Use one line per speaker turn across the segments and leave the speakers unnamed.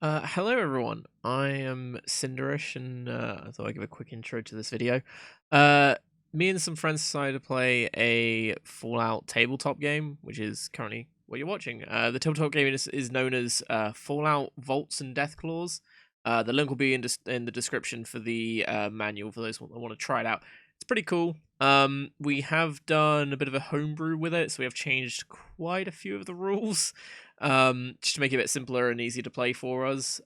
Hello everyone, I am Sinderish and I thought I'd give a quick intro to this video. Me and some friends decided to play a Fallout tabletop game, which is currently what you're watching. The tabletop game is known as Fallout Vaults and Deathclaws. The link will be in the description for the manual for those that want to try it out. It's pretty cool. We have done a bit of a homebrew with it, so we have changed quite a few of the rules. Just to make it a bit simpler and easier to play for us.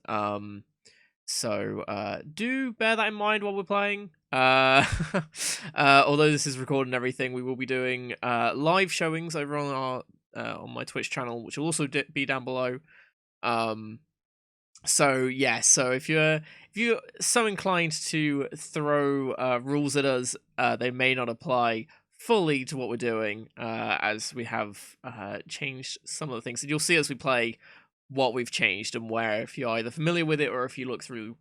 So do bear that in mind while we're playing. Although this is recorded and everything, we will be doing live showings over on our on my Twitch channel, which will also be down below. So yeah, so if you're so inclined to throw rules at us, they may not apply fully to what we're doing, as we have changed some of the things. And you'll see as we play what we've changed and where, if you're either familiar with it or if you look through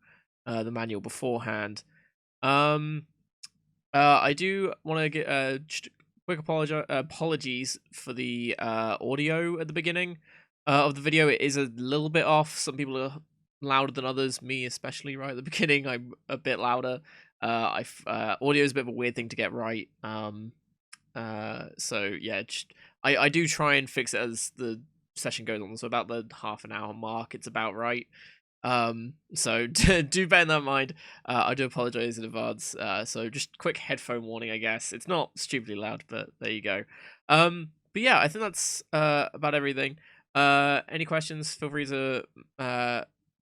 the manual beforehand. I do want to get just quick apologies for the audio at the begining of the video. It is a little bit off. Some people are louder than others, me especially. Right at the beginning, I'm a bit louder. Audio is a bit of a weird thing to get right. So yeah, I do try and fix it as the session goes on. So about the half an hour mark, it's about right. So do bear that in mind. I do apologize in advance. So just quick headphone warning, I guess. It's not stupidly loud, but there you go. But yeah, I think that's about everything. Any questions? Feel free to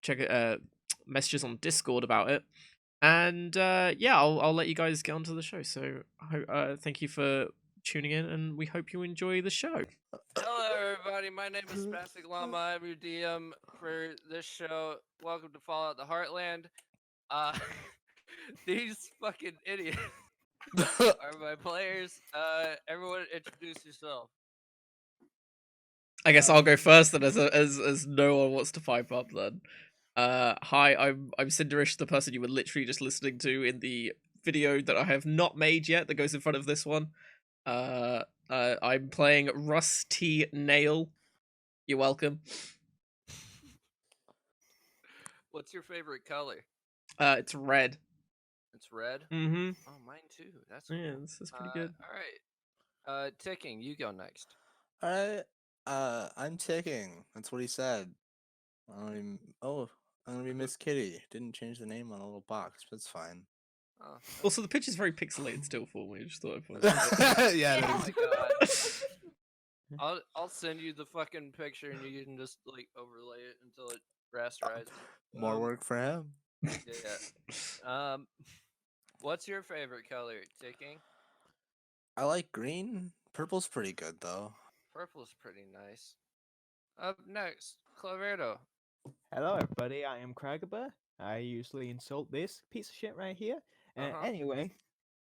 check messages on Discord about it. And yeah, I'll let you guys get onto the show. So thank you for tuning in, and we hope you enjoy the show.
Hello, everybody. My name is Spastic Llama. I'm your DM for this show. Welcome to Fallout the Heartland. These fucking idiots are my players. Everyone, introduce yourself.
I guess I'll go first, then, as no one wants to pipe up. Then, hi, I'm Sinderish, the person you were literally just listening to in the video that I have not made yet, that goes in front of this one. I'm playing Rusty Nail. You're welcome.
What's your favorite color?
It's red.
It's red?
Mm-hmm.
Oh, mine too. That's cool.
Yeah, this is pretty good.
Alright. Ticking, you go next.
Alright. I'm ticking. That's what he said. I'm gonna be Miss Kitty. Didn't change the name on a little box, but it's fine.
Oh,
also, the picture's very pixelated still for me. I just thought I'd point that
Yeah.
Oh my god. I'll send you the fucking picture and you can just like overlay it until it rasterizes.
More work for him.
Yeah. What's your favorite color, Ticking?
I like green. Purple's pretty good though.
Purple's pretty nice. Up next, Claverdo.
Hello, everybody. I am Cragaba. I usually insult this piece of shit right here. Anyway,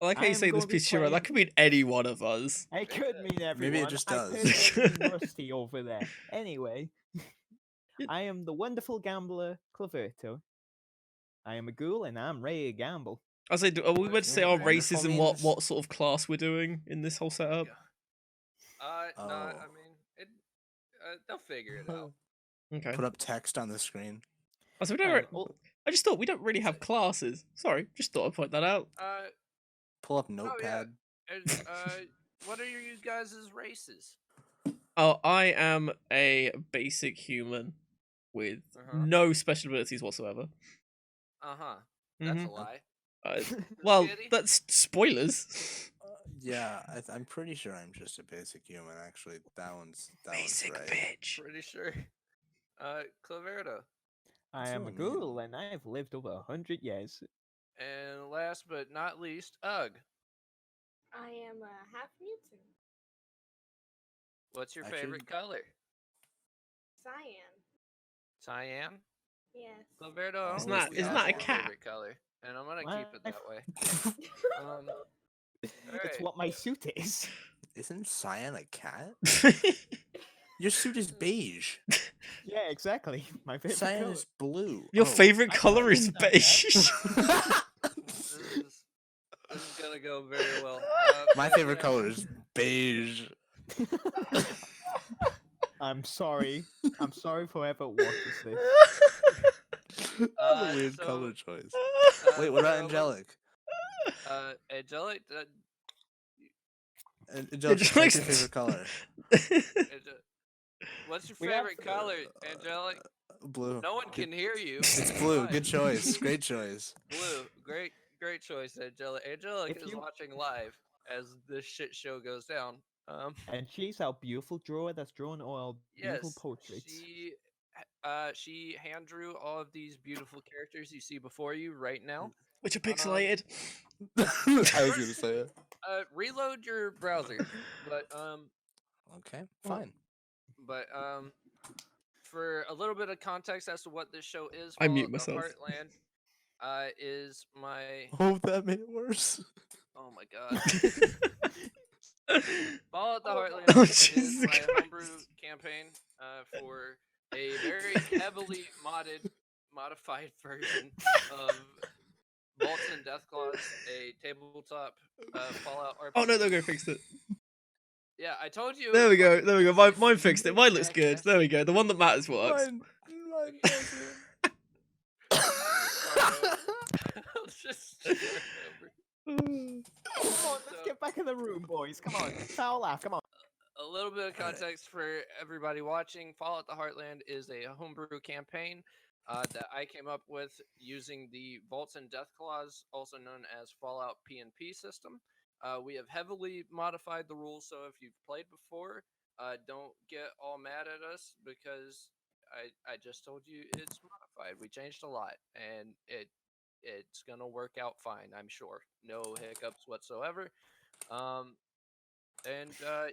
I like how you say this piece of shit. That could mean any one of us.
it could mean everyone.
Maybe it just does.
I could mean Rusty over there. Anyway, I am the wonderful gambler Claverto. I am a ghoul and I'm ready to gamble.
I say, are we meant to say our races and
means...
what sort of class we're doing in this whole setup?
No, I mean, they'll figure it out.
Okay.
Put up text on the screen.
So I just thought we don't really have classes. Sorry, just thought I'd point that out.
Pull up Notepad.
Oh, yeah. What are you guys' races?
Oh, I am a basic human with no special abilities whatsoever.
That's a lie.
Well, that's spoilers.
Yeah, I'm pretty sure I'm just a basic human. Actually, that one's
basic
right.
bitch.
Pretty sure. Claverdo.
I am a ghoul and I have lived over 100 years.
And last but not least, Ugg.
I am a half mutant.
What's your favorite color?
Cyan.
Cyan?
Yes.
Claverdo.
Isn't that a cat?
Favorite color, and I'm gonna keep it that way.
It's what my suit is.
Isn't Cyan a cat? Your suit is beige.
Yeah, exactly. My favorite
Cyan
color
is blue.
Your favorite color is beige.
This is gonna go very well.
My favorite color is beige.
I'm sorry. I'm sorry for whoever watches this.
That's a weird
so,
color choice.
uh,
Wait, what
for
about
a little-
angelic?
Angelic.
Angelic,
just
what's your
likes-
favorite color?
What's your
We have-
favorite color, Angelic?
Blue.
No one can hear you.
It's blue.
Fine.
Good choice. Great choice.
Blue. Great choice, Angelic. Angelic
If
is
you-
watching live as this shit show goes down.
And she's our beautiful drawer that's drawn all beautiful
Yes,
portraits.
she hand drew all of these beautiful characters you see before you right now.
Which are pixelated.
I was gonna say it.
Reload your browser, but
Okay, fine.
for a little bit of context as to what this show is,
I mute
Fallout
myself.
Heartland is my
Oh, that made it worse.
oh my god. Fallout the
Oh my
Heartland
Oh,
is
Jesus
my
Christ.
homebrew campaign for a very heavily modified version of Vaults and Deathclaws, a tabletop Fallout RPG.
Oh no, they'll go fix it.
Yeah, I told you.
There we go.
fucking
There we go.
fix
Mine
this,
fixed it.
you
Mine looks good.
jackass.
There we go. The one that matters works.
Mine doesn't.
I'll just start over.
Come on, let's
So-
get back in the room, boys. Come on, foul laugh. Come on.
A little bit of context for everybody watching. Fallout the Heartland is a homebrew campaign that I came up with using the Vaults and Deathclaws, also known as Fallout P&P system. We have heavily modified the rules, so if you've played before, don't get all mad at us because I just told you it's modified. We changed a lot, and it's gonna work out fine, I'm sure. No hiccups whatsoever.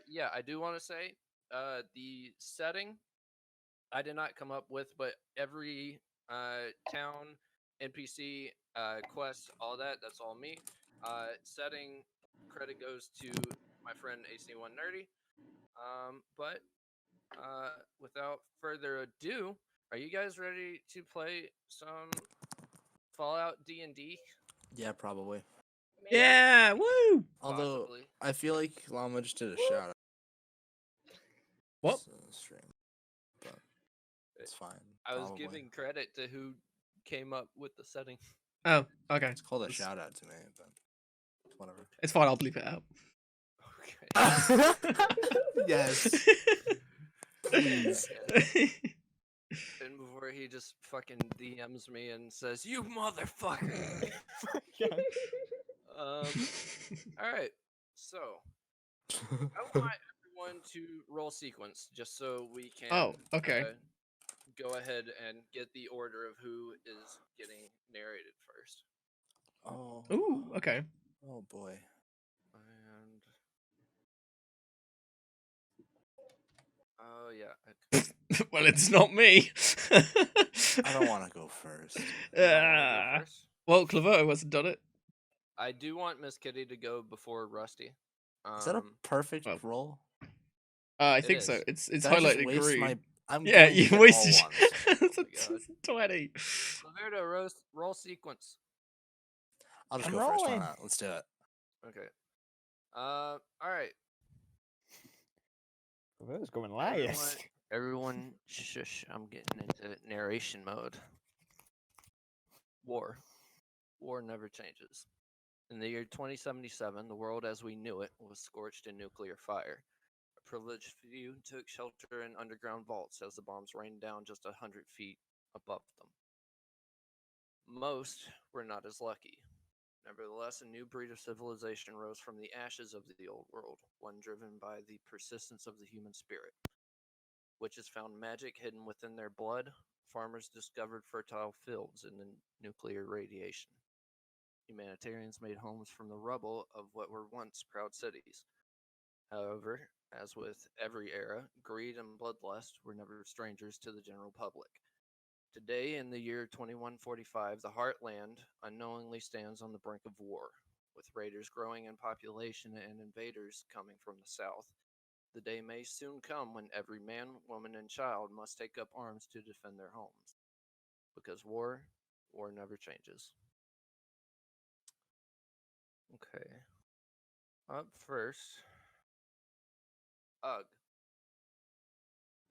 Yeah, I do want to say the setting I did not come up with, but every town, NPC, quest, all that's all me. Setting credit goes to my friend AC1 Nerdy. But without further ado, are you guys ready to play some Fallout D&D?
Yeah, probably.
Maybe.
Yeah, woo!
Although
Possibly.
I feel like Llama just did a shout out.
What?
Stream, but it's fine.
I was
probably.
giving credit to who came up with the setting.
Oh, okay.
It's called a
That's-
shout out to me, but whatever.
It's fine. I'll bleep it out.
Okay.
Yes. Please.
And before he just fucking DMs me and says, "You motherfucker." All right. So I want everyone to roll sequence just so we can.
Oh, okay.
Go ahead and get the order of who is getting narrated first.
Oh.
Ooh, okay.
Oh boy.
And oh yeah.
Well, it's not me.
I don't want to go first.
You don't wanna
Ah.
go first?
Well, Claverto hasn't done it.
I do want Miss Kitty to go before Rusty.
Is that a perfect
well,
roll?
I
It
think so.
is.
It's
Did I just
highlighted
waste
green.
my- I'm
Yeah,
going to
you
get
wasted.
all ones.
It's
God.
20.
Roberto, roll sequence.
I'll just
I'm
go first. Why
rolling.
not? Let's do it.
Okay. All right.
That was going
Everyone,
last.
everyone, shush! I'm getting into narration mode. War never changes. In the year 2077, the world as we knew it was scorched in nuclear fire. A privileged few took shelter in underground vaults as the bombs rained down just 100 feet above them. Most were not as lucky. Nevertheless, a new breed of civilization rose from the ashes of the old world, one driven by the persistence of the human spirit. Witches found magic hidden within their blood. Farmers discovered fertile fields in the nuclear radiation. Humanitarians made homes from the rubble of what were once proud cities. However, as with every era, greed and bloodlust were never strangers to the general public. Today, in the year 2145, the Heartland unknowingly stands on the brink of war, with raiders growing in population and invaders coming from the south. The day may soon come when every man, woman, and child must take up arms to defend their homes. Because war never changes. Okay. Up first,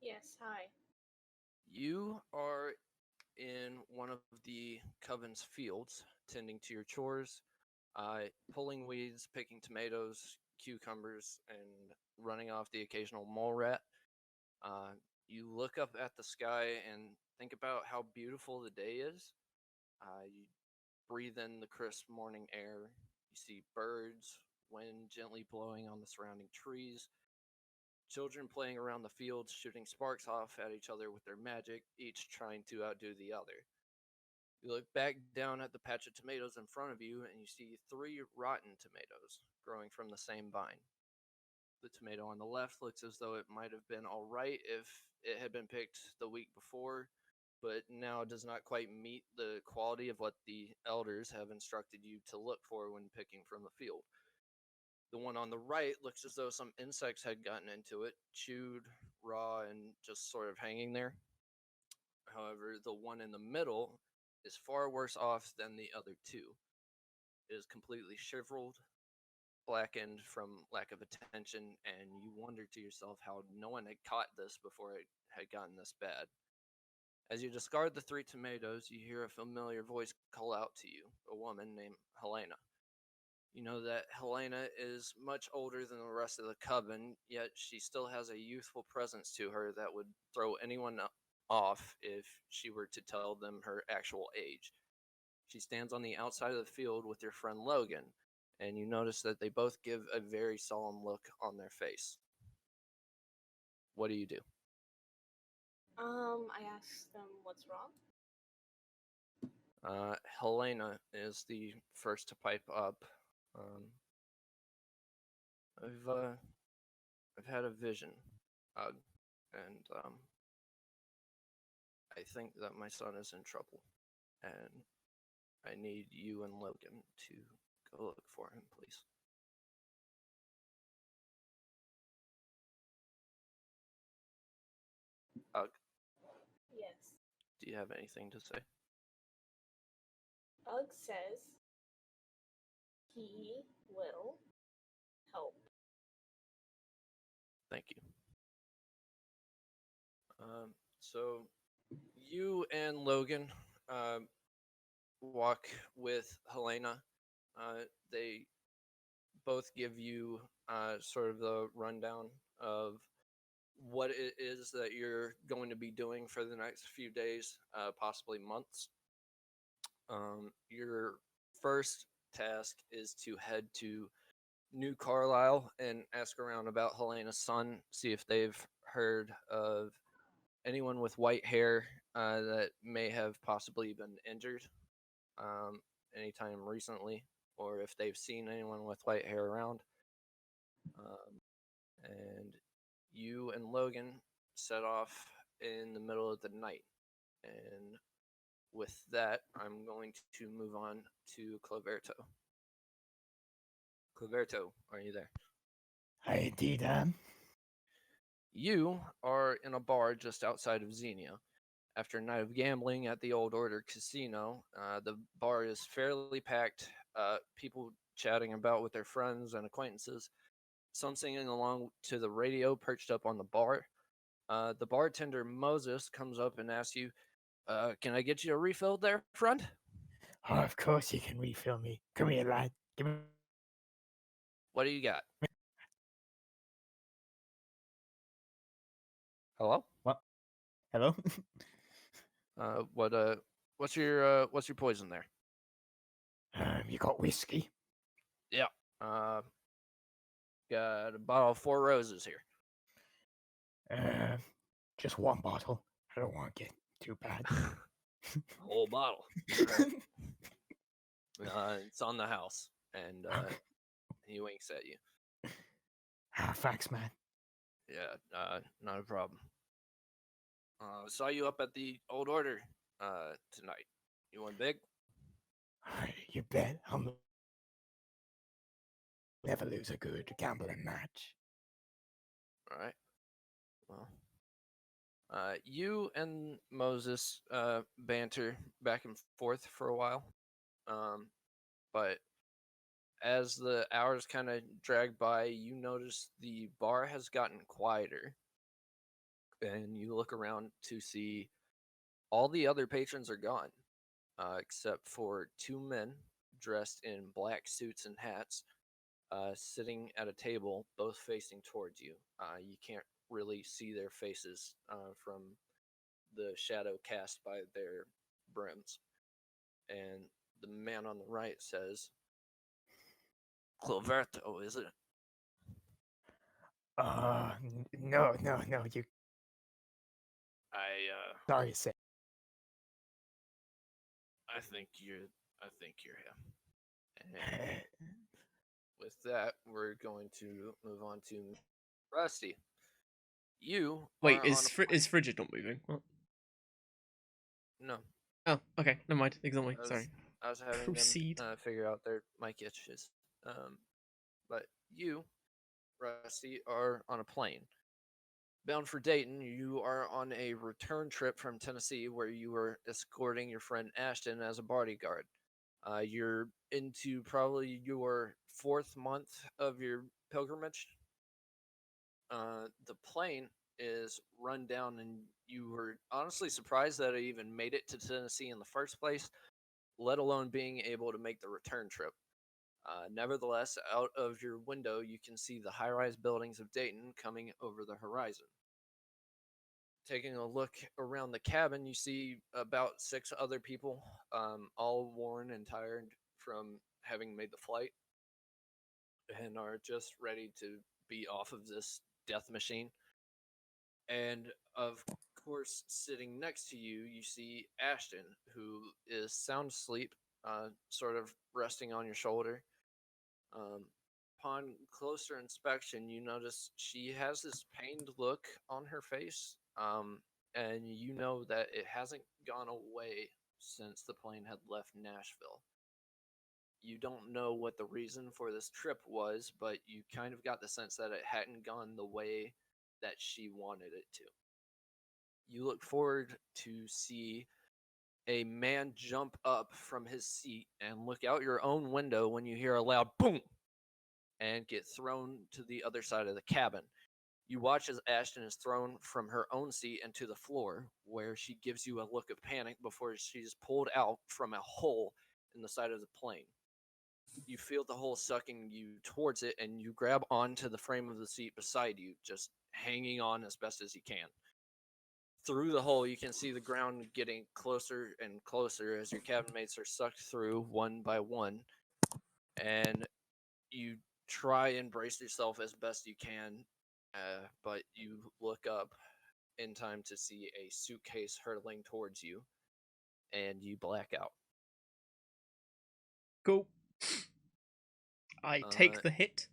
Yes, hi.
you are in one of the coven's fields, tending to your chores, pulling weeds, picking tomatoes, cucumbers, and running off the occasional mole rat. You look up at the sky and think about how beautiful the day is. You breathe in the crisp morning air. You see birds, wind gently blowing on the surrounding trees, children playing around the fields, shooting sparks off at each other with their magic, each trying to outdo the other. You look back down at the patch of tomatoes in front of you, and you see 3 rotten tomatoes growing from the same vine. The tomato on the left looks as though it might have been all right if it had been picked the week before, but now does not quite meet the quality of what the elders have instructed you to look for when picking from the field. The one on the right looks as though some insects had gotten into it, chewed, raw, and just sort of hanging there. However, the one in the middle is far worse off than the other 2. It is completely shriveled, blackened from lack of attention, and you wonder to yourself how no one had caught this before it had gotten this bad. As you discard the 3 tomatoes, you hear a familiar voice call out to you, a woman named Helena. You know that Helena is much older than the rest of the coven, yet she still has a youthful presence to her that would throw anyone off if she were to tell them her actual age. She stands on the outside of the field with your friend Logan, and you notice that they both give a very solemn look on their face. What do you do?
I asked them what's wrong.
Helena is the first to pipe up. I've had a vision, and I think that my son is in trouble, and I need you and Logan to go look for him, please.
Yes.
Do you have anything to say?
Ugg says he will help.
Thank you. So you and Logan walk with Helena. They both give you sort of the rundown of what it is that you're going to be doing for the next few days, possibly months. Your first task is to head to New Carlisle and ask around about Helena's son, see if they've heard of anyone with white hair that may have possibly been injured anytime recently, or if they've seen anyone with white hair around. And you and Logan set off in the middle of the night. And with that, I'm going to move on to Cloverto. Cloverto, are you there?
I indeed am.
You are in a bar just outside of Xenia. After a night of gambling at the Old Order Casino, the bar is fairly packed. People chatting about with their friends and acquaintances. Some singing along to the radio perched up on the bar. The bartender, Moses, comes up and asks you, can I get you a refill there, friend?
Oh, of course you can refill me. Come here, lad. Give me.
What do you got? Hello?
What? Hello?
What's your poison there?
You got whiskey?
Yeah. Got a bottle of Four Roses here.
Just one bottle. I don't want to get too bad.
Whole bottle. It's on the house, and he winks at you.
Thanks, man.
Yeah, not a problem. Saw you up at the Old Order tonight. You won big?
You bet. I'll never lose a good gambling match.
All right. Well, you and Moses banter back and forth for a while, but as the hours kind of drag by, you notice the bar has gotten quieter, and you look around to see All the other patrons are gone, except for two men dressed in black suits and hats, sitting at a table, both facing towards you. You can't really see their faces from the shadow cast by their brims. And the man on the right says, Cloverto, is it?
No, no, no. You
I
sorry, say.
I think you're him. And with that, we're going to move on to Rusty. You
Wait,
are on a
is Frigid not moving? What?
no.
Oh, okay. Never mind. Ignore me.
I was,
Sorry.
I was having
Proceed.
them figure out their mic itches. But you, Rusty, are on a plane. Bound for Dayton, you are on a return trip from Tennessee where you were escorting your friend Ashton as a bodyguard. You're into probably your 4th month of your pilgrimage. The plane is run down, and you were honestly surprised that it even made it to Tennessee in the first place, let alone being able to make the return trip. Nevertheless, out of your window, you can see the high rise buildings of Dayton coming over the horizon. Taking a look around the cabin, you see about 6 other people, all worn and tired from having made the flight, and are just ready to be off of this death machine. And of course, sitting next to you, you see Ashton, who is sound asleep, sort of resting on your shoulder. Upon closer inspection, you notice she has this pained look on her face, and you know that it hasn't gone away since the plane had left Nashville. You don't know what the reason for this trip was, but you kind of got the sense that it hadn't gone the way that she wanted it to. You look forward to see a man jump up from his seat and look out your own window when you hear a loud boom and get thrown to the other side of the cabin. You watch as Ashton is thrown from her own seat into the floor, where she gives you a look of panic before she's pulled out from a hole in the side of the plane. You feel the hole sucking you towards it, and you grab onto the frame of the seat beside you, just hanging on as best as you can. Through the hole, you can see the ground getting closer and closer as your cabin mates are sucked through one by one, and you try and brace yourself as best you can, but you look up in time to see a suitcase hurtling towards you, and you black out.
Cool. I take the hit.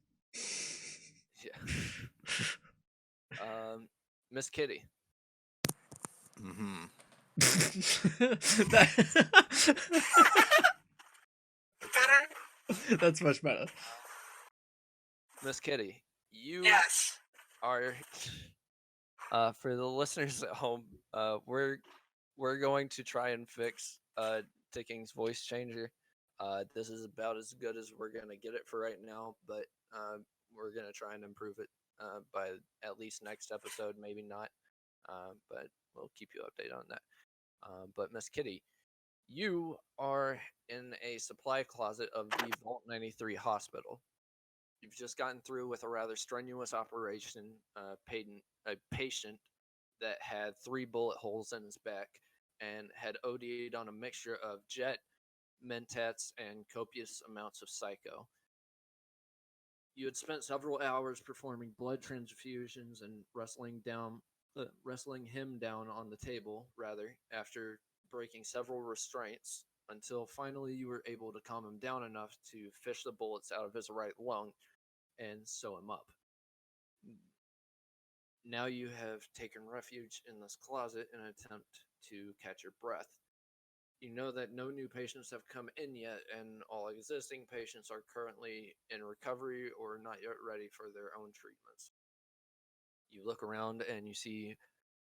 Yeah. Miss Kitty.
Mm-hmm.
That's much better.
Miss Kitty, you
Yes.
are for the listeners at home, we're going to try and fix Ticking's voice changer. This is about as good as we're gonna get it for right now, but we're gonna try and improve it by at least next episode, maybe not, but we'll keep you updated on that. But Miss Kitty, you are in a supply closet of the Vault 93 hospital. You've just gotten through with a rather strenuous operation, a patient that had 3 bullet holes in his back and had OD'd on a mixture of jet, mentats, and copious amounts of psycho. You had spent several hours performing blood transfusions and wrestling him down on the table, rather, after breaking several restraints, until finally you were able to calm him down enough to fish the bullets out of his right lung and sew him up. Now you have taken refuge in this closet in an attempt to catch your breath. You know that no new patients have come in yet, and all existing patients are currently in recovery or not yet ready for their own treatments. You look around and you see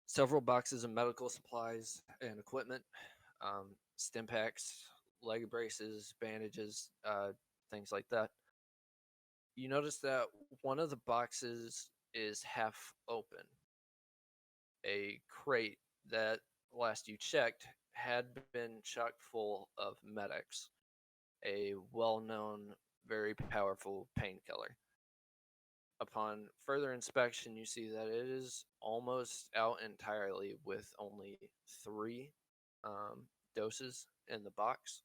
several boxes of medical supplies and equipment, stim packs, leg braces, bandages, things like that. You notice that one of the boxes is half open. A crate that last you checked, had been chock full of medics, a well-known, very powerful painkiller. Upon further inspection, you see that it is almost out entirely with only 3 doses in the box.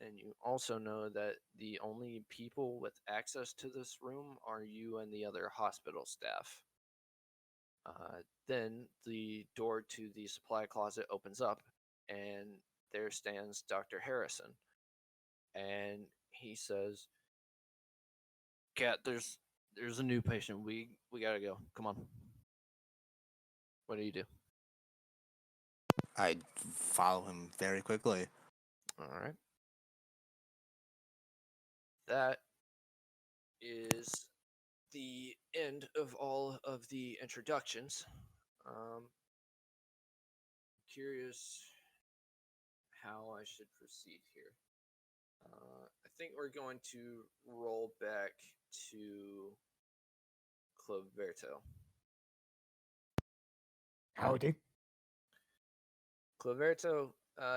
And you also know that the only people with access to this room are you and the other hospital staff. Then the door to the supply closet opens up, and there stands Dr. Harrison. And he says, "Cat, there's a new patient. We gotta go. Come on." What do you do?
I follow him very quickly.
All right. That is the end of all of the introductions. Curious how I should proceed here. I think we're going to roll back to Cloverto.
Howdy.
Cloverto,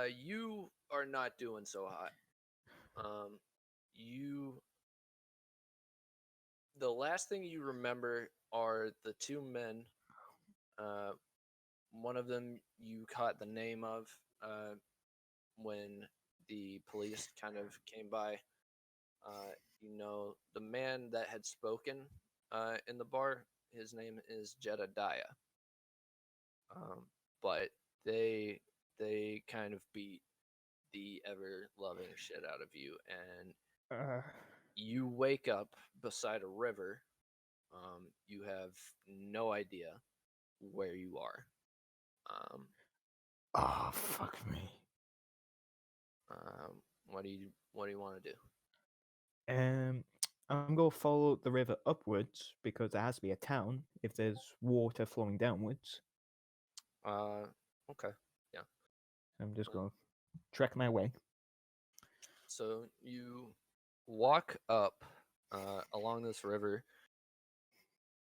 you are not doing so hot. The last thing you remember are the 2 men. One of them you caught the name of when the police kind of came by. The man that had spoken in the bar, his name is Jedediah. But they kind of beat the ever loving shit out of you, and you wake up beside a river. You have no idea where you are.
Oh, fuck me.
What do you want to do?
I'm gonna follow the river upwards because there has to be a town if there's water flowing downwards.
Okay. Yeah.
I'm just gonna trek my way.
So you walk up along this river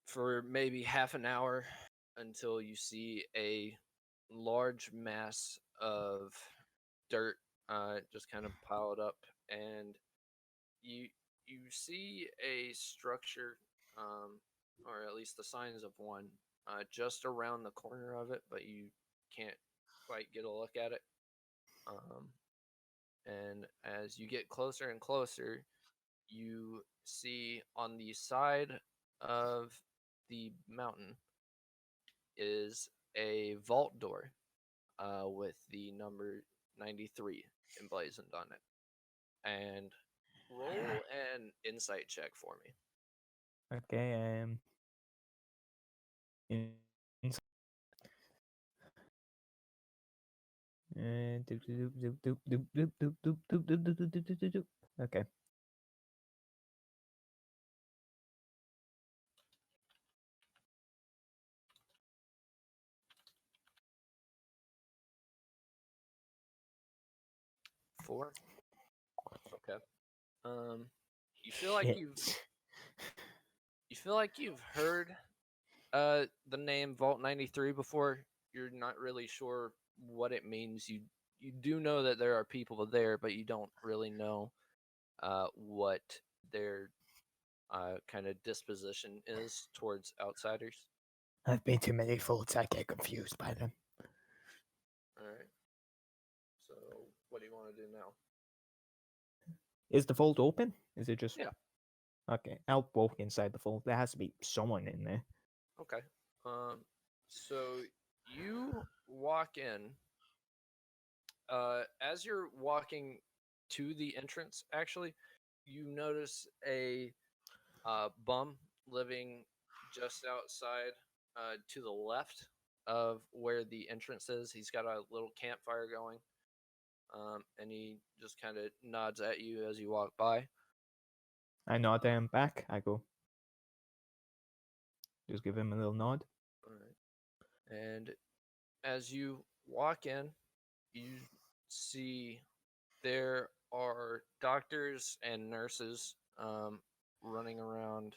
for maybe half an hour until you see a large mass of dirt just kind of piled up, and you see a structure, or at least the signs of one, just around the corner of it, but you can't quite get a look at it. And as you get closer and closer, you see on the side of the mountain is a vault door with the number 93 emblazoned on it. And roll an insight check for me.
Okay. Okay.
Four. Okay. You feel like you've heard the name Vault 93 before. You're not really sure what it means. You do know that there are people there, but you don't really know what their kind of disposition is towards outsiders.
I've been to many vaults, I get confused by them.
All right. So, what do you want to do now?
Is the vault open? Is it just?
Yeah.
Okay, I'll walk inside the vault. There has to be someone in there.
Okay. So you walk in. As you're walking to the entrance, actually, you notice a bum living just outside, to the left of where the entrance is. He's got a little campfire going, and he just kind of nods at you as you walk by.
I nod him back. I go. Just give him a little nod.
All right. And as you walk in, you see there are doctors and nurses running around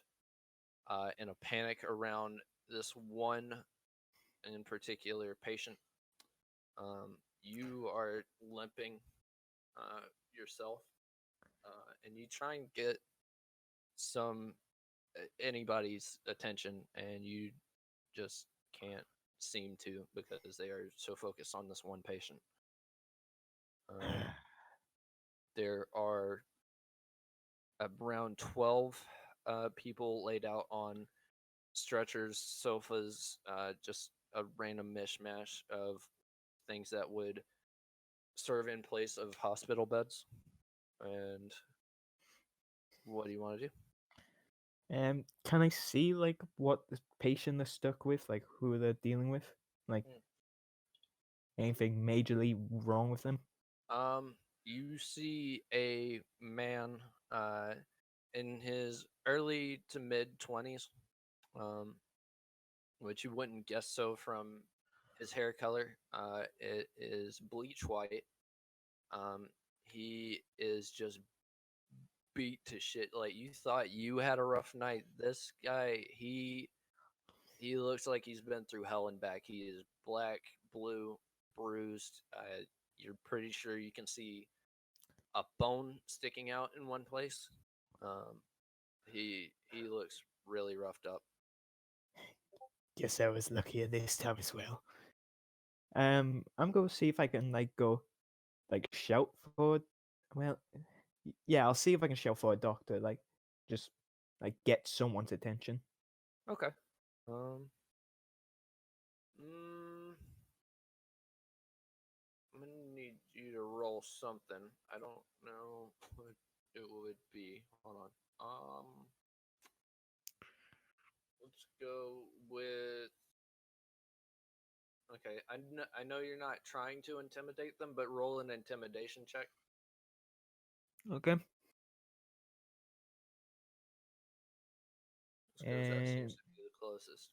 in a panic around this one in particular patient. You are limping yourself, and you try and get some anybody's attention, and you just can't seem to because they are so focused on this one patient. There are around 12 people laid out on stretchers, sofas, just a random mishmash of things that would serve in place of hospital beds. And what do you want to do?
Can I see like what the patient is stuck with, like who they're dealing with, like anything majorly wrong with them?
You see a man in his early to mid 20s, which you wouldn't guess so from his hair color. It is bleach white. He is just beat to shit. Like, you thought you had a rough night. This guy, he looks like he's been through hell and back. He is black, blue, bruised. You're pretty sure you can see a bone sticking out in one place. He looks really roughed up.
Guess I was luckier this time as well.
I'm gonna see if I can go shout for, well, yeah, I'll see if I can shout for a doctor, just get someone's attention.
Okay. I'm gonna need you to roll something. I don't know what it would be. Hold on. Let's go with. Okay, I know you're not trying to intimidate them, but roll an intimidation check.
Okay.
Because that seems to be the closest.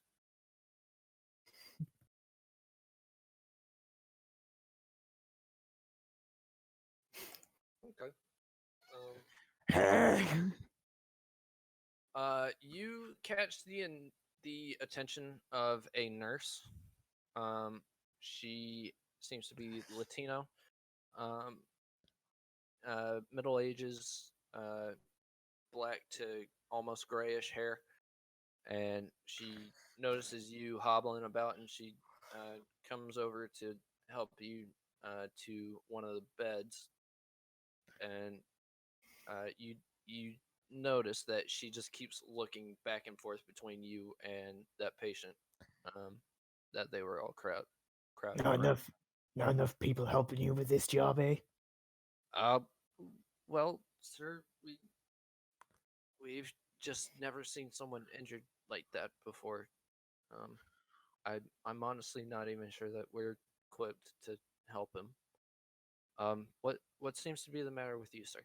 Okay. You catch the attention of a nurse. She seems to be Latino. Middle ages, black to almost grayish hair, and she notices you hobbling about, and she comes over to help you to one of the beds, and you notice that she just keeps looking back and forth between you and that patient, that they were all crowded around.
Not enough people helping you with this job, eh?
Well, sir, we've just never seen someone injured like that before. I'm honestly not even sure that we're equipped to help him. What seems to be the matter with you, sir?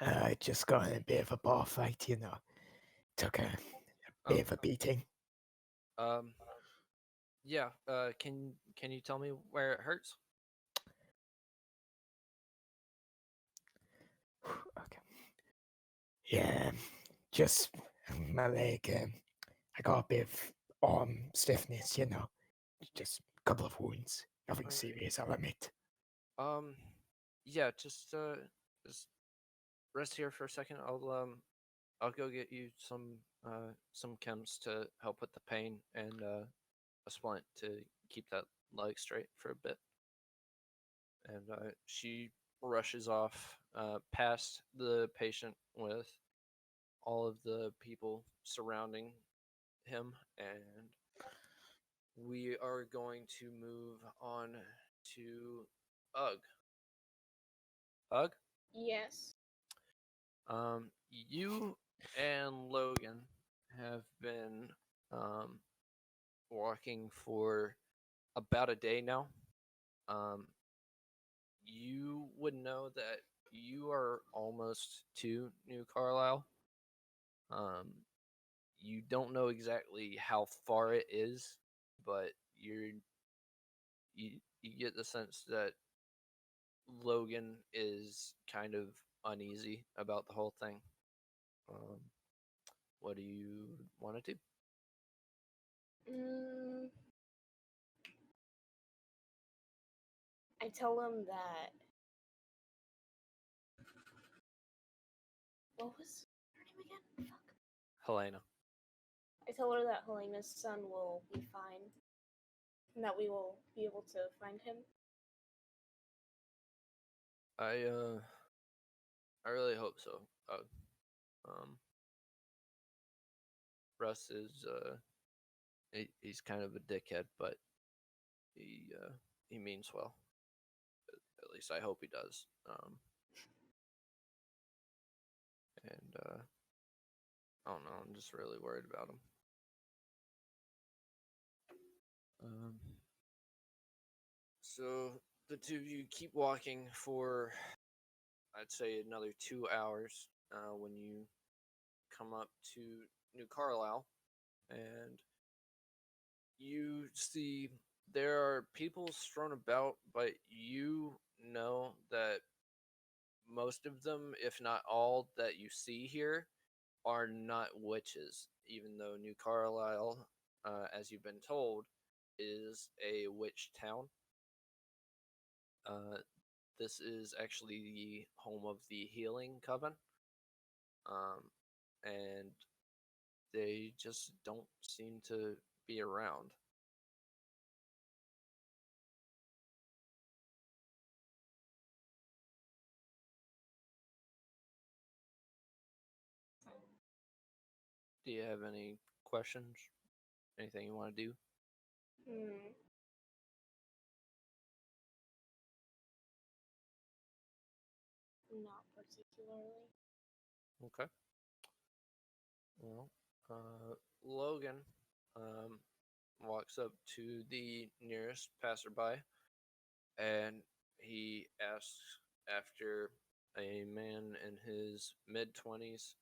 I just got in a bit of a bar fight, you know. Took a bit of a beating.
Yeah. Can you tell me where it hurts?
Okay. Yeah, just my leg. I got a bit of arm stiffness, you know. Just a couple of wounds. Nothing
Okay.
serious, I'll admit.
Yeah. Just rest here for a second. I'll go get you some chems to help with the pain and a splint to keep that leg straight for a bit. And she rushes off past the patient with all of the people surrounding him, and we are going to move on to Ugg. Ugg?
Yes.
You and Logan have been walking for about a day now. You would know that you are almost to New Carlisle. You don't know exactly how far it is, but you get the sense that Logan is kind of uneasy about the whole thing. What do you want to do?
Mm, I tell him that. What was her name again? Fuck.
Helena.
I tell her that Helena's son will be fine, and that we will be able to find him.
I really hope so. Russ is he's kind of a dickhead, but he means well. At least I hope he does. And I don't know. I'm just really worried about him. So the two of you keep walking for, I'd say, another 2 hours when you come up to New Carlisle, and you see there are people strewn about, but you know that most of them, if not all, that you see here are not witches, even though New Carlisle, as you've been told, is a witch town. This is actually the home of the Healing Coven, and they just don't seem to be around. Do you have any questions? Anything you want to do?
Hmm. Not particularly.
Okay. Well, Logan walks up to the nearest passerby, and he asks after a man in his mid-20s,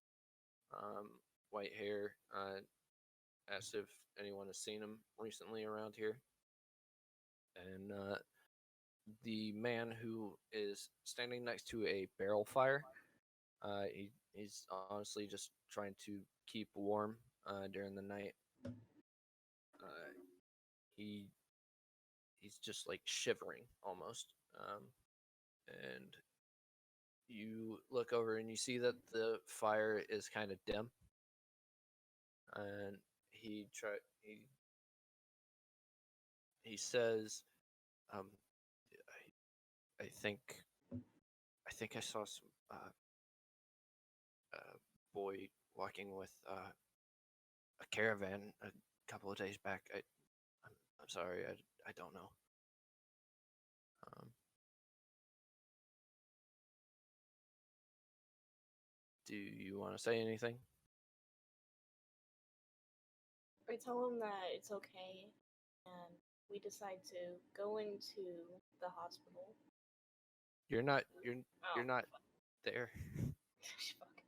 white hair, asks if anyone has seen him recently around here. And the man who is standing next to a barrel fire, he's honestly just trying to keep warm during the night. He he's just like shivering almost. And you look over and you see that the fire is kind of dim. And he says, I think I saw some boy walking with a caravan a couple of days back. I'm sorry, I don't know. Do you want to say anything?
I tell him that it's okay, and we decide to go into the hospital.
You're not
Oh,
not there.
fuck.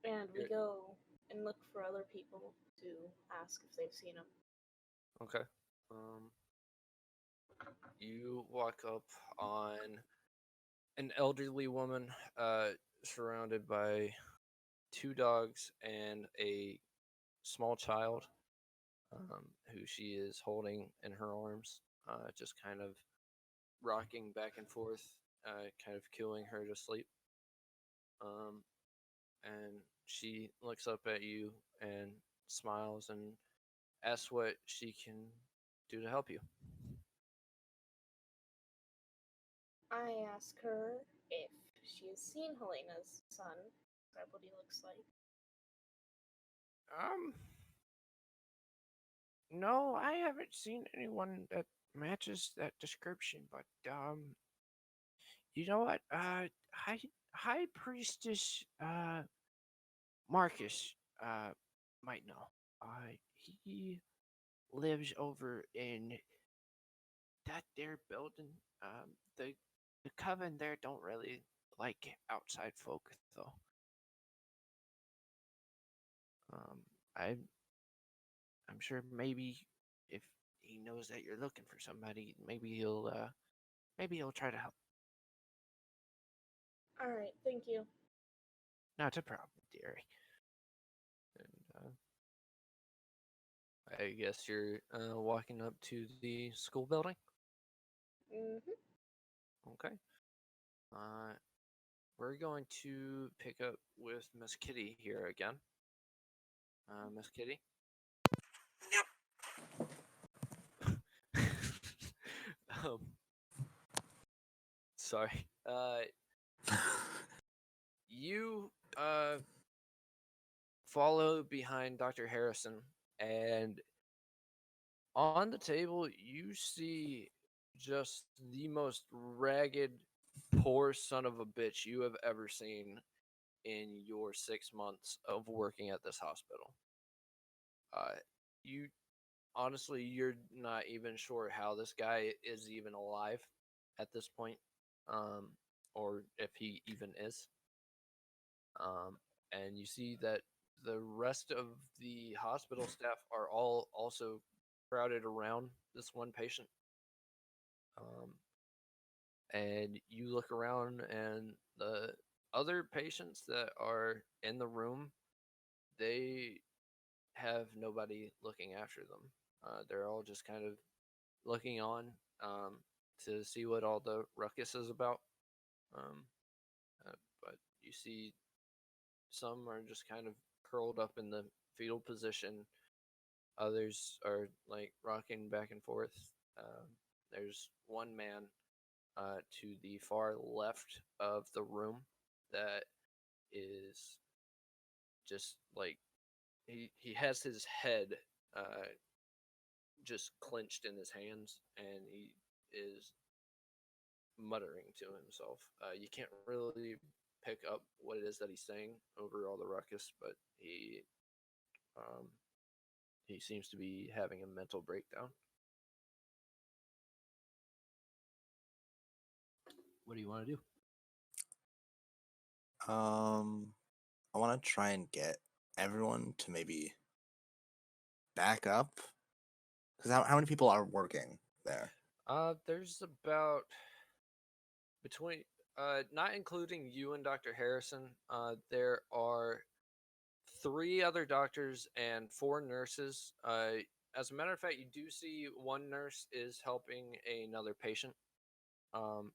And we go and look for other people to ask if they've seen him.
Okay. You walk up on an elderly woman, surrounded by 2 dogs and a small child, who she is holding in her arms, just kind of rocking back and forth, kind of cooing her to sleep. And she looks up at you and smiles and asks what she can do to help you.
I ask her if she has seen Helena's son. Describe what he looks like.
No, I haven't seen anyone that matches that description, but you know what? High Priestess Marcus might know. He lives over in that there building. The coven there don't really like outside folk though. I'm sure maybe if he knows that you're looking for somebody, maybe he'll try to help.
All right, thank you.
Not a problem, dearie.
And I guess you're walking up to the school building.
Mm-hmm.
Okay. We're going to pick up with Miss Kitty here again. Miss Kitty. um, sorry. You follow behind Dr. Harrison, and on the table you see just the most ragged, poor son of a bitch you have ever seen in your 6 months of working at this hospital. You honestly, you're not even sure how this guy is even alive at this point, um, or if he even is. And you see that the rest of the hospital staff are all also crowded around this one patient. Um, and you look around, and the other patients that are in the room, they have nobody looking after them. They're all just kind of looking on, to see what all the ruckus is about. Um, but you see some are just kind of curled up in the fetal position. Others are like rocking back and forth. There's one man to the far left of the room that is just like he has his head uh, just clenched in his hands, and he is muttering to himself. You can't really pick up what it is that he's saying over all the ruckus, but um, he seems to be having a mental breakdown. What do you want to do?
I want to try and get everyone to maybe back up. Because how many people are working there?
There's about between not including you and Dr. Harrison, there are 3 other doctors and 4 nurses. As a matter of fact, you do see one nurse is helping another patient.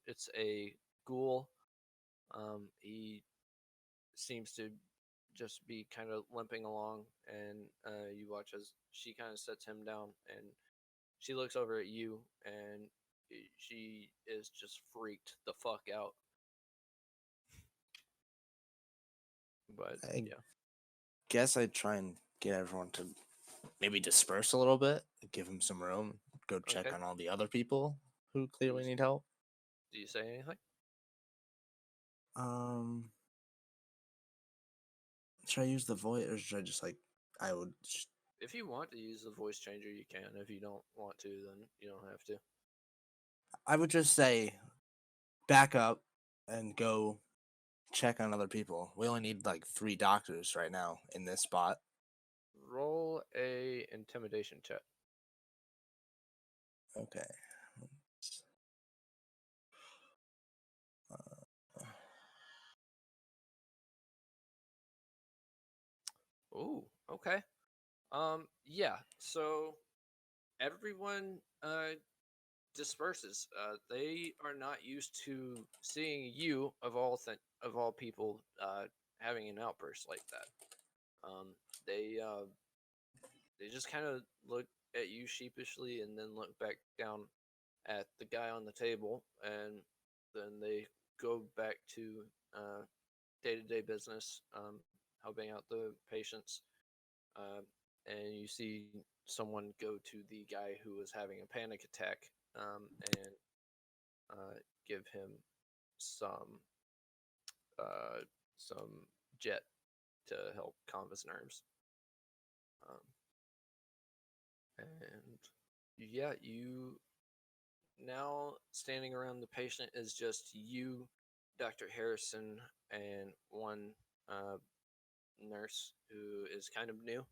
It's a ghoul. He seems to just be kind of limping along, and you watch as she kind of sets him down, and she looks over at you, and she is just freaked the fuck out. But
I
yeah,
guess I'd try and get everyone to maybe disperse a little bit, give them some room, go check
okay.
on all the other people who clearly need help.
Do you say anything?
Um, should I use the voice, or should I just like I would?
If you want to use the voice changer, you can. If you don't want to, then you don't have to.
I would just say back up and go check on other people. We only need like 3 doctors right now in this spot.
Roll a intimidation check.
Okay.
Ooh, okay. Yeah. So everyone disperses. They are not used to seeing you of all people having an outburst like that. They they just kind of look at you sheepishly, and then look back down at the guy on the table, and then they go back to day-to-day business, helping out the patients. Uh, and you see someone go to the guy who was having a panic attack, and give him some uh, some jet to help calm his nerves. Um, and yeah, you now standing around the patient is just you, Dr. Harrison, and one uh, nurse who is kind of new.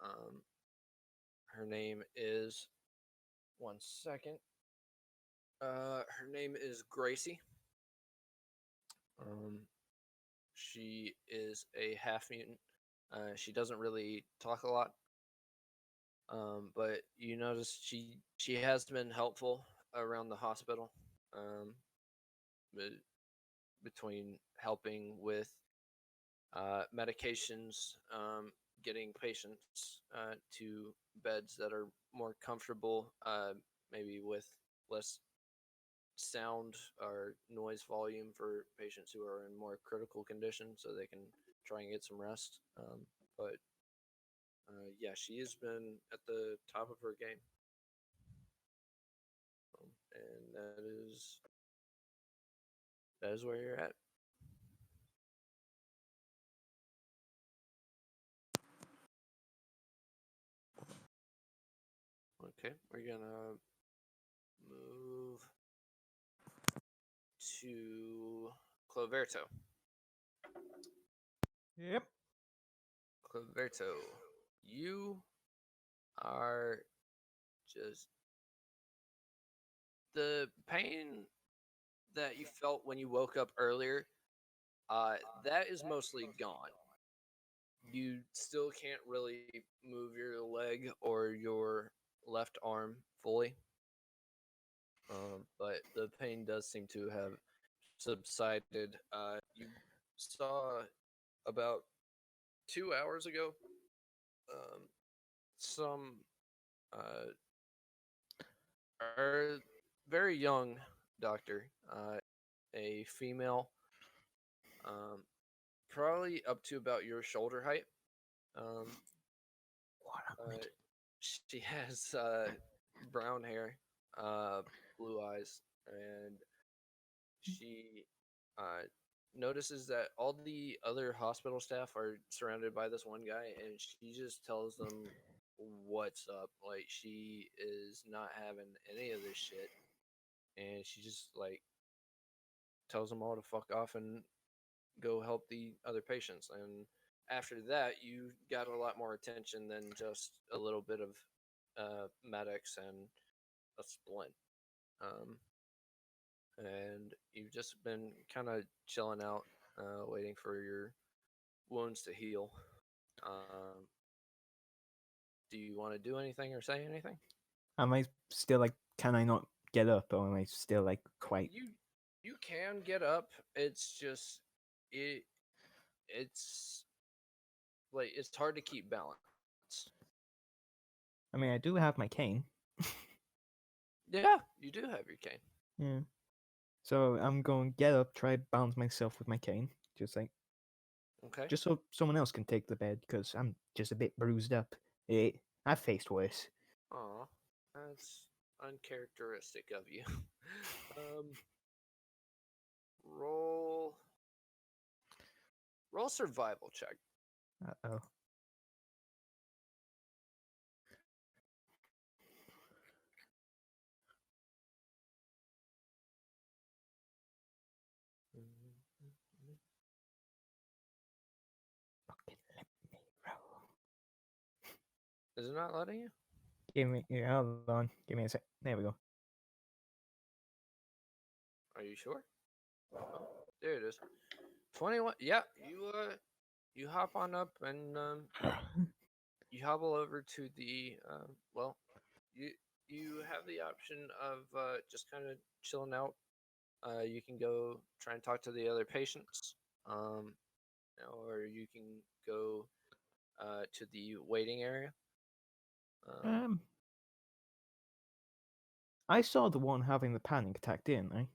Um, her name is, one second. Her name is Gracie. Um, she is a half mutant. She doesn't really talk a lot. But you notice she has been helpful around the hospital, be- between helping with medications, getting patients to beds that are more comfortable, maybe with less sound or noise volume for patients who are in more critical condition, so they can try and get some rest. But yeah, she has been at the top of her game, and that is where you're at. Okay, we're gonna move to Cloverto.
Yep.
Cloverto, you are just the pain that you felt when you woke up earlier. That is mostly gone. You still can't really move your leg or your left arm fully, but the pain does seem to have subsided. You saw about 2 hours ago some uh, a very young doctor, a female, um, probably up to about your shoulder height. Um, she has brown hair, blue eyes, and she notices that all the other hospital staff are surrounded by this one guy, and she just tells them what's up. Like, she is not having any of this shit, and she just like tells them all to fuck off and go help the other patients. And after that, you got a lot more attention than just a little bit of medics and a splint. And you've just been kind of chilling out, waiting for your wounds to heal. Do you want to do anything or say anything?
Am I still like? Can I not get up, or am I still like quite?
You can get up. It's just it's like it's hard to keep balance.
I mean, I do have my cane.
Yeah, you do have your cane.
Yeah. So I'm going to get up, try balance myself with my cane, just like
Okay.
just so someone else can take the bed because I'm just a bit bruised up. I've faced worse.
Aw, that's uncharacteristic of you. Roll survival check.
Oh. Okay, let me roll.
Is it not letting you?
Give me, yeah, hold on. Give me a sec. There we go.
Are you sure? Oh, there it is. 21. Yeah, you hop on up and you hobble over to the well, you you have the option of just kind of chilling out. You can go try and talk to the other patients, um, or you can go to the waiting area.
Um, I saw the one having the panic attack, didn't I?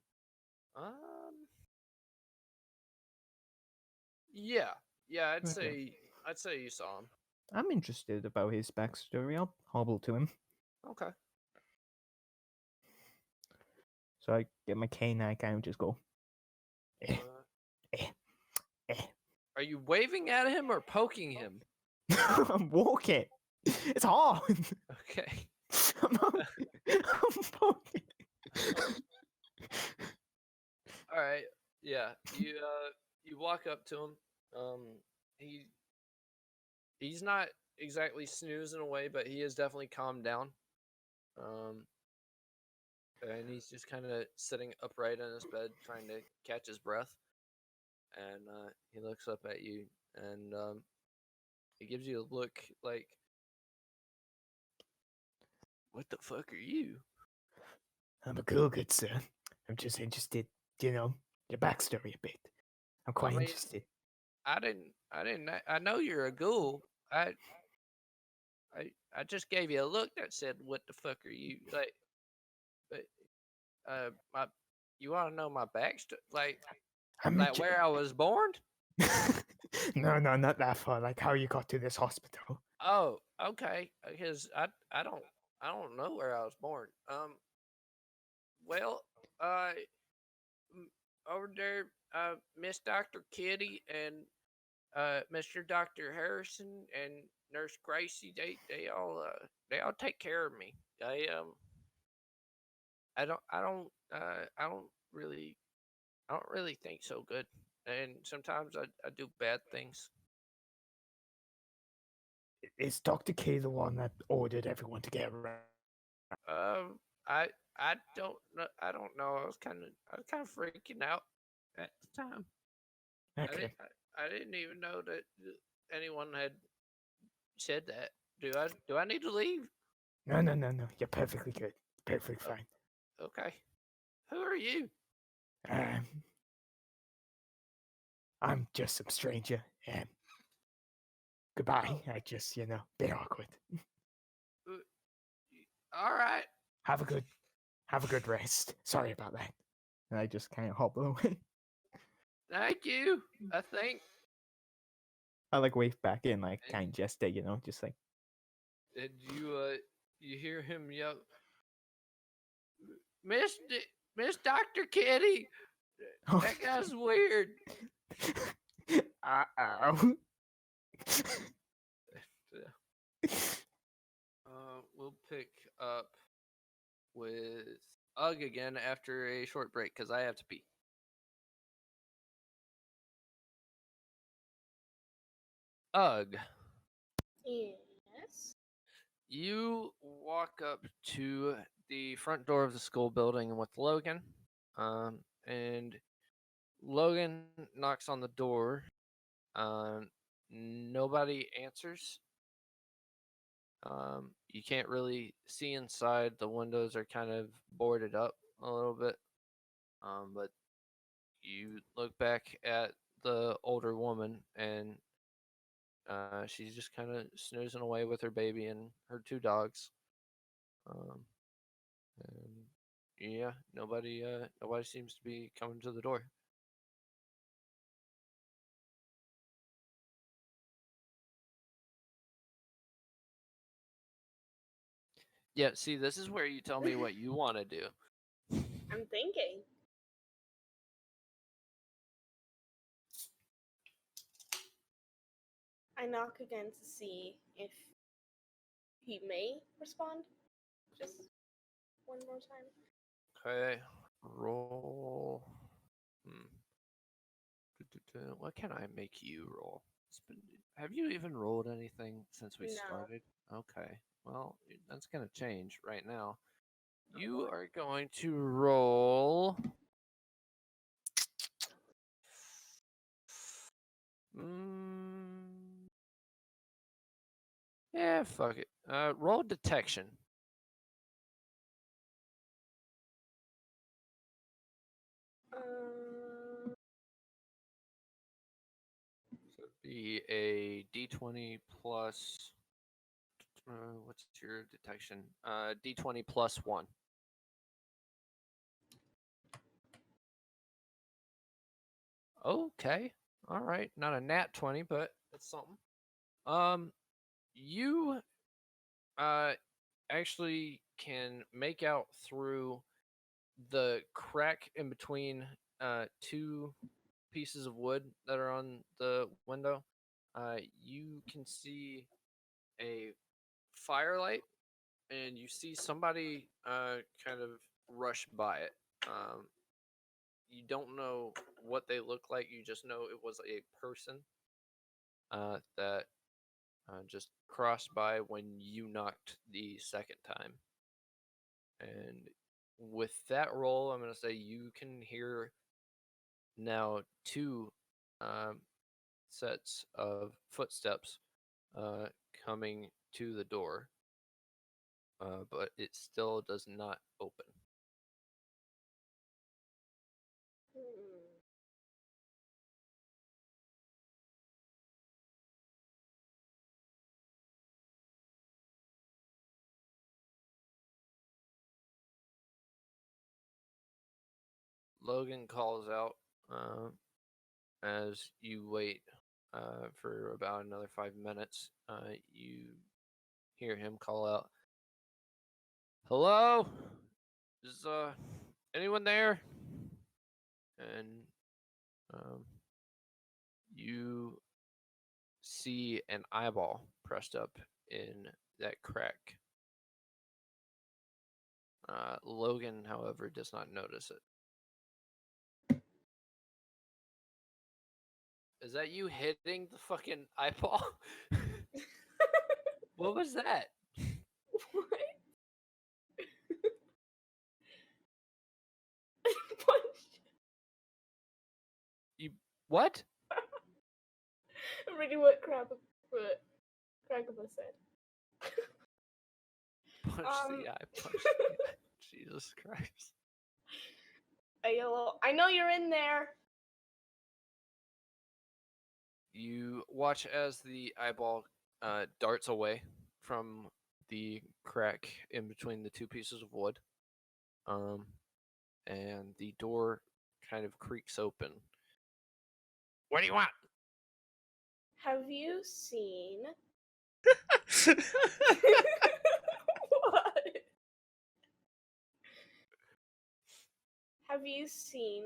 Yeah, yeah,
Okay.
I'd say you saw him.
I'm interested about his backstory. I'll hobble to him.
Okay.
So I get my cane and I kind of just go.
Uh,
Eh.
are you waving at him or poking him?
I'm walking. It's hard.
Okay.
I'm walking.
All right. Yeah. You walk up to him. He's not exactly snoozing away, but he is definitely calmed down. And he's just kind of sitting upright in his bed, trying to catch his breath. And he looks up at you, and he gives you a look like What the fuck are you?
I'm a cool good sir. I'm just interested, your backstory a bit. I'm quite
mean,
interested.
I know you're a ghoul. I just gave you a look that said, "What the fuck are you?" Like, but my, you want to know my backstory, like
I'm ju-
where I was born?
no, not that far. Like how you got to this hospital.
Oh, okay. Because I don't know where I was born. Well, over there, Miss Doctor Kitty and Mr. Doctor Harrison and Nurse Gracie, they all take care of me. I don't really think so good, and sometimes I do bad things.
Is Dr. K the one that ordered everyone to get around?
Um, I I don't know. I don't know. I was kind of freaking out at the time.
Okay.
I didn't even know that anyone had said that. Do I need to leave?
No. You're perfectly good. Perfectly fine.
Okay. Who are you?
Um, I'm just some stranger. Goodbye.
Oh,
I just, bit awkward.
uh, all right.
Have a good rest. Sorry about that. And I just kind of hobble away.
Thank you. I think.
I like wave back in like kind gesture, just like
And you hear him yell, Miss Miss Doctor Kitty. That guy's weird.
Uh-oh.
We'll pick up with Ugg again after a short break because I have to pee. Ugg,
Yes.
you walk up to the front door of the school building with Logan, and Logan knocks on the door. Nobody answers. You can't really see inside. The windows are kind of boarded up a little bit. But you look back at the older woman, and she's just kind of snoozing away with her baby and her two dogs. And yeah, nobody seems to be coming to the door. Yeah, see, this is where you tell me what you want to do.
I'm thinking. I knock again to see if he may respond. Just one more time.
Okay, roll. What can I make you roll? Have you even rolled anything since we
No.
started? Okay, well, that's gonna change right now.
Oh,
You
boy.
are going to roll. Yeah, fuck it. Roll detection. So it'd be a D20 plus. What's your detection? D20 plus 1. Okay. All right. Not a nat 20, but it's something. You actually can make out through the crack in between two pieces of wood that are on the window. You can see a firelight, and you see somebody kind of rush by it. You don't know what they look like. You just know it was a person that just crossed by when you knocked the second time. And with that roll, I'm going to say you can hear now two sets of footsteps coming to the door. but it still does not open.
Hmm.
Logan calls out as you wait for about another 5 minutes. You hear him call out, "Hello? Is anyone there?" And you see an eyeball pressed up in that crack. Logan, however, does not notice it. Is that you hitting the fucking eyeball? What was that?
What? Punch.
You what?
I'm reading what Cragaba said.
Punch
Um,
the eye. Punch the eye. Jesus Christ.
I yellow. I know you're in there.
You watch as the eyeball darts away from the crack in between the two pieces of wood. And the door kind of creaks open. What do you want?
Have you seen? What? Have you seen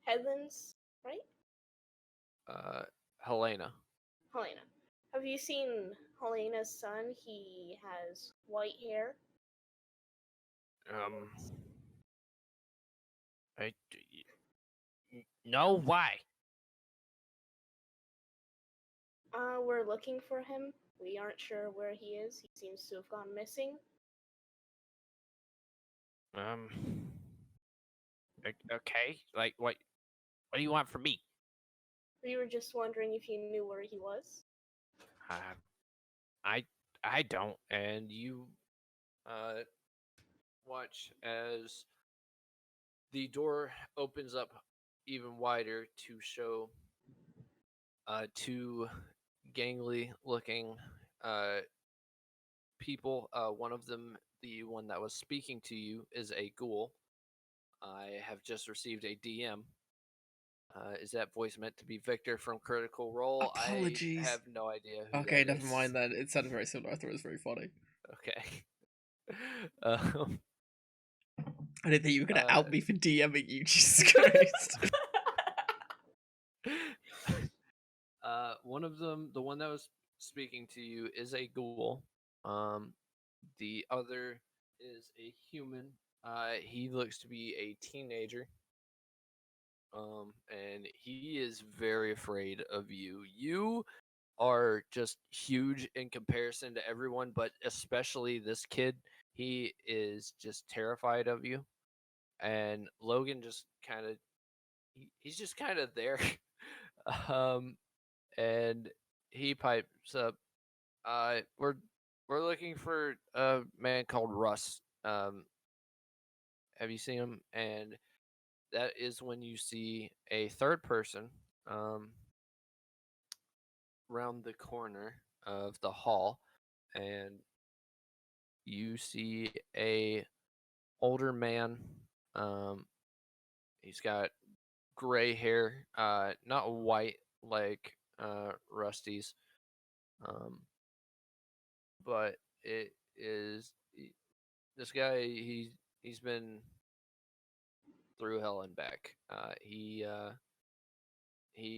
Headlands? Right,
Helena.
Helena. Have you seen Helena's son? He has white hair.
No, why?
We're looking for him. We aren't sure where he is. He seems to have gone missing.
Okay. Like, what do you want from me?
We were just wondering if you knew where he was.
I don't. And you watch as the door opens up even wider to show two gangly looking people. One of them, the one that was speaking to you, is a ghoul. I have just received a DM. Is that voice meant to be Victor from Critical Role?
Apologies.
I have no idea who
Okay,
that
never
is.
mind then. It sounded very similar. I thought it was very funny.
Okay. um,
I didn't think you were going to out me for DMing you, Jesus Christ.
One of them, the one that was speaking to you, is a ghoul. The other is a human. He looks to be a teenager. And he is very afraid of you. You are just huge in comparison to everyone, but especially this kid. He is just terrified of you. And Logan just kind of, he's just kind of there. And he pipes up, we're looking for a man called Russ. Have you seen him? And that is when you see a third person round the corner of the hall, and you see a older man. He's got gray hair, not white like Rusty's, but it is this guy. He's been through hell and back. He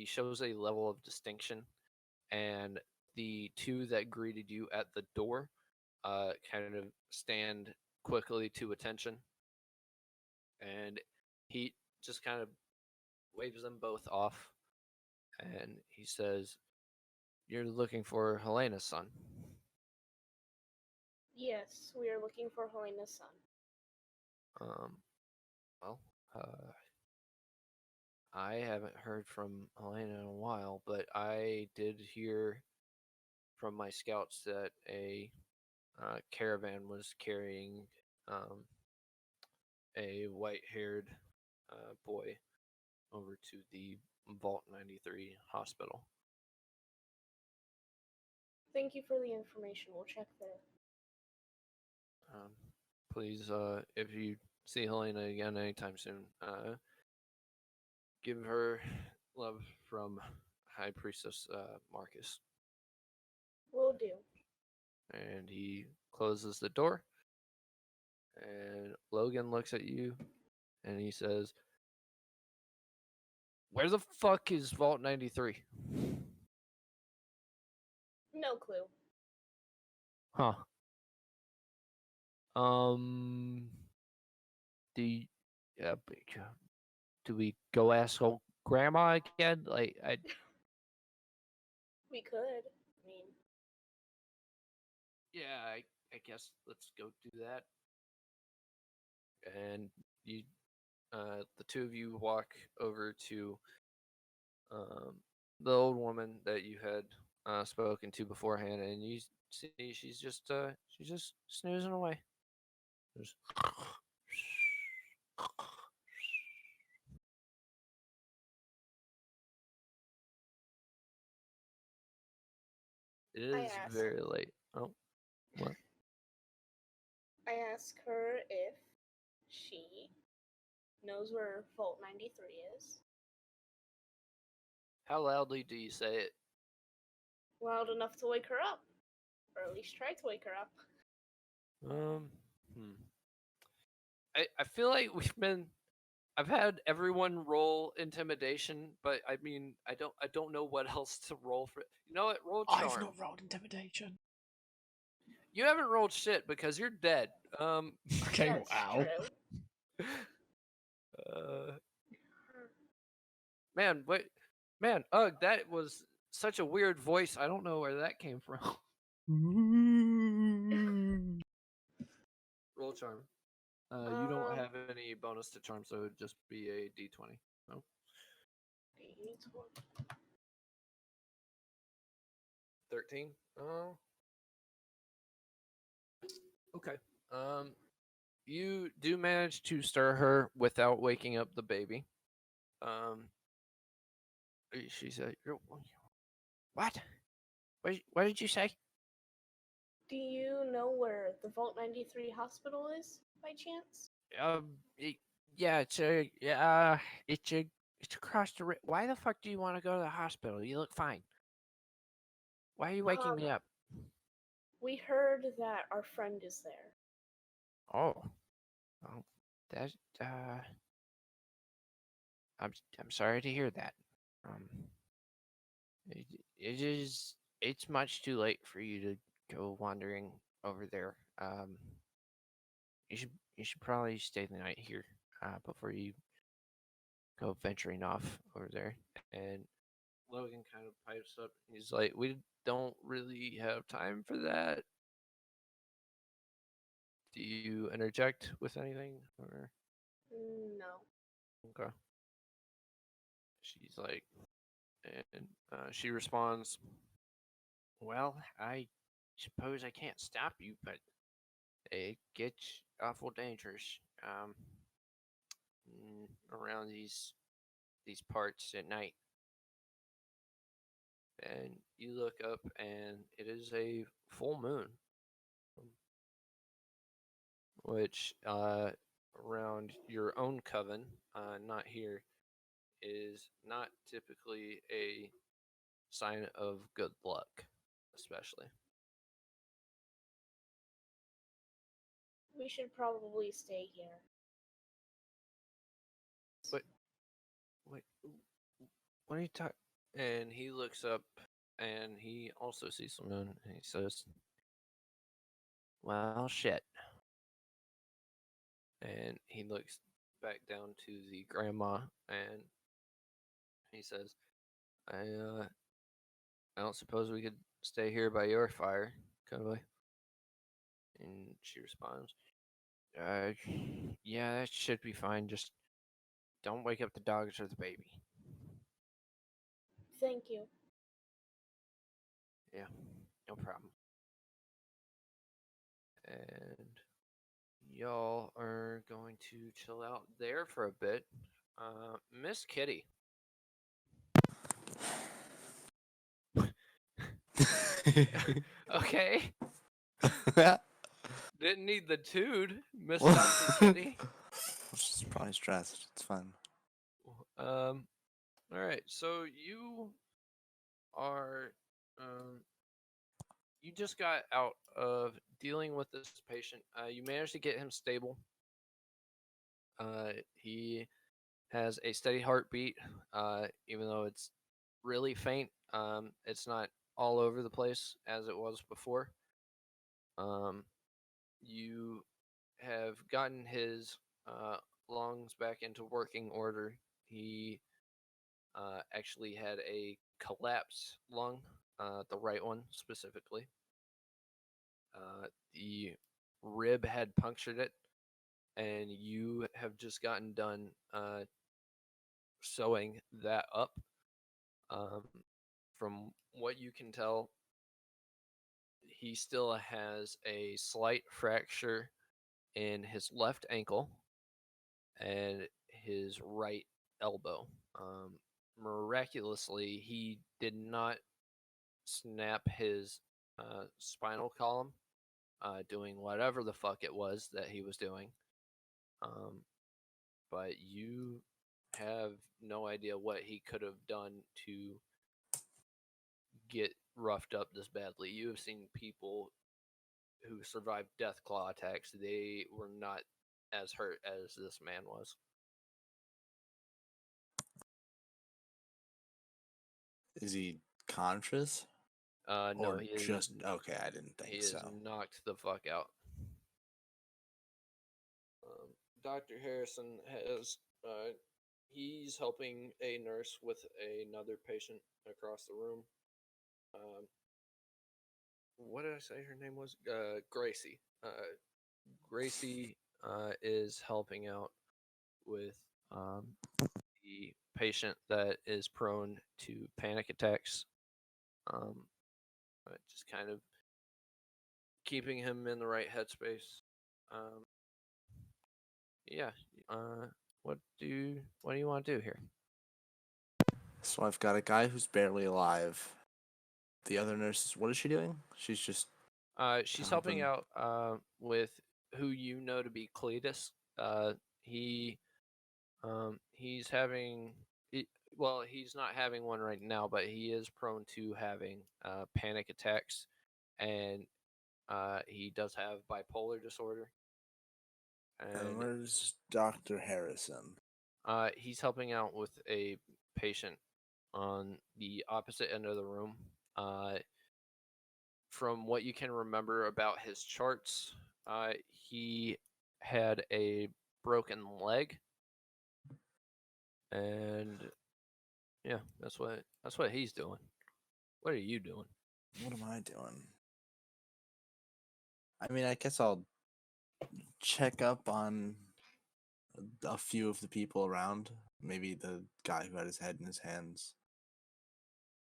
shows a level of distinction, and the two that greeted you at the door kind of stand quickly to attention, and he just kind of waves them both off, and he says, "You're looking for Helena's son."
Yes, we are looking for Helena's son.
Well, I haven't heard from Helena in a while, but I did hear from my scouts that a caravan was carrying a white-haired boy over to the Vault 93 hospital.
Thank you for the information. We'll check there.
Please, if you see Helena again anytime soon, give her love from High Priestess Marcus.
Will do.
And he closes the door. And Logan looks at you and he says, "Where the fuck is Vault 93?
No clue.
Huh. Do you, do we go ask old grandma again?
We could. I mean,
Yeah, I guess let's go do that. And you, the two of you walk over to the old woman that you had spoken to beforehand, and you see she's just snoozing away. Just It is
asked-
very late. Oh, what?
I ask her if she knows where Vault 93 is.
How loudly do you say it?
Loud enough to wake her up. Or at least try to wake her up.
I feel like I've had everyone roll intimidation, but I mean I don't know what else to roll for. You know what? Roll charm.
I've not rolled intimidation.
You haven't rolled shit because you're dead.
Okay,
That's
wow.
true.
Man, that was such a weird voice. I don't know where that came from. Roll charm. You don't have any bonus to charm, so it would just be a d20. No. 13. Oh. Okay. You do manage to stir her without waking up the baby. She said, "What? What did you say?"
Do you know where the Vault 93 hospital is, by chance?
Yeah, it's across the. Why the fuck do you want to go to the hospital? You look fine. Why are you waking me up?
We heard that our friend is there.
Oh, well, that I'm sorry to hear that. It's much too late for you to go wandering over there. You should probably stay the night here before you go venturing off over there. And Logan kind of pipes up. He's like, "We don't really have time for that." Do you interject with anything or?
No.
Okay. She's like, and she responds, "Well, I suppose I can't stop you, but it gets awful dangerous around these parts at night." And you look up, and it is a full moon, which around your own coven, not here, is not typically a sign of good luck, especially.
We should probably stay here.
Wait, what are you talking? And he looks up, and he also sees the moon, and he says, "Well, shit." And he looks back down to the grandma, and he says, I don't suppose we could stay here by your fire, could we?" And she responds, yeah, that should be fine. Just don't wake up the dogs or the baby."
Thank you.
Yeah, no problem. And y'all are going to chill out there for a bit. Miss Kitty. Okay. Didn't need the tood, Miss Dr. Kitty.
She's probably stressed. It's fun.
All right. So you are, you just got out of dealing with this patient. You managed to get him stable. He has a steady heartbeat, even though it's really faint. It's not all over the place as it was before. You have gotten his lungs back into working order. He actually had a collapsed lung, the right one specifically. The rib had punctured it, and you have just gotten done sewing that up. From what you can tell, he still has a slight fracture in his left ankle and his right elbow. Miraculously, he did not snap his spinal column doing whatever the fuck it was that he was doing. But you have no idea what he could have done to get roughed up this badly. You have seen people who survived death claw attacks. They were not as hurt as this man was.
Is he conscious?
No,
Or
he is
just okay? I didn't
he
think
is
so.
knocked the fuck out. Dr. Harrison has he's helping a nurse with another patient across the room. What did I say her name was? Gracie. Gracie is helping out with the patient that is prone to panic attacks. Just kind of keeping him in the right headspace. Yeah. What do you want to do here?
So I've got a guy who's barely alive. The other nurse, what is she doing? She's just
She's helping
helping.
out with who you know to be Cletus. He he's having well, he's not having one right now, but he is prone to having panic attacks, and he does have bipolar disorder.
And where's Dr. Harrison?
He's helping out with a patient on the opposite end of the room. From what you can remember about his charts, he had a broken leg, and yeah, that's what he's doing. What are you doing?
What am I doing? I mean, I guess I'll check up on a few of the people around. Maybe the guy who had his head in his hands.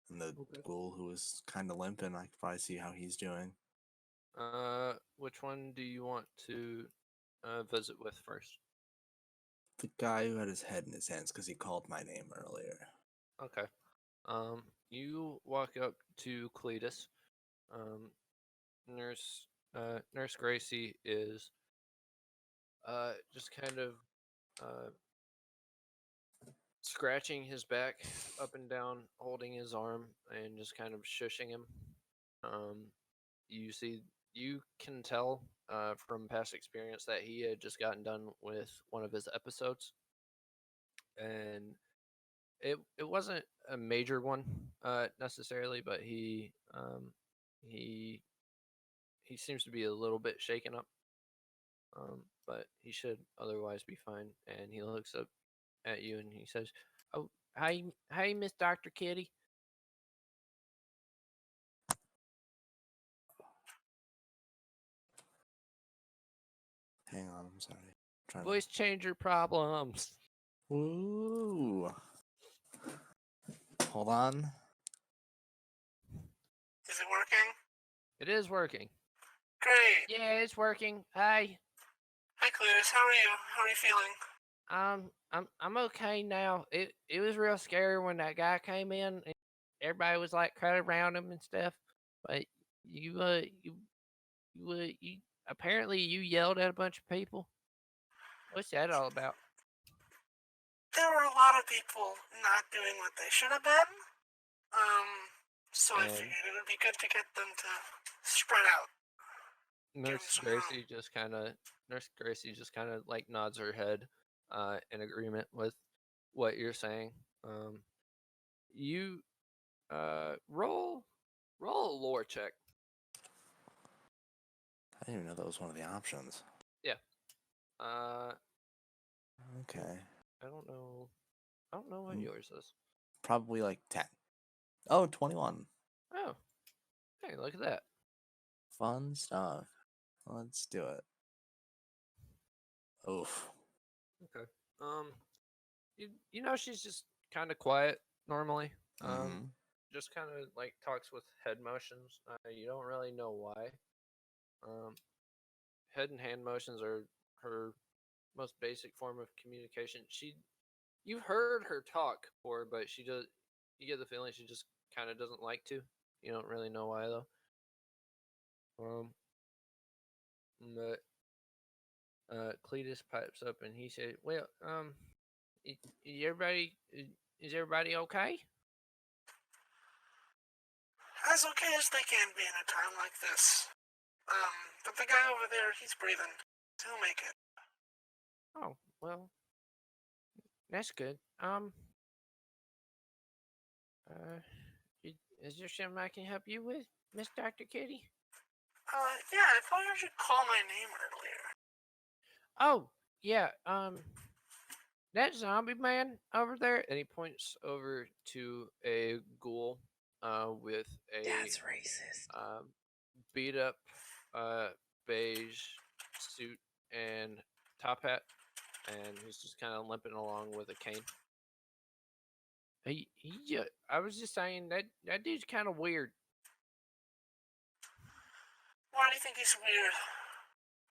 And the ghoul who was kind of limping. I could probably see how he's doing.
Which one do you want to visit with first?
The guy who had his head in his hands because he called my name earlier.
Okay. You walk up to Cletus. Nurse Gracie is just kind of scratching his back up and down, holding his arm, and just kind of shushing him. You can tell from past experience that he had just gotten done with one of his episodes, and it wasn't a major one necessarily, but he seems to be a little bit shaken up, but he should otherwise be fine. And he looks up at you and he says, "Oh, hi, Miss Dr. Kitty."
Hang on, I'm sorry. Trying
Voice changer problems.
Ooh. Hold on.
Is it working?
It is working.
Great.
Yeah, it's working. Hi.
Hi, Cletus. How are you? How are you feeling?
I'm okay now. It was real scary when that guy came in and everybody was like crowded around him and stuff. But you apparently you yelled at a bunch of people. What's that all about?
There were a lot of people not doing what they should have been. So I
And
figured it would be good to get them to spread out.
Nurse
some room.
Gracie just kind of like nods her head, in agreement with what you're saying. You roll a lore check.
I didn't even know that was one of the options.
Yeah. Uh,
Okay.
I don't know what yours is.
Probably like 10. Oh, 21.
Oh, hey, look at that.
Fun stuff. Let's do it. Oof.
Okay. You know she's just kind of quiet normally.
Mhm.
Just kind of like talks with head motions. You don't really know why. Head and hand motions are her most basic form of communication. You've heard her talk before, but she does. You get the feeling she just kind of doesn't like to. You don't really know why though. But Cletus pipes up and he said, "Well, is everybody okay?"
As okay as they can be in a time like this. But the guy over there, he's breathing. He'll make it.
Oh, well, that's good. Uh, is there something I can help you with, Miss Dr. Kitty?
Yeah, I thought you should call my name earlier.
Oh, yeah. That zombie man over there, and he points over to a ghoul, with a
That's racist.
beat up, beige suit and top hat, and he's just kind of limping along with a cane. I was just saying that dude's kind of weird.
Why do you think he's weird?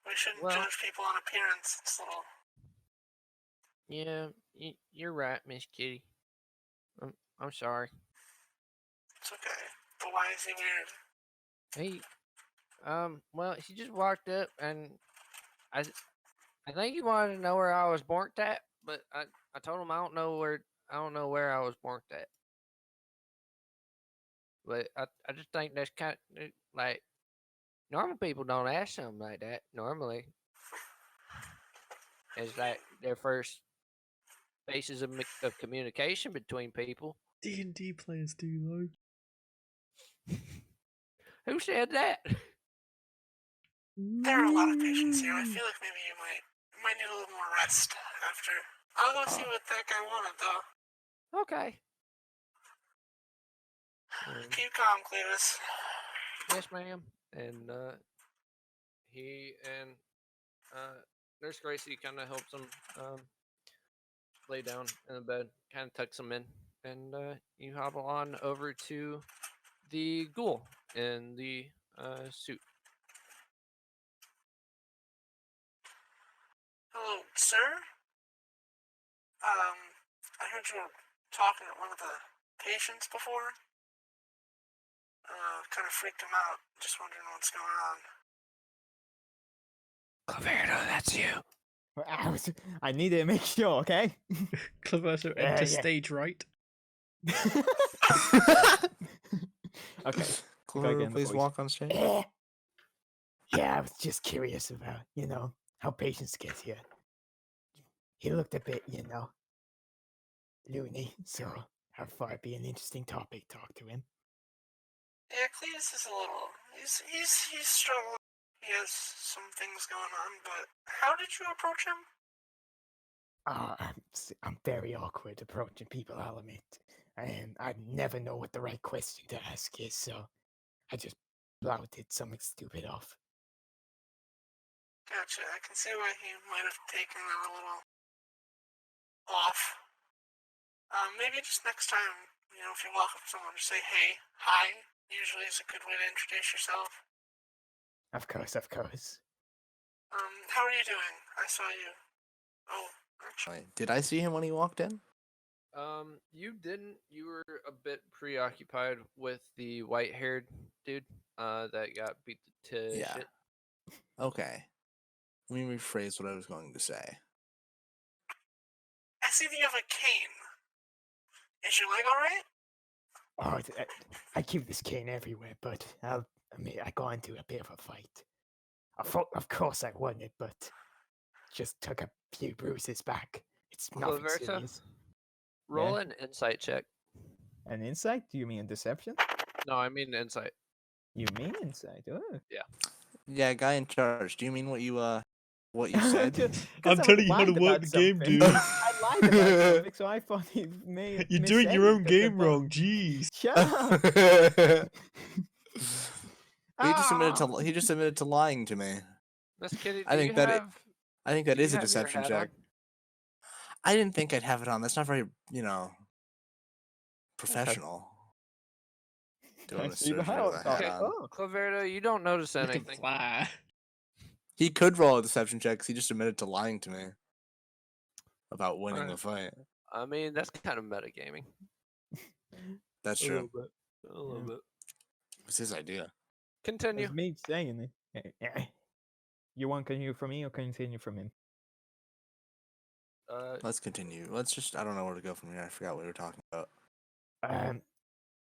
We shouldn't
Well,
judge people on appearance. It's a little...
yeah, you're right, Miss Kitty. I'm sorry.
It's okay. But why is he weird?
Well, he just walked up and I think he wanted to know where I was born at, but I told him I don't know where I was born at. But I just think that's kind of like normal people don't ask something like that normally. It's like their first basis of communication between people.
D&D players do though.
Who said that?
There are a lot of patients here. I feel like maybe you might need a little more rest after. I'll go see what that guy wanted, though.
Okay.
Keep calm, Cletus.
Yes, ma'am. And he and Nurse Gracie kind of helps him lay down in the bed, kind of tucks him in, and you hobble on over to the ghoul in the suit.
Hello, sir? I heard you were talking to one of the patients before. Kind of freaked him out. Just wondering what's going on.
Claverdo, that's you.
I needed to make sure, okay?
Claverto,
Yeah,
enter
yeah.
stage right.
Okay.
Clara,
again, the
please
voice.
walk on stage.
Yeah, I was just curious about, how patients get here. He looked a bit, loony, so I thought it'd be an interesting topic to talk to him.
Yeah, Cletus is a little... He's struggling. He has some things going on, but how did you approach him?
I'm very awkward approaching people, I'll admit. And I never know what the right question to ask is, so I just blouted something stupid off.
Gotcha. I can see why he might have taken that a little off. Maybe just next time, if you walk up to someone, just say, hey, hi. Usually is a good way to introduce yourself.
Of course, of course.
How are you doing? I saw you. Oh, actually.
Wait, did I see him when he walked in?
You didn't. You were a bit preoccupied with the white-haired dude, that got beat to
Yeah.
shit.
Okay. Let me rephrase what I was going to say.
I see that you have a cane. Is your leg alright?
Oh, I keep this cane everywhere, but I got into a bit of a fight. Of course I won it, but just took a few bruises back. It's nothing
Claverta,
serious.
roll an insight check.
An insight? Do you mean deception?
No, I mean insight.
You mean insight? Oh.
Yeah, guy in charge. Do you mean what you said?
I'm telling you how to work the game, dude. I lied about something, so I thought he may have
You're doing your own
missaid it,
game
but-
wrong. Jeez.
Shut up!
He just admitted to lying to me.
Miss Kitty, do
I think
you
that
have?
I think that
do you
is a
have your
deception
hat
check.
on?
I didn't think I'd have it on. That's not very, professional. Doing
I
a
see the
surgery with a
hat.
hat
Okay.
on.
Oh.
Claverta, you don't notice
You can
anything.
fly.
He could roll a deception check 'cause he just admitted to lying to me about winning
Alright.
the fight.
I mean, that's kind of metagaming.
That's
A
true.
little bit.
A little bit.
It was his idea.
Continue.
That's me saying it. You want continue from me or continue from him?
Let's continue. I don't know where to go from here. I forgot what we were talking about.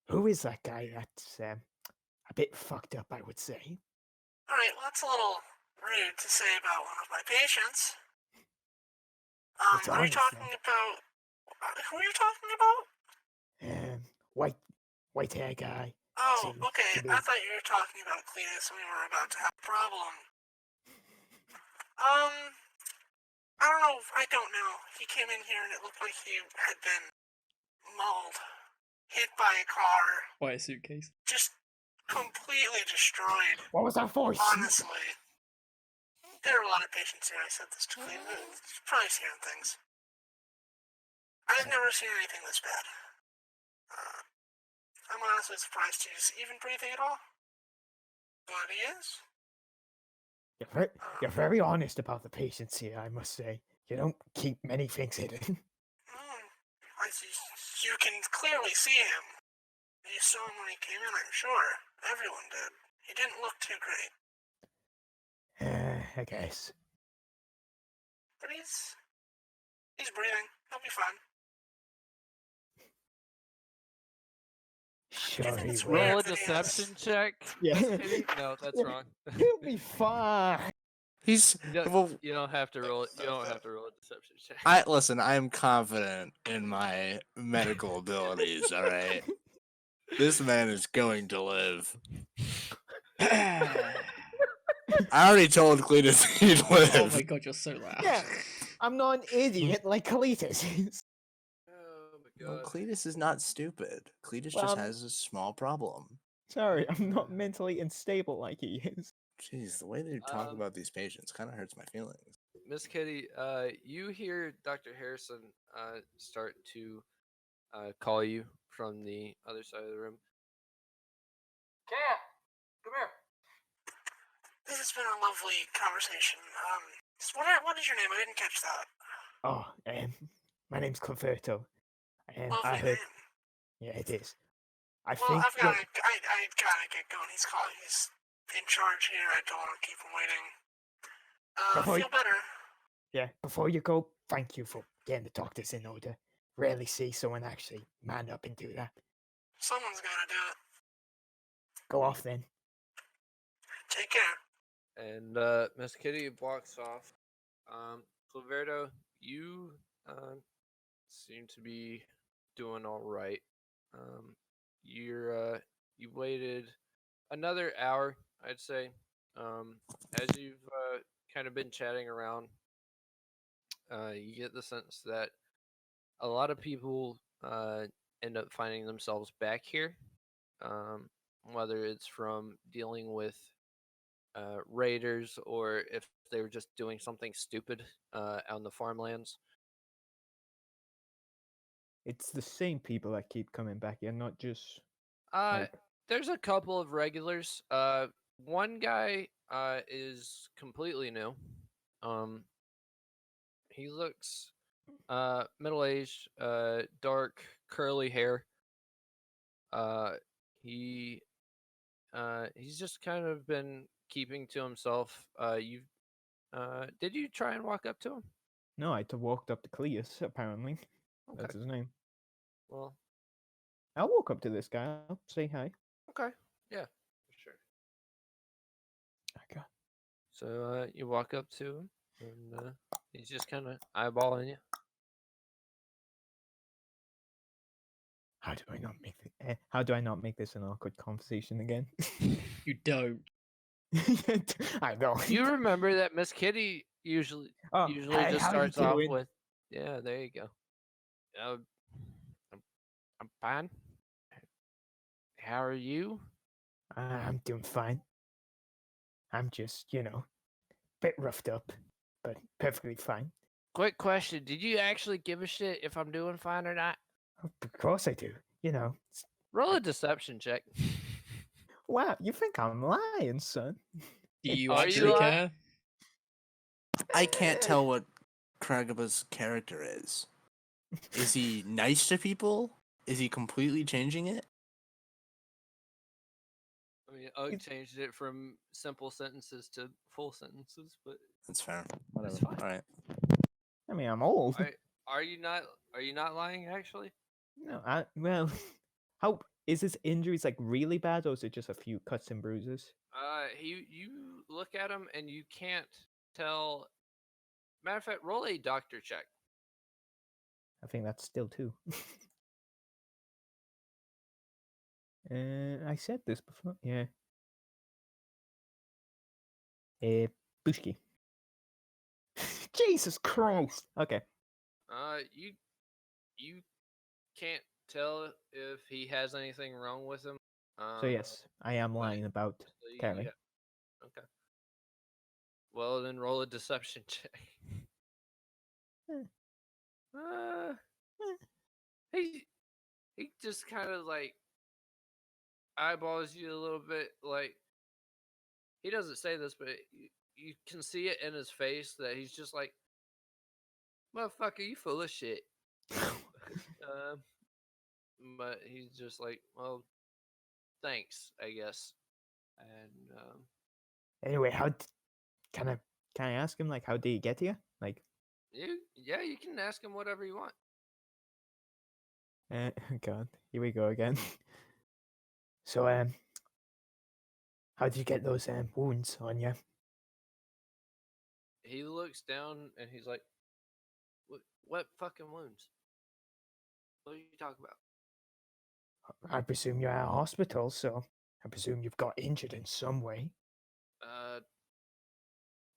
Who is that guy that's a bit fucked up, I would say?
Alright, well, that's a little rude to say about one of my patients.
It's
Are you
honest,
talking
though.
about... who are you talking about?
White hair guy.
Oh,
Seems
okay.
to be-
I thought you were talking about Cletus and we were about to have a problem. I don't know. I don't know. He came in here and it looked like he had been mauled, hit by a car,
Why a suitcase?
just completely destroyed.
What was that voice?
Honestly. There are a lot of patients here. I said this to Cletus. He's probably hearing things. I've never seen anything this bad. I'm honestly surprised he's even breathing at all. But he is.
You're very honest about the patients here, I must say. You don't keep many things hidden.
I see. You can clearly see him. You saw him when he came in, I'm sure. Everyone did. He didn't look too great.
I guess.
But he's breathing. He'll be fine.
Sure
think
he
it's
will.
weird.
Roll a
that he has-
deception check.
Yeah.
Miss Kitty? No, that's
Yeah.
wrong.
He'll be fine.
He's well.
You don't have to roll. You don't have to roll a deception check.
I am confident in my medical abilities. All right, this man is going to live. I already told Cletus he'd live.
Oh my god, you're so loud.
Yeah. I'm not an idiot like Cletus is.
Oh my
Well,
god.
Cletus is not stupid. Cletus
Well,
just has a small problem.
Sorry, I'm not mentally unstable like he is.
Jeez, the way they talk
Um,
about these patients kind of hurts my feelings.
Miss Kitty, you hear Dr. Harrison start to call you from the other side of the room. Cam, come here.
This has been a lovely conversation. What is your name? I didn't catch that.
Oh, my name's Claverto. And I
Lovely
heard.
name.
Yeah, it is. I
Well,
think.
I gotta get going. He's calling. He's in charge here. I don't want to keep him waiting.
Before
Feel better.
Yeah, before you go, thank you for getting the doctors in order. Rarely see someone actually man up and do that.
Someone's gotta do it.
Go off then.
Take care.
And Miss Kitty walks off. Claverto, you seem to be doing all right. You waited another hour, I'd say. As you've kind of been chatting around, you get the sense that a lot of people end up finding themselves back here, whether it's from dealing with raiders or if they were just doing something stupid out in the farmlands.
It's the same people that keep coming back here, not just.
There's a couple of regulars. One guy is completely new. He looks middle aged, dark curly hair. Uh, he he's just kind of been keeping to himself. You did you try and walk up to him?
No, I walked up to Cleus, apparently. That's
Okay.
his name.
Well,
I'll walk up to this guy. I'll say hi.
okay. Yeah, for sure.
Okay.
So you walk up to him, and he's just kind of eyeballing you.
How do I not make how do I not make this an awkward conversation again?
You don't.
I know.
You remember that Miss Kitty usually
Oh,
usually
hey,
just
how you
starts off
doing?
with, yeah, there you go. Uh, I'm fine. How are you?
I'm doing fine. I'm just, bit roughed up, but perfectly fine.
Quick question: did you actually give a shit if I'm doing fine or not?
Of course I do.
Roll a deception check.
Wow, you think I'm lying, son?
Do you
Are you
actually
lying?
care?
I can't tell what Kragaba's character is. Is he nice to people? Is he completely changing it?
I mean, Ugg changed it from simple sentences to full sentences, but
That's fair. Whatever.
fine.
All right.
I mean, I'm old.
are you not? Are you not lying? Actually,
No, well, how is his injuries like really bad, or is it just a few cuts and bruises?
you look at him and you can't tell. Matter of fact, roll a doctor check.
I think that's still two. I said this before. Yeah. Bushki. Jesus Christ. Okay.
You can't tell if he has anything wrong with him.
So yes, I am lying about
obviously,
Carrie.
yeah. Okay. Well, then roll a deception check.
Eh.
He just kind of like eyeballs you a little bit. Like, he doesn't say this, but you can see it in his face that he's just like, "Motherfucker, you full of shit." But he's just like, "Well, thanks, I guess." And
Anyway,
Can I ask him like how did he get here? Like,
you can ask him whatever you want.
God, here we go again.
so, how did you get those wounds on you?
He looks down and he's like, "What fucking wounds? What are you talking about?"
I presume you're at a hospital, so I presume you've got injured in some way.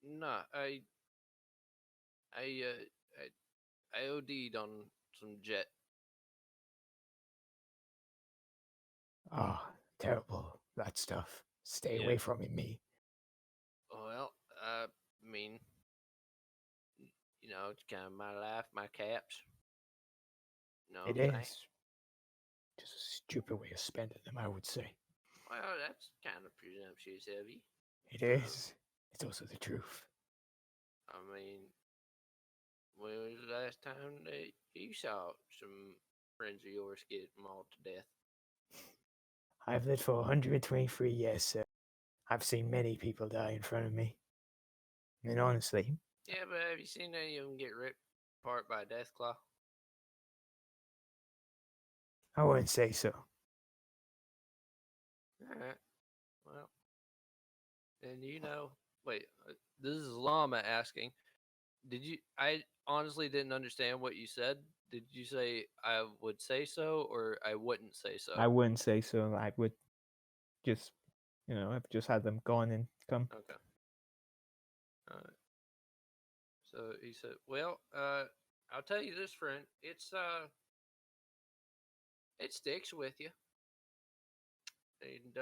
No, I OD'd on some jet.
Oh, terrible. That stuff. Stay
Yeah.
away from it, me.
Well, I mean, it's kind of my life, my caps. No,
It is. Just a stupid way of spending them, I would say.
Well, that's kind of presumptuous of you.
It is. It's also the truth.
I mean, when was the last time that you saw some friends of yours get mauled to death?
I've lived for 123 years, sir. I've seen many people die in front of me. And honestly,
Yeah, but have you seen any of them get ripped apart by a death claw?
I wouldn't say so.
All right. Well, and wait, this is Llama asking. I honestly didn't understand what you said. Did you say I would say so or I wouldn't say so?
I wouldn't say so. I would just, I've just had them gone and come.
Okay. All right. So he said, "Well, I'll tell you this, friend. It sticks with you, and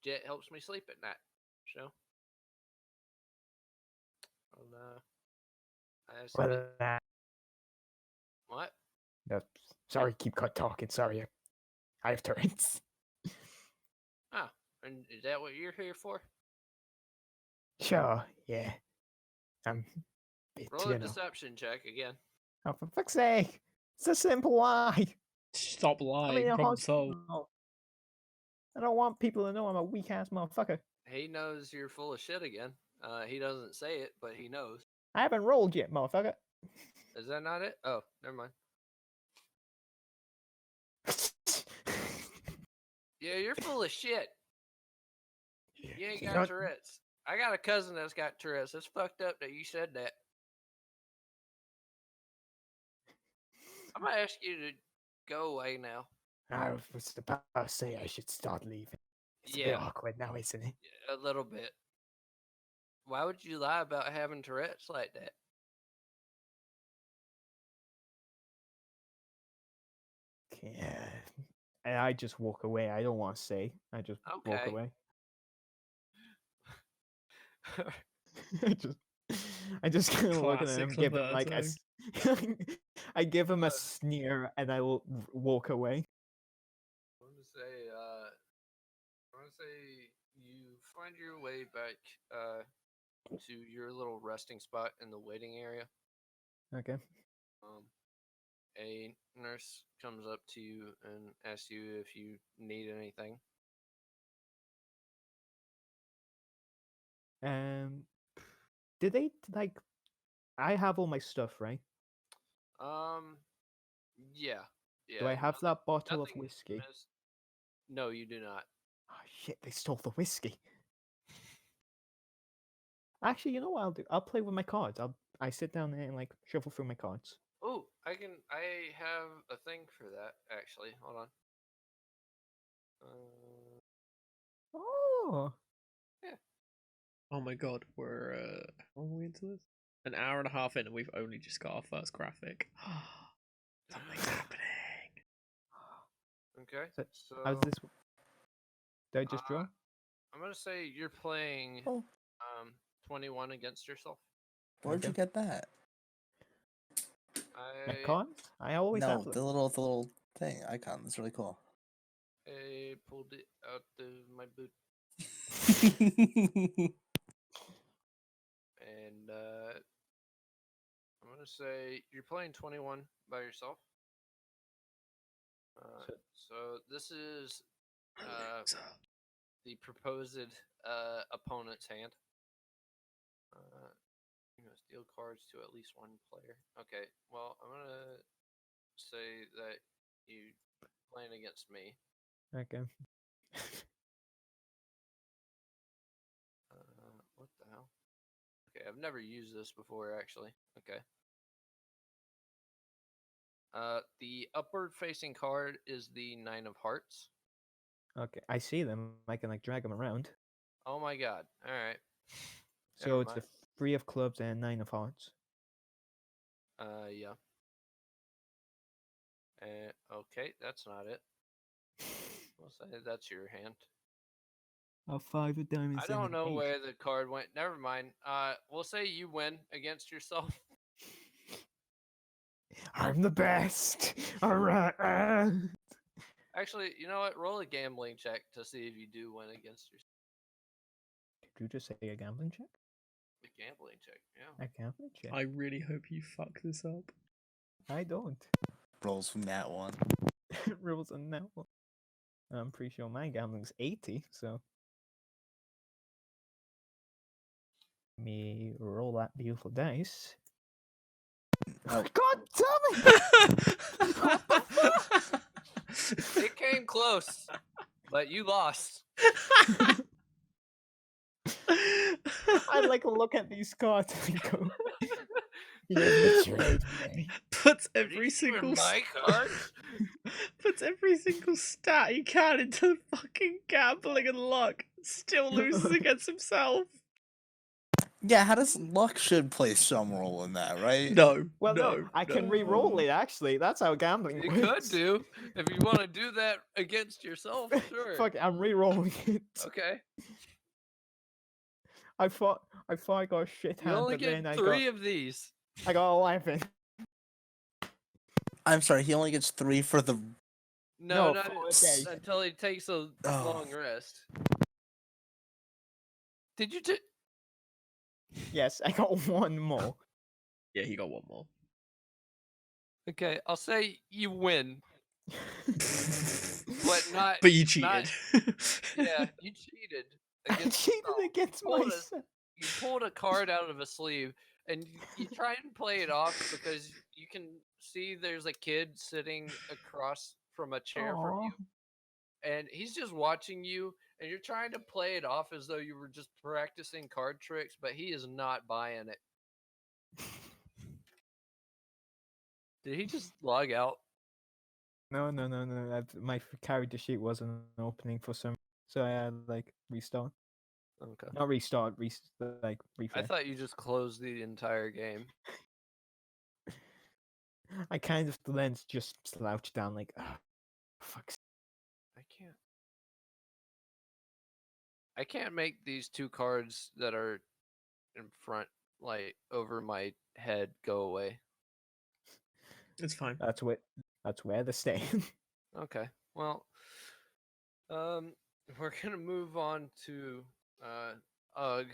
Jet helps me sleep at night. So, I asked him,
Well,
what?
sorry, keep talking. Sorry, I have turrets.
Ah, and is that what you're here for?
Sure, yeah. Bit,
Roll a deception check again.
Oh, for fuck's sake! It's a simple lie.
Stop
I
lying.
mean, a
Problem solved.
hospital. I don't want people to know I'm a weak ass motherfucker.
He knows you're full of shit again. He doesn't say it, but he knows.
I haven't rolled yet, motherfucker.
Is that not it? Oh, never mind. Yeah, you're full of shit. You ain't got Tourette's. I got a cousin that's got Tourette's. It's fucked up that you said that. I'm gonna ask you to go away now.
I was about to say I should start leaving. It's a bit awkward now, isn't it?
A little bit. Why would you lie about having Tourette's like that?
Yeah. And I just walk away. I don't want to say. I just walk
Okay.
away. I just kind of look at him,
Classic
give him like a, I give him a sneer, and I will walk away.
I'm gonna say you find your way back to your little resting spot in the waiting area.
Okay.
A nurse comes up to you and asks you if you need anything.
Did they like? I have all my stuff, right?
Yeah.
Do I have that bottle of
nothing
whiskey?
No, you do not.
Oh shit! They stole the whiskey. Actually, you know what I'll do? I'll play with my cards. I sit down there and like shuffle through my cards.
Oh, I have a thing for that actually. Hold on.
Oh.
Yeah.
Oh my god, we're how long are we into this? An hour and a half in, and we've only just got our first graphic. Something's happening.
Okay. So
How's this? Did I just draw?
I'm gonna say you're playing 21 against yourself.
Where'd you get that?
My cards? I always
No,
have them.
the little thing icon. That's really cool.
I pulled it out of my boot. And I'm gonna say you're playing 21 by yourself. So this is the proposed opponent's hand. You must deal cards to at least one player. Okay, well I'm gonna say that you playing against me.
Okay.
What the hell? Okay, I've never used this before actually. Okay. The upward facing card is the 9 of Hearts.
Okay, I see them. I can like drag them around.
Oh my god! All right.
So it's the 3 of clubs and 9 of hearts.
Yeah. Okay, that's not it. We'll say that's your hand.
A 5 of diamonds.
I don't know where the card went. Never mind. We'll say you win against yourself.
I'm the best. All right.
Actually, you know what? Roll a gambling check to see if you do win against yourself.
Did you just say a gambling check?
A gambling check, yeah.
A gambling check?
I really hope you fuck this up.
I don't.
Rolls from that one.
Rules on that one. I'm pretty sure my gambling's 80, so. Let me roll that beautiful dice.
Oh.
God damn it!
It came close, but you lost.
I like look at these cards and go.
You betrayed me.
Puts every single
my card.
puts every single stat he can into fucking gambling and luck. Still loses against himself.
Yeah, how does luck should play some role in that, right?
No.
Well, no, I can re-roll it. Actually, that's how gambling
You
works.
could do if you want to do that against yourself. Sure.
Fuck it, I'm re-rolling it.
Okay.
I thought I got a shit
You
hand,
only
but
get
then
3 of these.
I got 11.
I'm sorry, he only gets 3 for the.
No,
No,
not
for a day.
until he takes a long rest. Did you
Yes, I got one more.
Yeah, he got one more.
Okay, I'll say you win, but not.
But you
not.
cheated.
Yeah, you cheated
I
against
cheated
yourself.
against
Pulled a-
myself.
You pulled a card out of a sleeve, and you try and play it off because you can see there's a kid sitting across from a chair from
Aw.
you, and he's just watching you, and you're trying to play it off as though you were just practicing card tricks, but he is not buying it. Did he just log out?
No. My character sheet wasn't opening for some, so I had like restart.
Okay.
Not restart, like
I
refresh.
thought you just closed the entire game.
I kind of then just slouched down like, oh, fuck's.
I can't. I can't make these two cards that are in front, like over my head, go away.
It's fine.
That's where they're staying.
Okay. Well, we're gonna move on to Ugg.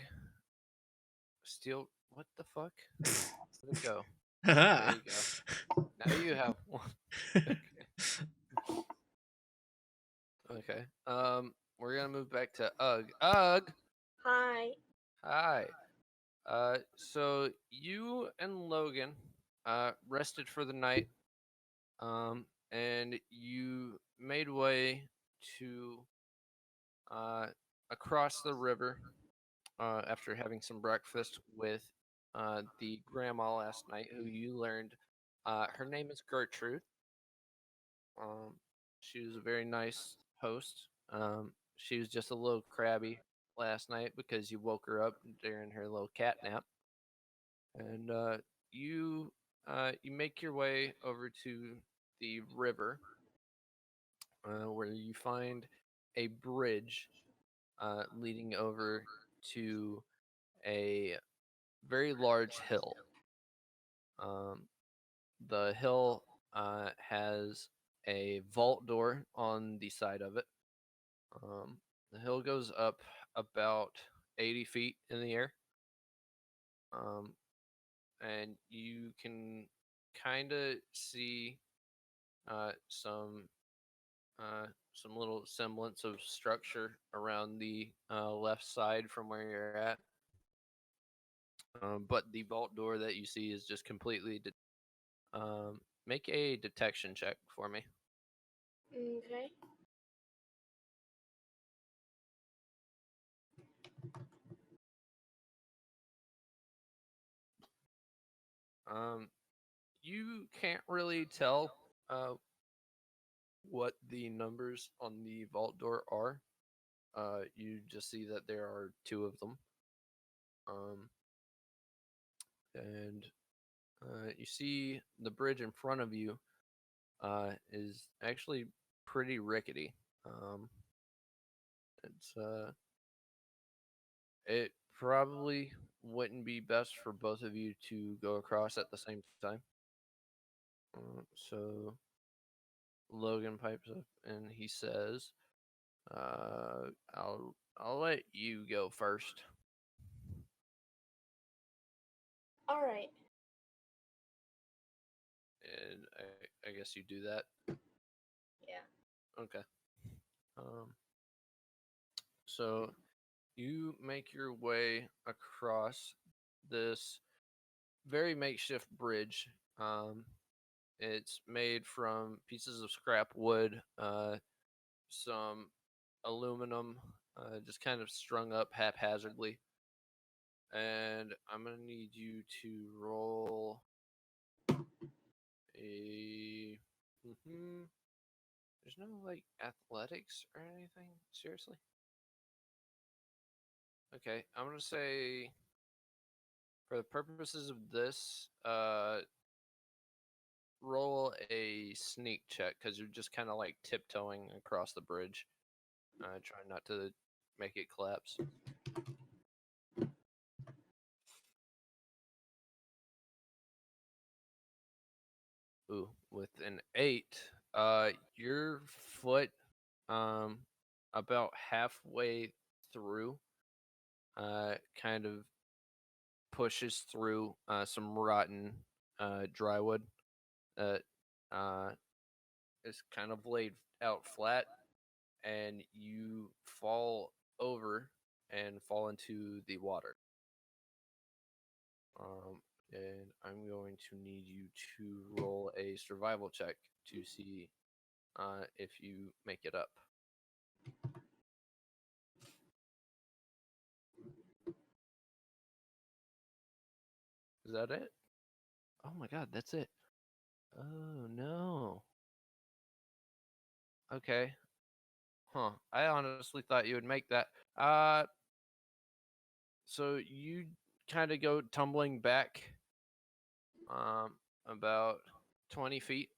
Steel. What the fuck? Let it go. There you go. Now you have one. Okay. We're gonna move back to Ugg. Ugg.
Hi.
Hi. So you and Logan, rested for the night. And you made way to, across the river, after having some breakfast with, the grandma last night, who you learned, her name is Gertrude. Um, she was a very nice host. She was just a little crabby last night because you woke her up during her little cat nap, and you make your way over to the river, where you find a bridge, leading over to a very large hill. Um, the hill, has a vault door on the side of it. The hill goes up about 80 feet in the air. Um, and you can kind of see, uh, some some little semblance of structure around the, left side from where you're at. But the vault door that you see is just completely. Make a detection check for me.
Okay.
Um, you can't really tell, what the numbers on the vault door are. You just see that there are two of them. Um, and you see the bridge in front of you, is actually pretty rickety. Um, it probably wouldn't be best for both of you to go across at the same time. So Logan pipes up and he says, I'll let you go first."
All right.
And I guess you do that.
Yeah.
Okay. Um, so you make your way across this very makeshift bridge. It's made from pieces of scrap wood, some aluminum, just kind of strung up haphazardly. And I'm gonna need you to roll a. There's no like athletics or anything. Seriously. Okay, I'm gonna say, for the purposes of this, roll a sneak check because you're just kind of like tiptoeing across the bridge, trying not to make it collapse. Ooh, with an 8, your foot, um, about halfway through, kind of pushes through some rotten dry wood that is kind of laid out flat, and you fall over and fall into the water. And I'm going to need you to roll a survival check to see if you make it up. Is that it? Oh my god, that's it. Oh no. Okay. Huh. I honestly thought you would make that. So you kind of go tumbling back about 20 feet,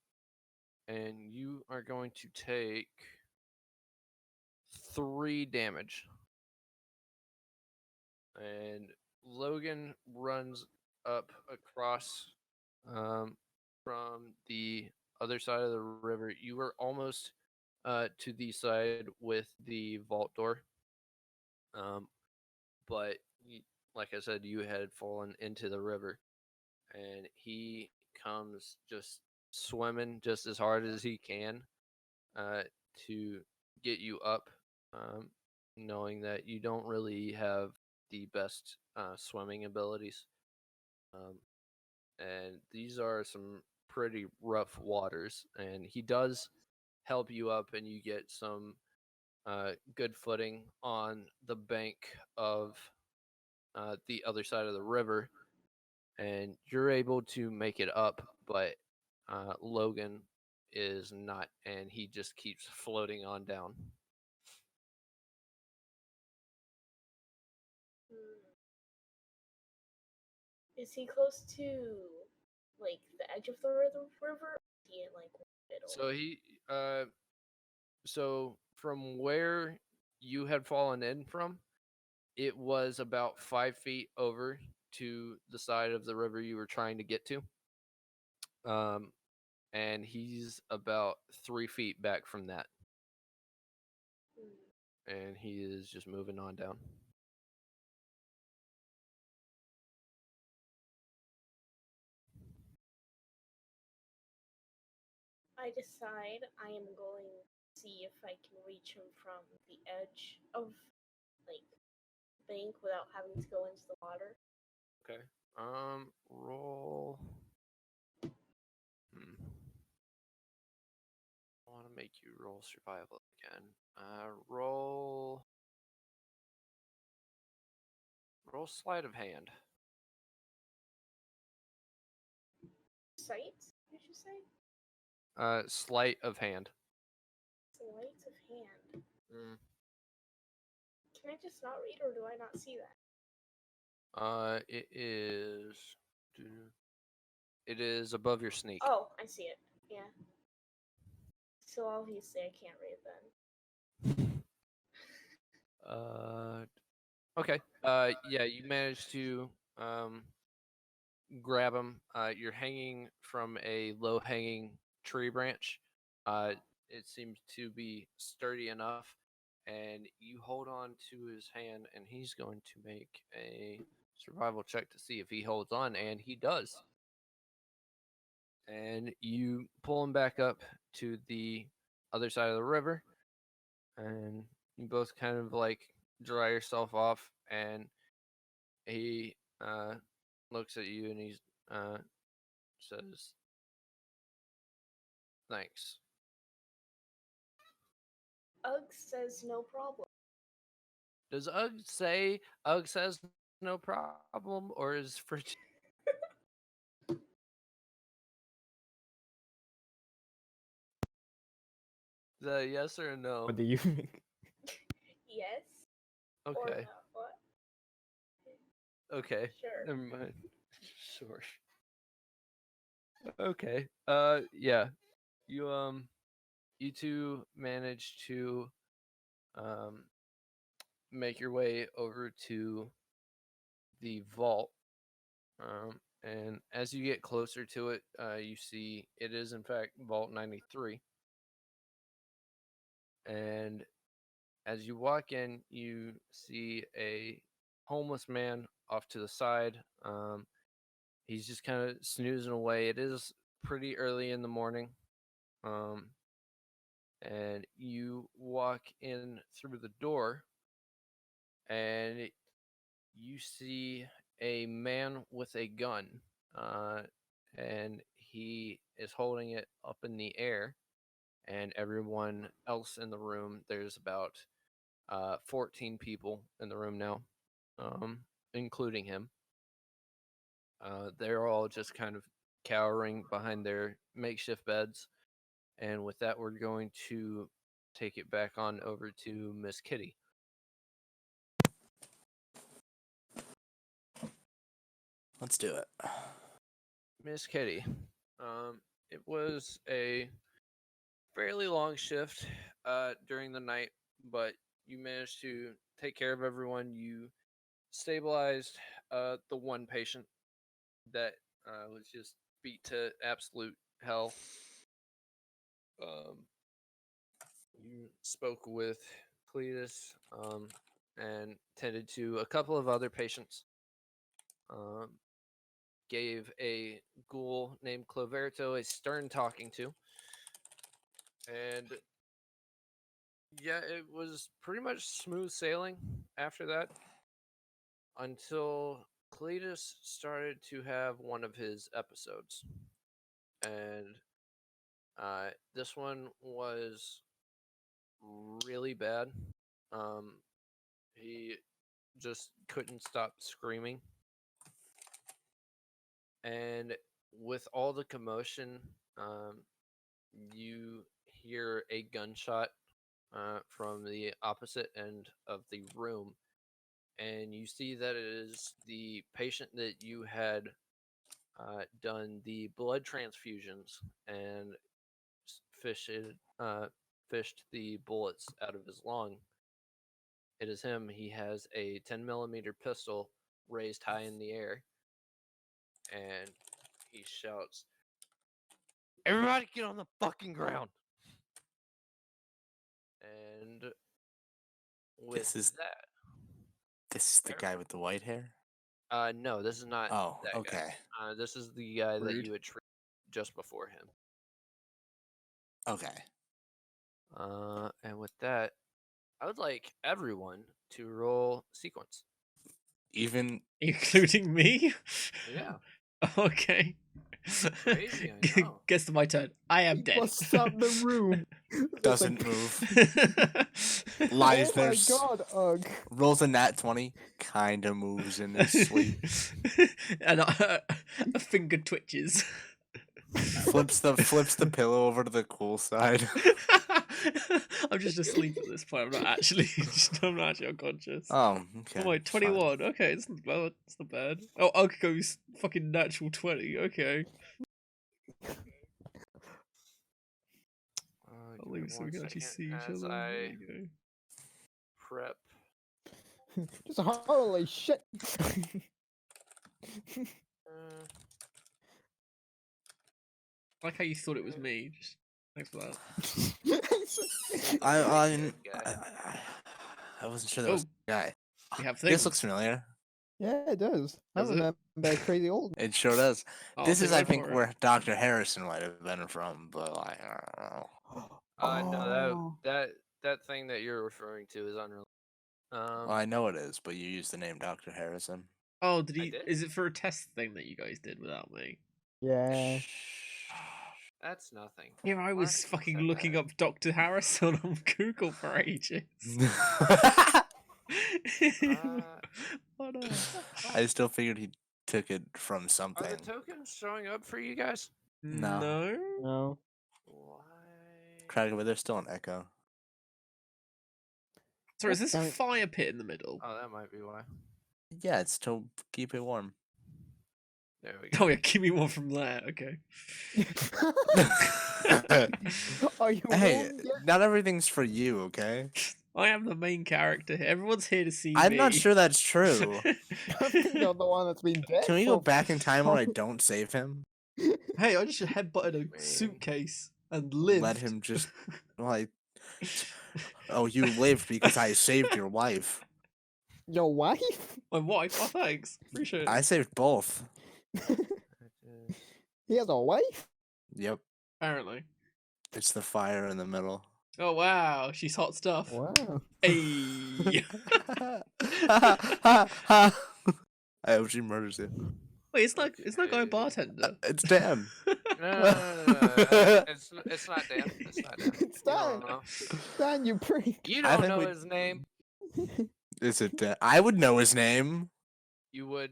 and you are going to take 3 damage. And Logan runs up across from the other side of the river. You were almost to the side with the vault door, but like I said, you had fallen into the river, and he comes just swimming just as hard as he can to get you up, knowing that you don't really have the best swimming abilities. And these are some pretty rough waters, and he does help you up, and you get some good footing on the bank of the other side of the river, and you're able to make it up, but Logan is not, and he just keeps floating on down.
Is he close to like the edge of the river? Or is he in like middle?
So he so from where you had fallen in from, it was about 5 feet over to the side of the river you were trying to get to. And he's about 3 feet back from that. And he is just moving on down.
I decide I am going to see if I can reach him from the edge of like bank without having to go into the water.
Okay. Roll. I want to make you roll survival again. Roll sleight of hand.
Sight, did you say?
Sleight of hand.
Sleight of hand. Can I just not read, or do I not see that?
It is above your sneak.
Oh, I see it. Yeah. So obviously I can't read then.
Okay. Yeah, you managed to grab him. You're hanging from a low-hanging tree branch. It seems to be sturdy enough, and you hold on to his hand, and he's going to make a survival check to see if he holds on, and he does. And you pull him back up to the other side of the river, and you both kind of like dry yourself off, and he looks at you and he says, "Thanks."
Ugg says no problem.
Does Ugg say Ugg says no problem, or is Fritz? Is that a yes or a no?
What do you think?
Yes. Or
Okay.
no. What?
Okay.
Sure.
Never mind. Sure. Okay. Yeah. You two managed to make your way over to the vault. And as you get closer to it, you see it is in fact Vault 93. And as you walk in, you see a homeless man off to the side. He's just kind of snoozing away. It is pretty early in the morning. And you walk in through the door, and you see a man with a gun, and he is holding it up in the air. And everyone else in the room, there's about 14 people in the room now, including him. They're all just kind of cowering behind their makeshift beds. And with that, we're going to take it back on over to Miss Kitty.
Let's do it.
Miss Kitty, it was a fairly long shift during the night, but you managed to take care of everyone. You stabilized the one patient that was just beat to absolute hell. You spoke with Cletus and tended to a couple of other patients. Gave a ghoul named Cloverto a stern talking to. And yeah, it was pretty much smooth sailing after that until Cletus started to have one of his episodes. And this one was really bad. He just couldn't stop screaming. And with all the commotion, you hear a gunshot from the opposite end of the room. And you see that it is the patient that you had done the blood transfusions and fished the bullets out of his lung. It is him. He has a 10mm pistol raised high in the air, and he shouts, "Everybody get on the fucking ground!" And with
This is the
Fair.
guy with the white hair?
No, this is not
Oh,
that
okay.
guy. This is the guy that
Rude.
you had treated just before him.
Okay.
And with that, I would like everyone to roll sequence.
Even
Including me?
Yeah.
Okay.
Crazy, I know.
Gets to my turn. I am
He
dead.
busts out the room. Just
doesn't
like,
move. Lies
oh
there.
my god, ugh.
Rolls a nat 20. Kinda moves in his sleep.
And a finger twitches.
flips the pillow over to the cool side.
I'm just asleep at this point. I'm not actually unconscious.
Oh, okay.
Oh, wait,
fine.
21. Okay, it's not bad. It's not bad. Oh, Ugg goes fucking natural 20. Okay. At
Give me
least we
one
can actually
second
see each
as
other.
I
There you go.
prep.
Just holy shit.
Uh,
I like how you thought it was me. Just thanks for that.
I wasn't sure that was
Oh.
the guy.
We have things.
This looks familiar.
Yeah, it does. I
Does it?
remember that crazy old.
It sure does.
Oh,
This is, I
go
think,
for it.
where Dr. Harrison might have been from, but I don't know.
no, that thing that you're referring to is unreal.
Well, I know it is, but you used the name Dr. Harrison.
Oh, did
I
he?
did?
Is it for a test thing that you guys did without me?
Yeah.
That's nothing.
Yeah, I
Why
was
did you
fucking
say
looking
that?
up Dr. Harrison on Google for ages. What a...
I still figured he took it from
Are
something.
the tokens showing up for you guys?
No.
No.
Why?
Crowded, but there's still an echo.
So is this a
Damn it.
fire pit in the middle?
Oh, that might be why.
Yeah, it's to keep it warm.
There we go.
Oh yeah, keep me one from there. Okay.
Are you
Hey,
warm yet?
not everything's for you, okay?
I am the main character here. Everyone's here to see me.
I'm not sure that's true.
I think you're the one that's been dead.
Can we go
for-
back in time when I don't save him?
Hey, I just headbutted a
Man.
suitcase and lived.
Let him just like. Oh, you lived because I saved your wife.
Your wife?
My wife. Oh, thanks. Appreciate it.
I saved both.
He has a wife?
Yep.
Apparently.
It's the fire in the middle.
Oh wow, she's hot stuff.
Wow.
Hey.
I hope she murders you.
Wait, it's not guy a bartender.
It's Dan.
No. It's not Dan. It's not Dan.
It's
You
Dan.
don't know.
Dan, you prick.
You
I
don't
think
know
we-
his name.
Is it Dan? I would know his name.
You would.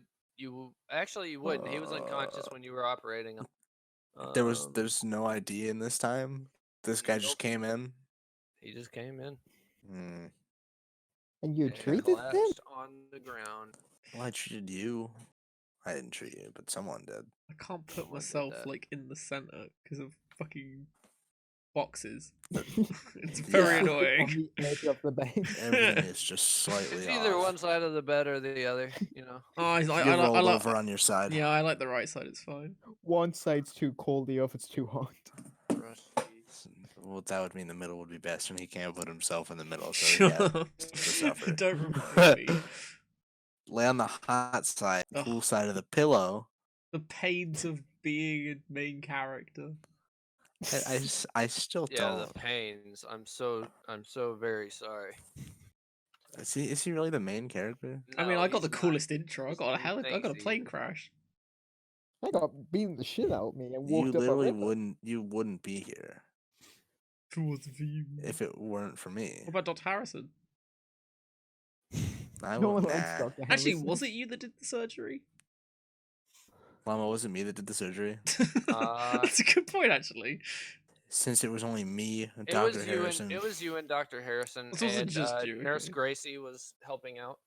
Actually, you wouldn't. He was unconscious when you were operating him.
There's no ID in this time. This guy just
Nope.
came in.
He just came in.
Hmm.
And you
and
treated him?
collapsed on the ground.
Well, I treated you. I didn't treat you, but someone did.
I can't put
did
myself
that.
like in the center because of fucking boxes. It's very
Yeah.
annoying.
On the edge of the bed.
Everything is just slightly
It's either
off.
one side of the bed or the other. You know.
Oh, I
You
like,
rolled
I like,
over on your side.
yeah, I like the right side. It's fine.
One side's too cold, the other's too hot.
Well, that would mean the middle would be best, and he can't put himself in the middle. So
Shut
yeah,
up.
suffer.
Don't remind me.
lay on the hot side,
Ugh.
cool side of the pillow.
The pains of being a main character.
I still
Yeah,
don't.
the pains. I'm so very sorry.
Is he really the main character?
I mean,
No,
I got the
he's not.
coolest intro. I
He's
got a
who he
I got a
thinks he
plane
is.
crash.
I got beating the shit out of me and
You
walked up a
literally
river.
wouldn't be here
Towards the view.
if it weren't for me.
What about Dr. Harrison?
I
No one
won't.
likes
Nah.
Dr.
Actually,
Harrison.
was it you that did the surgery?
Mama, was it me that did the surgery?
That's a good point, actually.
Since it was only me,
It
Dr.
was you
Harrison.
and it was you and Dr. Harrison,
It wasn't
and
just you,
Nurse
okay.
Gracie was helping out.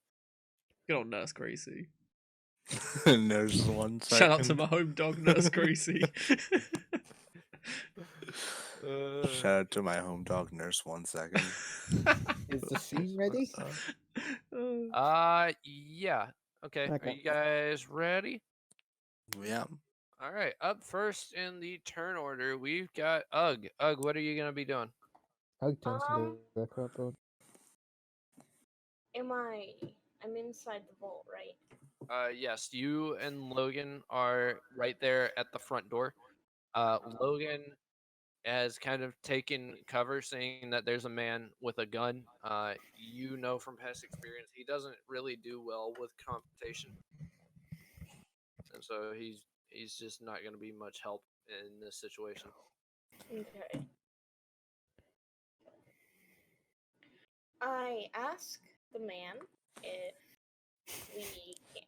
Good old Nurse Gracie.
There's one second.
Shout out to my home dog, Nurse Gracie.
Shout out to my home dog, Nurse 1 second.
Is the scene ready?
Yeah. Okay. Are
Okay.
you guys ready?
Yeah.
All right. Up first in the turn order, we've got Ugg. Ugg, what are you gonna be doing?
Hug turns to the cardboard.
I'm inside the vault, right?
Yes, you and Logan are right there at the front door. Logan has kind of taken cover, saying that there's a man with a gun. You know from past experience, he doesn't really do well with confrontation, and so he's just not going to be much help in this situation.
Okay. I ask the man if we can.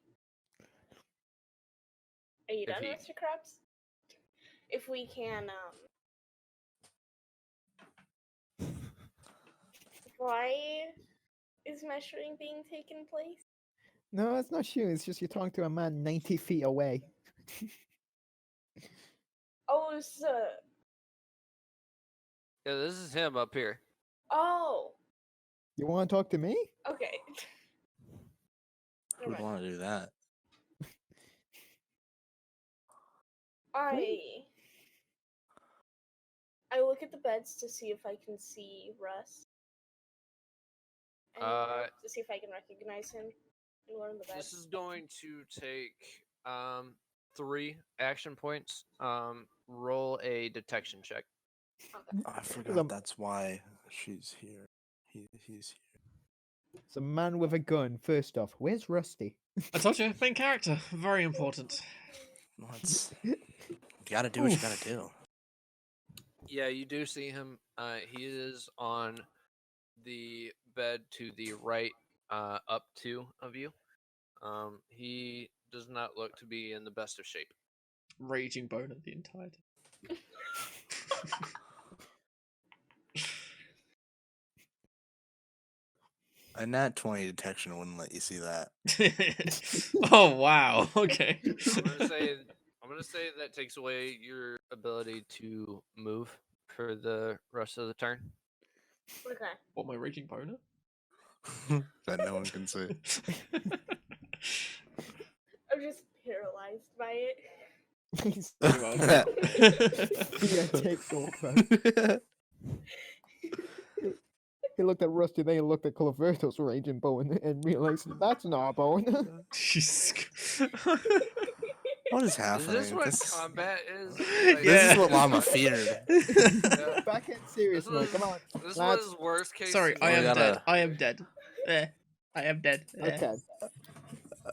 Are you
If
done,
he-
Mr. Krabs? If we can, why is measuring being taken place?
No, it's not you. It's just you're talking to a man 90 feet away.
Oh, it's,
Yeah, this is him up here.
oh,
You want to talk to me?
okay.
Who'd
Never mind.
want to do that?
I look at the beds to see if I can see Russ. And to see if I can recognize him in one of the beds.
This is going to take 3 action points. Roll a detection check.
Okay.
Oh, I
a-
forgot that's why she's here. He's here.
It's a man with a gun. First off, where's Rusty?
I told you, main character. Very important.
Well, you gotta do what you gotta do.
Yeah, you do see him. He is on the bed to the right, up 2 of you. He does not look to be in the best of shape.
Raging boner the entire time.
A nat 20 detection wouldn't let you see that.
Oh wow. Okay.
I'm gonna say that takes away your ability to move for the rest of the turn.
Okay.
What, my raging boner?
That no one can see.
I'm just paralyzed by it.
He's
Very well.
fear takes over. He looked at Rusty, then he looked at Cloverto's raging bow and realized that's not a bow.
Jesus.
What is
Is
happening?
this what
This
combat is?
this
Yeah.
is what Llama feared.
Yeah.
Back in serious
This
mode.
was
Come on,
this
lads.
was worst case.
Sorry, I
We
am
scenario.
dead.
gotta-
I am dead. I am dead.
Okay, So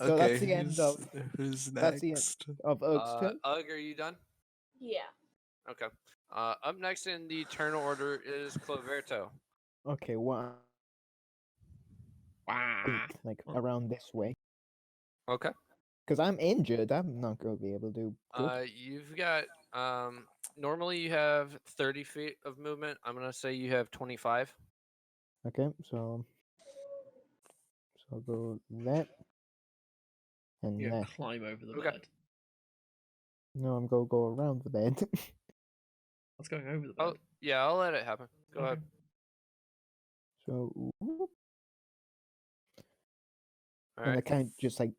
Okay,
that's the end of-
who's
that's the end.
next?
of Ug's turn.
Ugg, are you done?
Yeah.
Okay. Up next in the turn order is Cloverto.
Okay, wow.
Wow.
Like around this way.
Okay.
Because I'm injured, I'm not going to be able to do good.
You've got normally you have 30 feet of movement. I'm gonna say you have 25.
Okay, so I'll go that and
You
that.
climb over the
Okay.
bed.
No, I'm going to go around the bed.
What's going over the bed?
Oh yeah, I'll let it happen. Go ahead.
So, whoop,
All
and I
right.
can't just like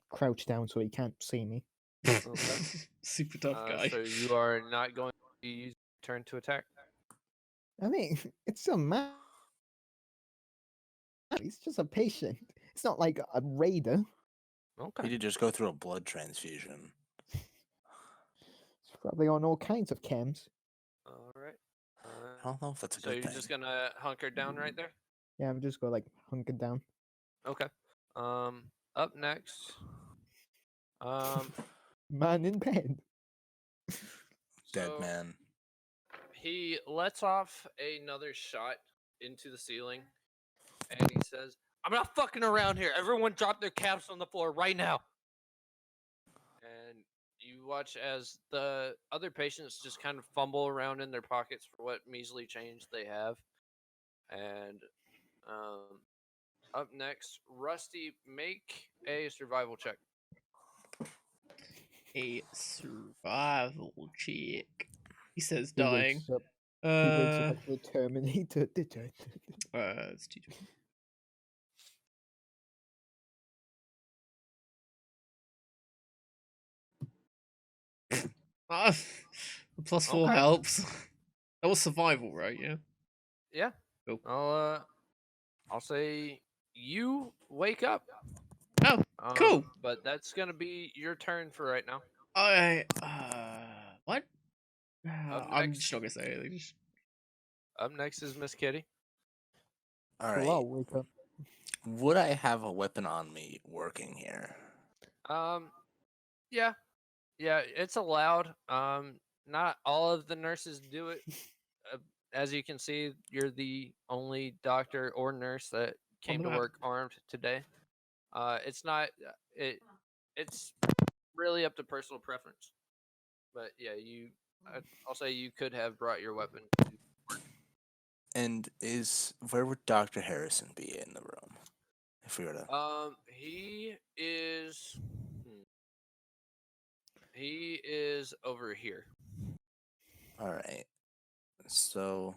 crouch down so he can't see me.
Okay.
Super tough guy.
So you are not going to use your turn to attack.
I mean, it's a man. He's just a patient. It's not like a raider.
He
Okay.
did just go through a blood transfusion.
He's probably on all kinds of chems.
All right.
I don't know if that's a
So
good
you're
thing.
just gonna hunker down right there.
Yeah, I'm just go like hunkered down.
Okay. Up next.
Man in bed.
Dead
so
man.
He lets off another shot into the ceiling, and he says, "I'm not fucking around here. Everyone drop their caps on the floor right now." And you watch as the other patients just kind of fumble around in their pockets for what measly change they have. And up next, Rusty, make a survival check.
A survival check. He says
He
dying.
wakes up. He wakes up like the Terminator.
It's too. Ah, the +4
Okay.
helps. That was survival, right? Yeah.
Yeah.
Cool.
I'll say you wake up.
Oh, cool.
But that's gonna be your turn for right now.
What?
Up
I'm
next.
just not gonna say anything.
Up next is Miss Kitty.
All
Cool,
right.
I'll wake up.
Would I have a weapon on me working here?
Yeah, it's allowed. Not all of the nurses do it. As you can see, you're the only doctor or nurse that came to
map.
work armed today. It's not. It's really up to personal preference. But yeah, I'll say you could have brought your weapon.
And where would Dr. Harrison be in the room? If we were to
He is. He is over here.
All right. So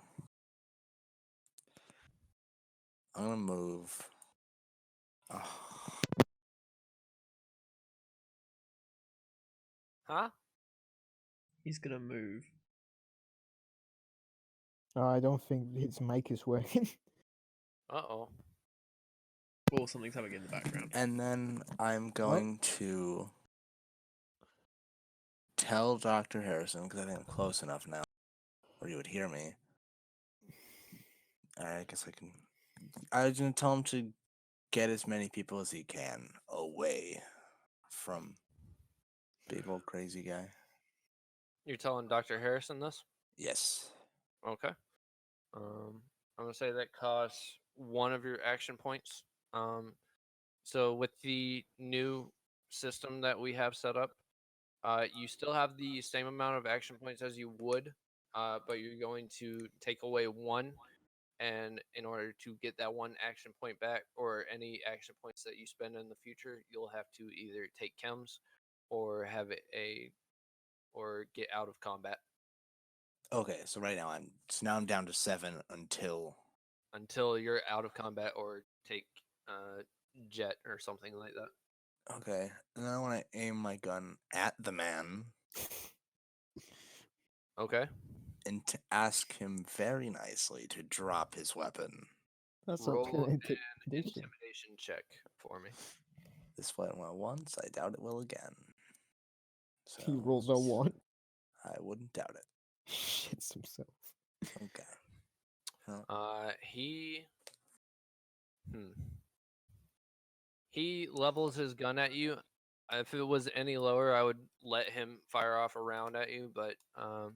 I'm gonna move.
Huh?
He's gonna move.
I don't think his mic is working.
Uh-oh.
Or something's happening in the background.
And then I'm going to tell Dr. Harrison, because I think I'm close enough now, where you would hear me. I guess I can. I was going to tell him to get as many people as he can away from big old crazy guy.
You're telling Dr. Harrison this?
Yes.
Okay. I'm gonna say that costs one of your action points. So with the new system that we have set up, you still have the same amount of action points as you would, but you're going to take away one, and in order to get that one action point back, or any action points that you spend in the future, you'll have to either take chems, or or get out of combat.
Okay, so right now I'm down to 7
Until you're out of combat or take jet or something like that.
Okay, and then I want to aim my gun at the man.
Okay.
And to ask him very nicely to drop his weapon.
That's
Roll
not
an
intimidation.
intimidation check for me.
This flight went once. I doubt it will again. So
He rolls a 1.
I wouldn't doubt it.
Shits himself.
Okay.
He he levels his gun at you. If it was any lower, I would let him fire off a round at you, but I'll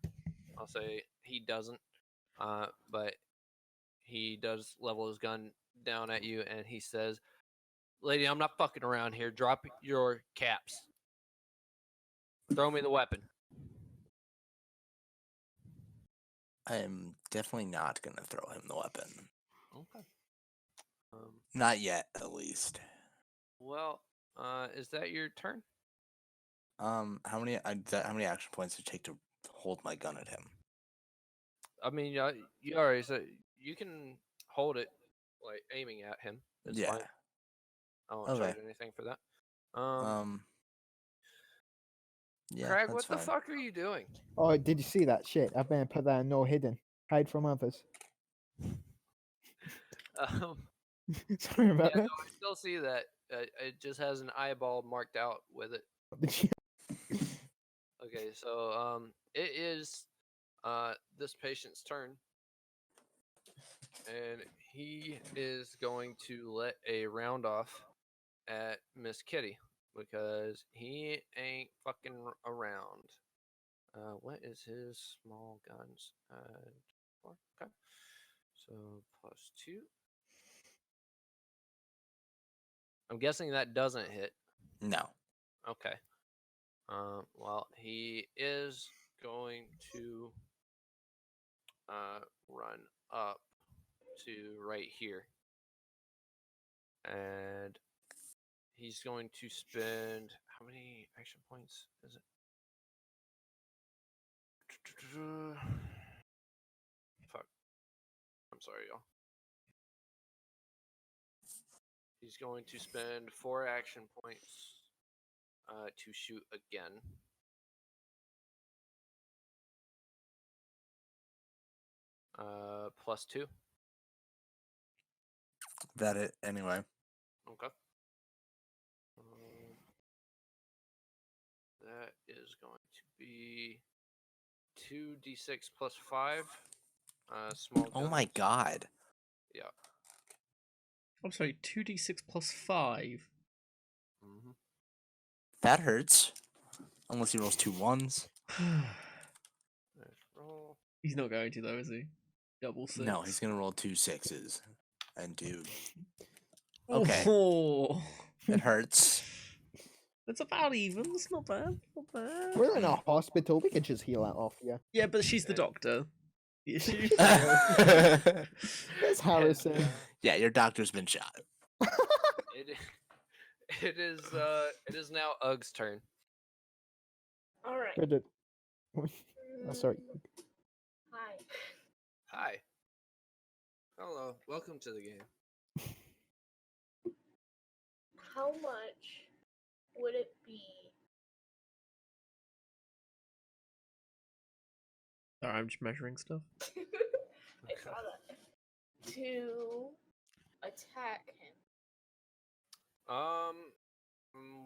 say he doesn't. But he does level his gun down at you, and he says, "Lady, I'm not fucking around here. Drop your caps. Throw me the weapon."
I am definitely not going to throw him the weapon.
Okay.
Not yet, at least.
Well, is that your turn?
How many action points does it take to hold my gun at him?
I mean, you already said you can hold it, like aiming at him. It's
Yeah.
fine. I won't
Okay.
charge anything for that.
Yeah,
Craig,
that's
what the
fine.
fuck are you doing?
Oh, did you see that shit? I better put that in no hidden. Hide from others. Sorry about
Yeah, no,
that.
I still see that. It just has an eyeball marked out with it. Okay, so it is this patient's turn, and he is going to let a round off at Miss Kitty because he ain't fucking around. What is his small guns? 4. Okay, so +2. I'm guessing that doesn't hit.
No.
Okay. Well, he is going to run up to right here. And he's going to spend how many action points is it? Fuck. I'm sorry, y'all. He's going to spend 4 action points to shoot again. +2.
That it anyway.
Okay. That is going to be 2d6 + 5. Small.
Oh my god.
Yeah.
I'm sorry, 2d6 + 5.
Mm-hmm.
That hurts. Unless he rolls 2 1s.
Roll.
He's not going to though, is he? Double 6.
No, he's gonna roll 2 6s. And dude. Okay.
Oh,
It hurts.
that's about even. That's not bad. Not bad.
We're in a hospital. We could just heal that off, yeah.
Yeah, but she's the doctor. The issue.
That's Harrison.
Yeah, your doctor's been shot.
It is now Ug's turn.
All right.
Good. Oh, sorry.
Hi.
Hi. Hello. Welcome to the game.
How much would it be?
Sorry, I'm just measuring stuff.
I saw that. To attack him.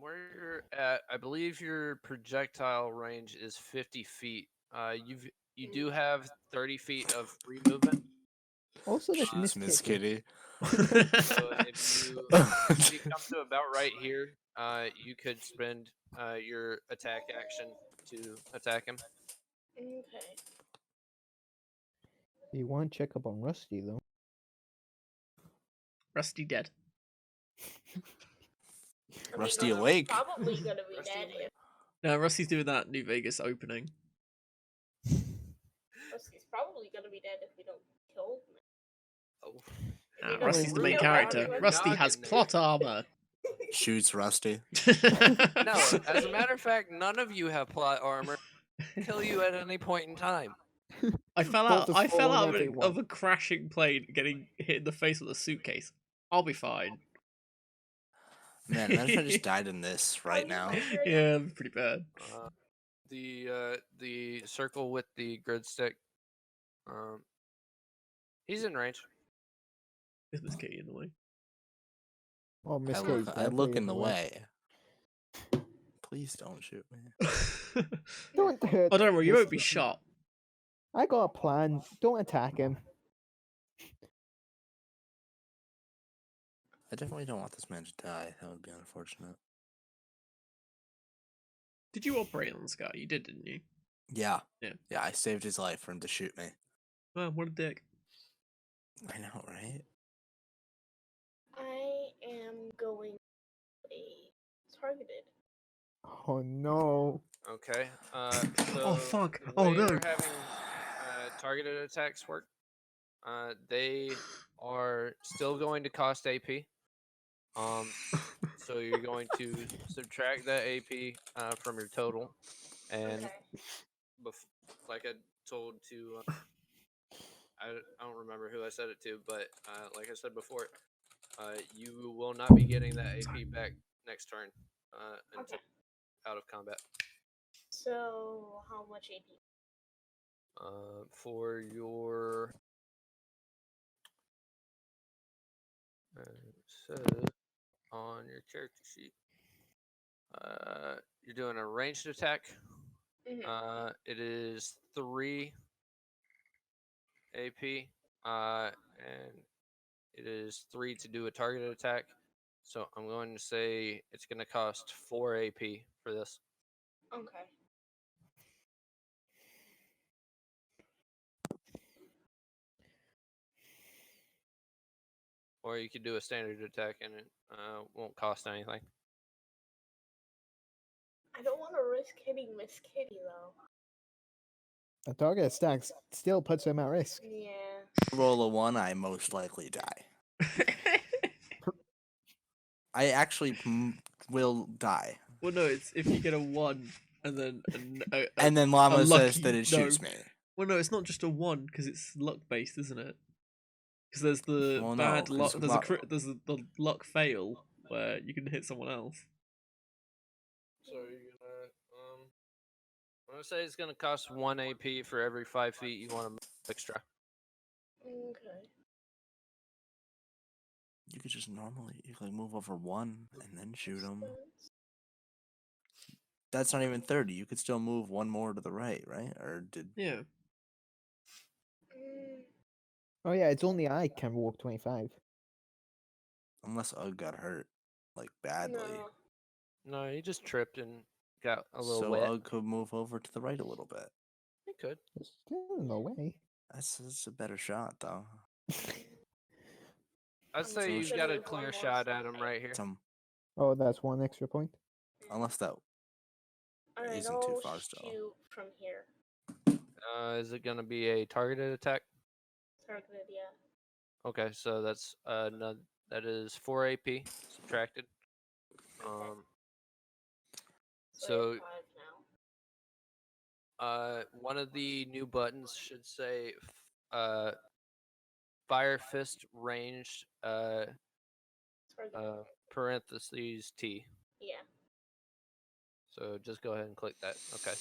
Where you're at, I believe your projectile range is 50 feet. You do have 30 feet of free movement.
Also, this
Shoots Miss
Kitty.
Kitty.
So if you come to about right here, you could spend your attack action to attack him.
Okay.
You want to check up on Rusty, though?
Rusty dead.
Rusty
Rusty's
awake.
Probably gonna be
Rusty
dead.
awake.
No, Rusty's doing that New Vegas opening.
Rusty's probably gonna be dead if we don't kill him.
Oh.
You know,
Rusty's the
we
main
know
character.
Rusty-
Rusty has
Noggin there.
plot armor.
Shoots Rusty.
No, as a matter of fact, none of you have plot armor. Kill you at any point in time.
I fell
Bolt
out.
is
I fell
full on
out
everyone.
of a crashing plane, getting hit in the face with a suitcase. I'll be fine.
Man, imagine if I just died in this right now.
Yeah, it'd be pretty bad.
The circle with the grid stick. He's in range.
Is Miss Kitty in the way?
Oh, Miss
I
Kitty's
look, I look
definitely
in the way. Please don't shoot me.
Don't hurt.
Oh, don't worry, you
Miss
won't be
Kitty.
shot.
I got a plan. Don't attack him.
I definitely don't want this man to die. That would be unfortunate.
Did you operate on this guy? You did, didn't you?
Yeah.
Yeah.
Yeah, I saved his life for him to shoot me.
Oh, what a dick.
I know, right?
I am going a targeted.
Oh no.
Okay.
Oh,
So
fuck.
the
Oh,
way
no.
we're having targeted attacks work, they are still going to cost AP. So you're going to subtract that AP from your total, and
Okay.
like I told to, I don't remember who I said it to, but like I said before, you will not be getting that AP back next turn until
Okay.
out of combat.
So how much AP?
For your it says on your character sheet, you're doing a ranged attack.
Mhm.
It is 3 AP, and it is 3 to do a targeted attack. So I'm going to say it's going to cost 4 AP for this.
Okay.
Or you could do a standard attack and it won't cost anything.
I don't want to risk hitting Miss Kitty though.
A target stack still puts him at risk.
Yeah.
Roll a 1, I most likely die. I actually will die.
Well, no, it's if you get a 1 and then
And then Llama says
lucky-
that it shoots me.
Well, no, it's not just a 1 because it's luck based, isn't it? Because there's the
Well, no,
bad luck.
'cause
There's the luck fail where you can hit someone else.
So you're gonna I'm gonna say it's gonna cost 1 AP for every 5 feet you want to move extra.
Okay.
You could just you could move over 1 and then shoot him. That's not even 30. You could still move 1 more to the right, right? Or did
Yeah.
Mm,
Oh yeah, it's only I can walk 25.
unless Ugg got hurt, like badly.
no.
No, you just tripped and got a little
So
wet.
Ugg could move over to the right a little bit.
You could.
There's still no way.
That's a better shot though.
I'd
I'm
say you've
considering
got a
one
clear
more
shot at him
side.
right here.
Some
Oh, that's 1 extra point.
unless that
Alright,
isn't too
I'll
far still.
shoot from here.
Is it gonna be a targeted attack?
Targeted, yeah.
Okay, so that's that is 4 AP subtracted.
So I
So
have 5 now.
one of the new buttons should say Fire Fist ranged
Targeted.
parentheses T.
Yeah.
So just go ahead and click that. Okay.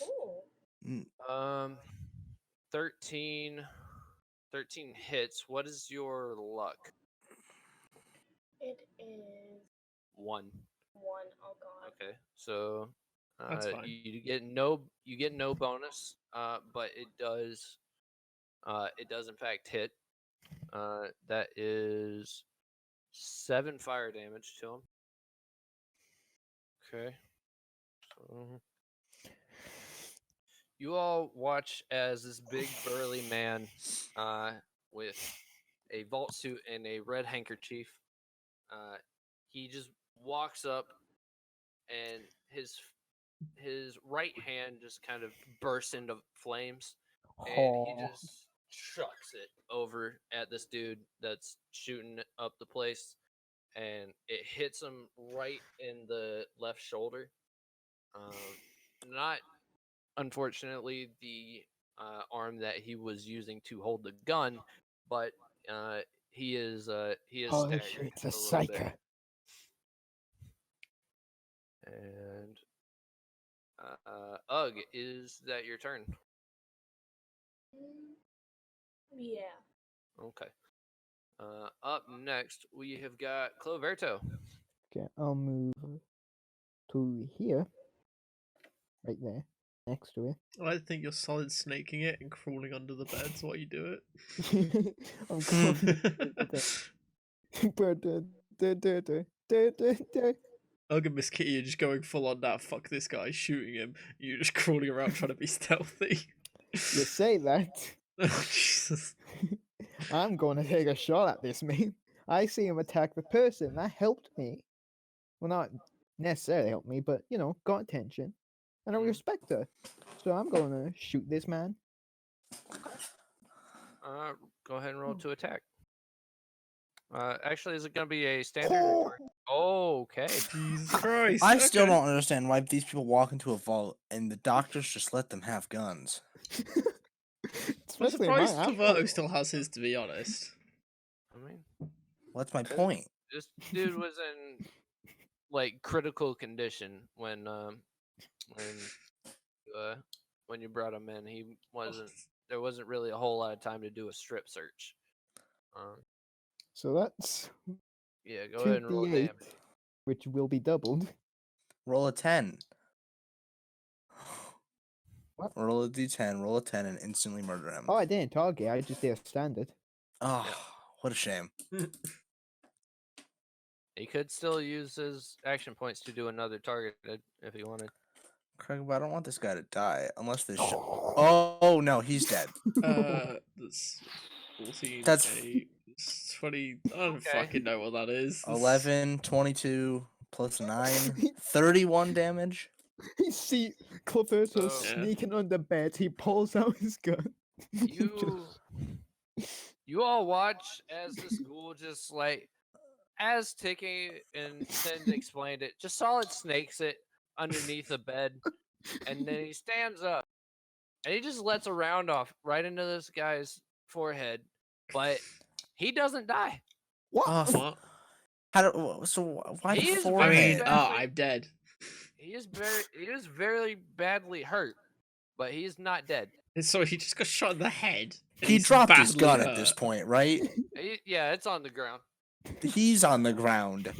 Ooh.
13 hits. What is your luck?
It is
1.
1. Oh god.
Okay. So
That's fine.
you get no bonus, but it does in fact hit. That is 7 fire damage to him. Okay. So you all watch as this big burly man with a vault suit and a red handkerchief, he just walks up and his right hand just kind of bursts into flames, and he
Oh.
just chucks it over at this dude that's shooting up the place, and it hits him right in the left shoulder. Not unfortunately the arm that he was using to hold the gun, but he is
Holy
staggered
shit, it's
a
a
little
psycho.
bit. And Ugg, is that your turn?
Mm, yeah.
Okay. Up next, we have got Cloverto.
Okay, I'll move to here, right there, next to
I think you're solid snaking it and crawling under the beds while you do
it. I'm going.
Ugg and Miss Kitty are just going full on that. Fuck this guy, shooting him. You're just crawling around trying to be stealthy.
You say that.
Oh, Jesus.
I'm going to take a shot at this man. I see him attack the person. That helped me. Well, not necessarily helped me, but, you know, got attention. And I respect her. So I'm going to shoot this man.
Go ahead and roll to attack. Actually, is it going to be a standard? Or... Oh, okay.
Jesus Christ.
I still
okay.
don't understand why these people walk into a vault and the doctors just let them have guns.
I'm
Especially in my
surprised
outfit.
Cloverto still has his, to be honest.
I mean,
What's my point?
this dude was in like critical condition when you brought him in. He wasn't. There wasn't really a whole lot of time to do a strip search.
So that's
Yeah, go ahead and roll
2d8,
damage.
which will be doubled.
Roll a 10.
What?
Roll a d10, roll a 10, and instantly murder him.
Oh, I didn't target. I just did a standard.
Oh, what a shame.
He could still use his action points to do another target if he wanted.
Craig, but I don't want this guy to die unless they show. Oh no, he's dead.
That's 14,
That's-
8, 20. I don't
Okay.
fucking know what that is. That's-
11, 22, plus 9, 31 damage.
You see Cloverto
So-
sneaking under bed. He pulls out his gun.
You all watch as this ghoul just like, as Tiki and Sind explained it, just solid snakes it underneath the bed, and then he stands up and he just lets a round off right into this guy's forehead, but he doesn't die.
What?
What?
How do, so why
He
the
is
forehead?
I
very
mean,
badly-
I'm dead.
He is very badly hurt, but he's not dead.
So he just got shot in the head. and
He
he's
dropped his
badly
gun
hurt.
at this point, right?
Yeah, it's on the ground.
He's on the ground.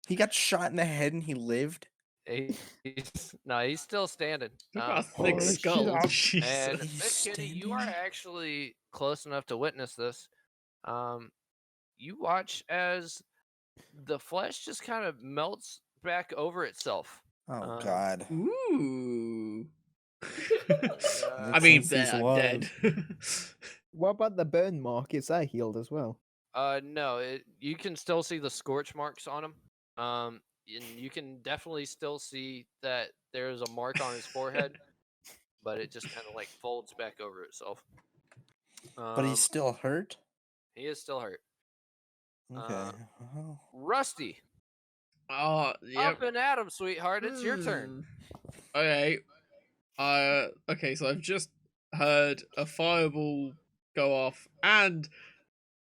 He got shot in the head and he lived.
He's still standing.
Look at a
Holy
thick
shit,
skull.
I'm-
Jesus.
And
He's
Miss Kitty, you are
standing?
actually close enough to witness this. You watch as the flesh just kind of melts back over itself.
Oh God.
Ooh.
I
I mean,
Since he's
I'm
alive.
dead.
What about the burn mark? Is that healed as well?
No, you can still see the scorch marks on him. And you can definitely still see that there's a mark on his forehead, but it just kind of like folds back over itself.
But he's still hurt?
He is still hurt.
Okay. Well,
Rusty,
Oh, yep.
up and at 'em, sweetheart. It's your turn.
Okay. Okay, so I've just heard a fireball go off and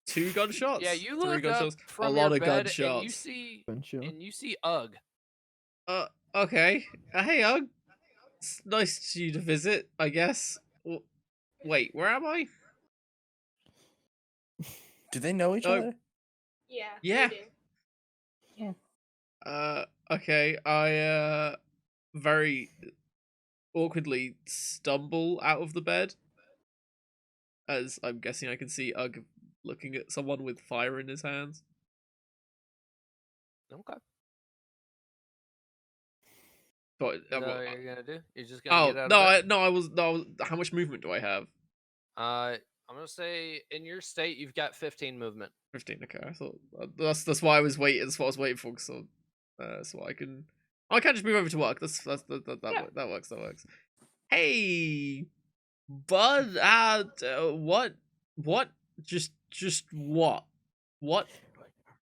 2 gunshots.
Yeah, you
3
look up
gunshots.
from
a
your
lot of
bed
gunshots.
and you see Ugg.
Okay. Hey, Ugg. It's nice to you to visit, I guess. Wait, where am I?
do they know each
Oh.
other?
Yeah.
Yeah.
they do.
Okay. I very awkwardly stumble out of the bed, as I'm guessing I can see Ugg looking at someone with fire in his hands.
Okay.
But
Is that what you're gonna do? You're just gonna
oh
get out
no,
of bed?
I was. How much movement do I have?
I'm gonna say in your state you've got 15 movement.
15. Okay, I thought that's why I was waiting. That's what I was waiting for. So I can. I can't just move over to work. That
Yeah.
works. That works. Hey, bud. What? Just what? What?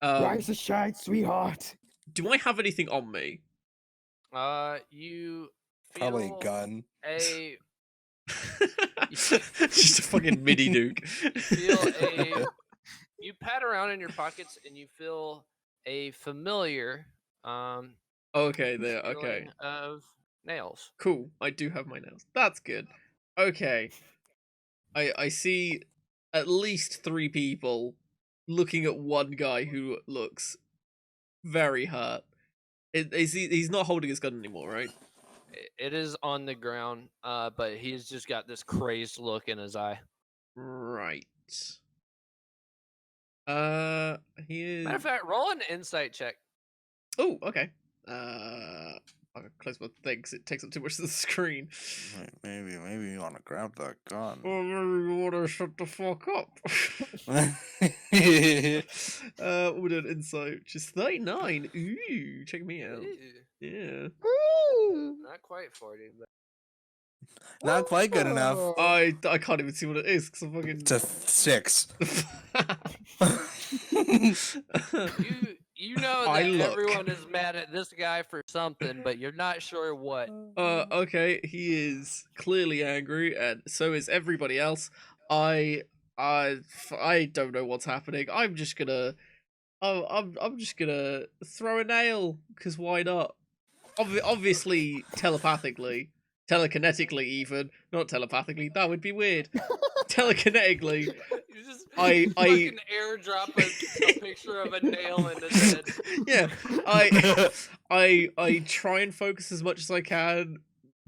Rise and shine, sweetheart.
Do I have anything on me?
You feel
Probably a gun.
a
Just a fucking mini nuke.
you pat around in your pockets and you feel a familiar
Okay, there. Okay,
feeling of nails.
cool. I do have my nails. That's good. Okay. I see at least 3 people looking at one guy who looks very hurt. He's not holding his gun anymore, right?
It is on the ground, but he's just got this crazed look in his eye.
Right. He is.
Matter of fact, roll an insight check.
Oh, okay. I'll close my thing because it takes up too much of the screen.
Maybe you want to grab that gun.
Oh, maybe you want to shut the fuck up. We're doing insight, which is 39. Ooh, check me out.
Ew,
Yeah.
not quite 40, but
Not quite good enough.
I can't even see what it is because I'm fucking.
It's a 6.
you know
I
that
look.
everyone is mad at this guy for something, but you're not sure what.
Okay, he is clearly angry, and so is everybody else. I don't know what's happening. I'm just gonna throw a nail because why not? Obviously, telepathically, telekinetically, even not telepathically. That would be weird. Telekinetically,
You just
I
fucking airdrop a picture of a nail in his head.
yeah, I try and focus as much as I can,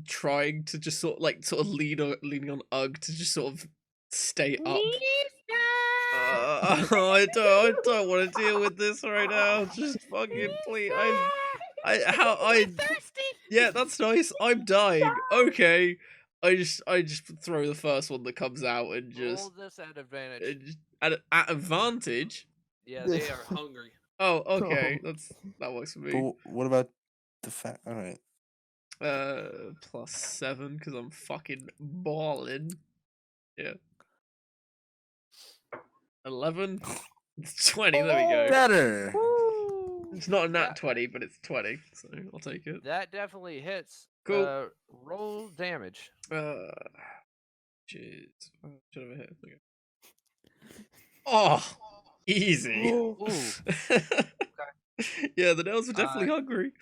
trying to just sort of leaning on Ugg to just sort of stay up. I don't want to deal with this right now. Just fucking please. Yeah, that's nice. I'm dying. Okay. I just throw the first one that comes out and just
Roll this at advantage.
at advantage.
Yeah, they are hungry.
Oh, okay. That works for me.
But what about the fact? All right.
+7 because I'm fucking balling. Yeah. 11. It's 20. There we go.
Better.
It's not a nat 20, but it's 20, so I'll take it.
That definitely hits.
Cool.
Roll damage.
Jeez. Should have hit. Okay. Oh, easy.
Ooh.
Yeah, the nails are definitely hungry.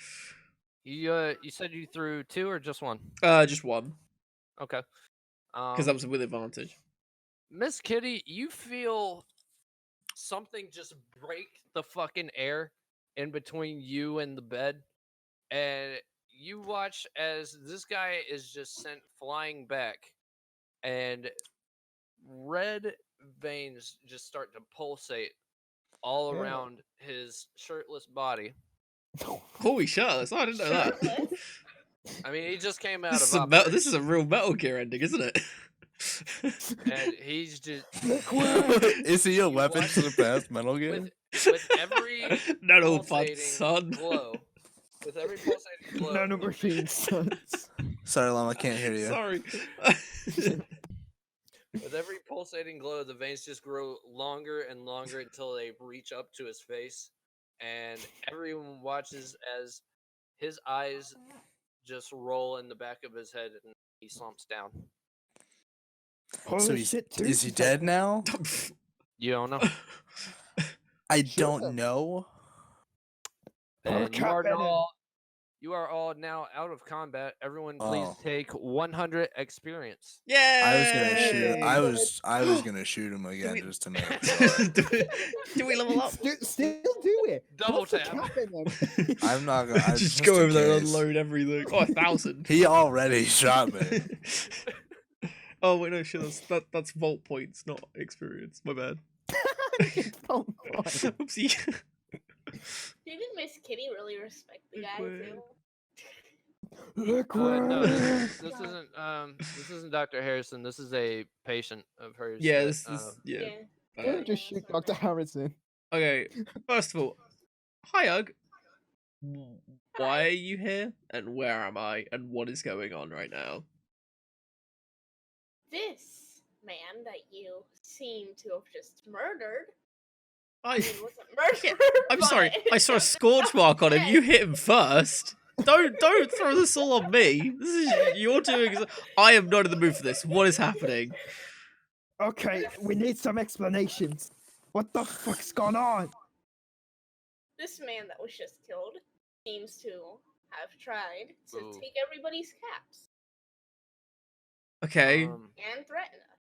You said you threw 2 or just 1?
Just 1
Okay.
because that was with advantage.
Miss Kitty, you feel something just break the fucking air in between you and the bed, and you watch as this guy is just sent flying back, and red veins just start to pulsate all around his shirtless body.
Holy shit! I didn't know that.
I mean, he just came out
This
of
is a real Metal Gear ending, isn't it?
and he's just
Is he a weapon to the past Metal Gear?
with every
Nanobots,
pulsating
son.
glow, with every pulsating glow,
Nano machine sons.
Sorry, Lama, I can't hear you.
Sorry.
with every pulsating glow, the veins just grow longer and longer until they reach up to his face, and everyone watches as his eyes just roll in the back of his head and he slumps down.
So is he dead now?
You don't know.
I don't know.
And you are all now out of combat. Everyone, please take 100 experience.
Yeah.
I was gonna shoot him again just to make it.
Do we level up?
Still do it.
Double
Put the
tap.
cap in them.
I'm not gonna.
Just go over there and unload everything. Oh, 1,000.
He already shot me.
Oh wait, no, shit. That's vault points, not experience. My bad.
Oh, boy.
Oopsie.
Didn't Miss Kitty really respect the guy too?
No, this isn't Dr. Harrison. This is a patient of hers.
Yeah,
that,
this yeah.
Don't just shoot Dr. Harrison.
Okay, first of all, hi, Ugg. Why are you here? And where am I? And what is going on right now?
This man that you seem to have just murdered.
I
He wasn't murdered.
I'm sorry.
but-
I saw a scorch mark on him. You hit him first. Don't throw this all on me. This is you're doing. I am not in the mood for this. What is happening?
Okay, we need some explanations. What the fuck's going on?
This man that was just killed seems to have tried to
Ooh.
take everybody's caps
Okay.
and threaten us.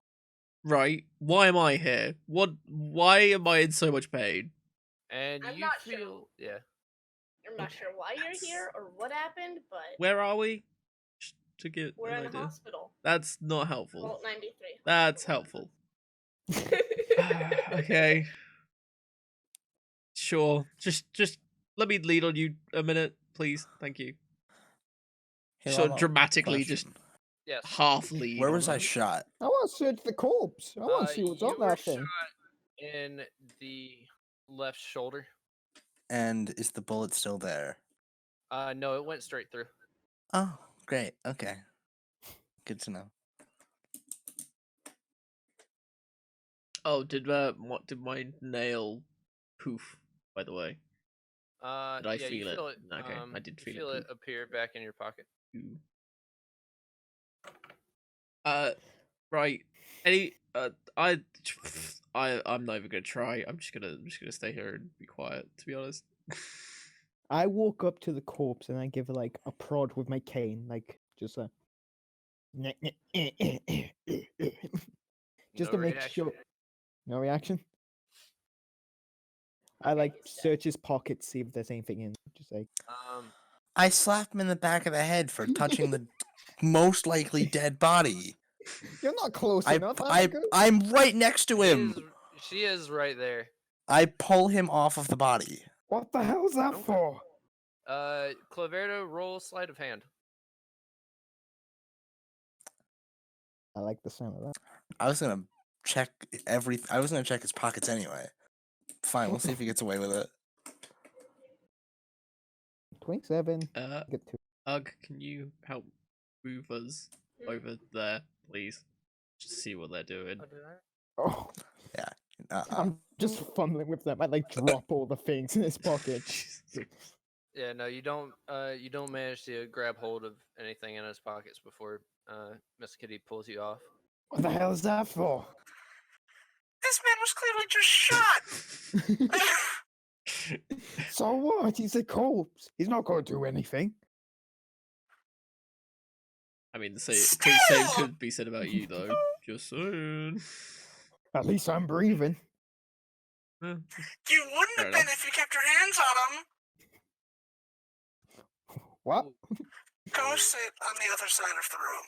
right? Why am I here? Why am I in so much pain?
And
I'm
you
not sure.
feel yeah.
I'm not sure why you're here or what happened, but
Where are we? To get
we're
an
in the
idea.
hospital.
That's not helpful.
Vault 93.
That's helpful. Okay. Sure. Just let me lead on you a minute, please. Thank you.
Hey,
So
Lalo,
dramatically just
question.
Yes.
half lead.
Where
on
was I
her.
shot?
I want to search the corpse. I want to see what's
You
on
were
that thing.
shot in the left shoulder.
And is the bullet still there?
No, it went straight through.
Oh, great. Okay. Good to know.
Oh, did my nail poof, by the way? Did I
yeah,
feel
you
it?
feel it.
Okay, I did
You
feel
feel
it
it appear back in your pocket.
Ooh. Right. Any I'm not even gonna try. I'm just gonna stay here and be quiet, to be honest.
I walk up to the corpse and I give it like a prod with my cane, like just a just
No
to make
reaction.
sure. No reaction. I like search his pocket, see if there's anything in. Just like
I slapped him in the back of the head for touching the most likely dead body.
You're not close enough.
I'm right next to him.
She is right there.
I pull him off of the body.
What the hell's that
Okay.
for?
Claverto, roll sleight of hand.
I like the sound of that.
I was gonna check I was gonna check his pockets anyway. Fine, we'll see if he gets away with it.
27. Get to.
Ugg, can you help move us over there, please? Just to see what they're doing.
Oh,
Yeah.
I'm just fumbling with them. I like drop all the things in his pocket.
Yeah, no, you don't manage to grab hold of anything in his pockets before Miss Kitty pulls you off.
what the hell is that for?
This man was clearly just shot.
So what? He's a corpse. He's not going to do anything.
I mean, the same
Still!
could be said about you, though. Just saying.
At least I'm breathing.
Eh,
You wouldn't
Fair
have been
enough.
if you kept your hands on him.
What?
Go sit on the other side of the room.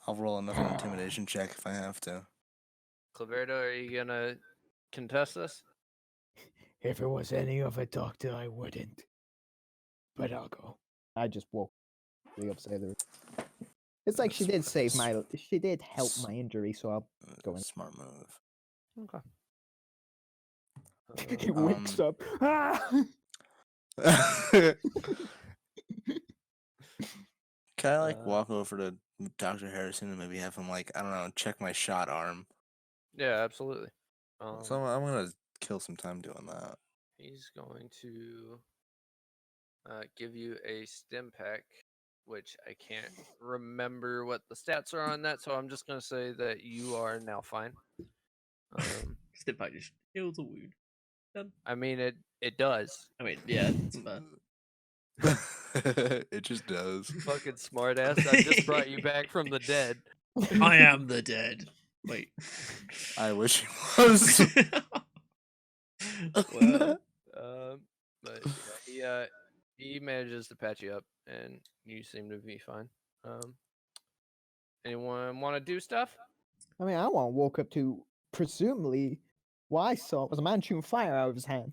I'll roll another intimidation check if I have to.
Claverto, are you gonna contest this?
If it was any other doctor, I wouldn't. But I'll go.
I just walk the upside of the room. It's like she did save my. She did help my injury, so I'll go in.
Smart move.
Okay.
He wakes up. Ah!
Can I walk over to Dr. Harrison and maybe have him I don't know, check my shot arm?
Yeah, absolutely.
So I'm gonna kill some time doing that.
He's going to give you a stim pack, which I can't remember what the stats are on that, so I'm just going to say that you are now fine.
Step back, just heal the wound. Done.
I mean, it does.
I mean, yeah, it's fair.
It just does.
Fucking smartass. I just brought you back from the dead.
I am the dead. Wait.
I wish he was.
Well,
But yeah, he manages to patch you up, and you seem to be fine. Anyone want to do stuff?
I mean, I want to walk up to presumably what I saw was a man shooting fire out of his hand.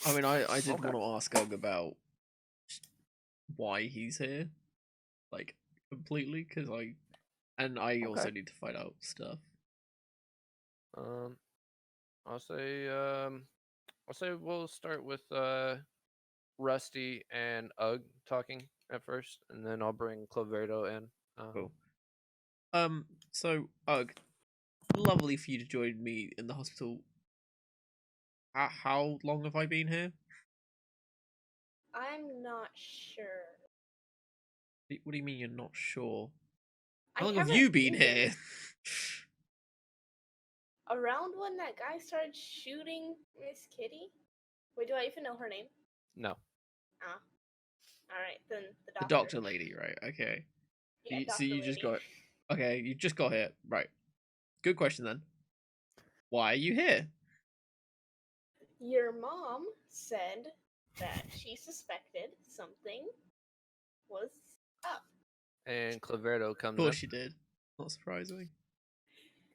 I mean, I did
Okay.
want to ask Ugg about why he's here, completely, because I also
Okay.
need to find out stuff.
I'll say we'll start with Rusty and Ugg talking at first, and then I'll bring Claverto in.
Cool. So Ugg, lovely for you to join me in the hospital. How long have I been here?
I'm not sure.
What do you mean you're not sure?
I
How long have
haven't
you been
been
here?
Around when that guy started shooting Miss Kitty? Wait, do I even know her name?
No.
Ah. Alright, then the
The
doctor.
doctor lady, right? Okay.
Yeah,
So
doctor
you just
lady.
got Okay, you just got here. Right. Good question then. Why are you here?
Your mom said that she suspected something was up.
And Claverdo
Of
comes
course
in.
she did. Not surprising.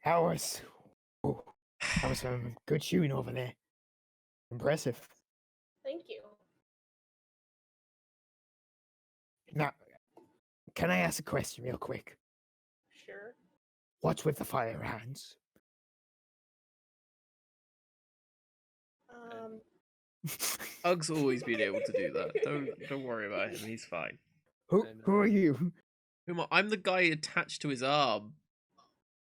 That was good shooting over there.
Impressive.
Thank you.
Now, can I ask a question real quick?
Sure.
What's with the fire hands?
Ug's always been able to do that. Don't worry about him. He's fine.
Who are you?
I'm the guy attached to his arm.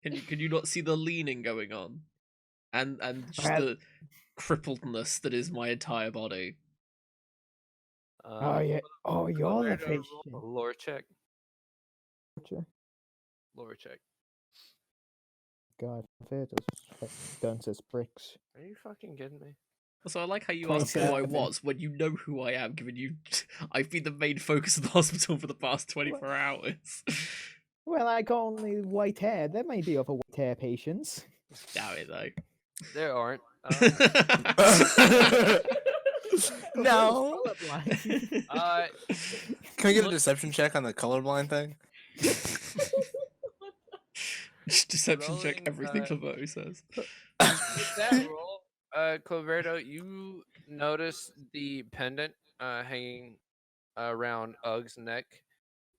Can you not see the leaning going on, and just
Well-
the crippledness that is my entire body?
Oh yeah. Oh, you're the
Claverdo,
fish.
roll a lore check.
Gotcha.
Lore check.
God, Vader's done as bricks.
Are you fucking kidding me?
So I like how you asked who I
27.
was when you know who I am, given you I've been the main focus of the hospital for the past 24 hours.
Well, I got only white hair. There may be other white hair patients.
Doubt it though.
There aren't.
No.
Colorblind.
Can I get a
Look-
deception check on the colorblind thing?
Just deception check
Rolling,
everything Claveau says.
With that roll, Claverdo, you notice the pendant hanging around Ug's neck,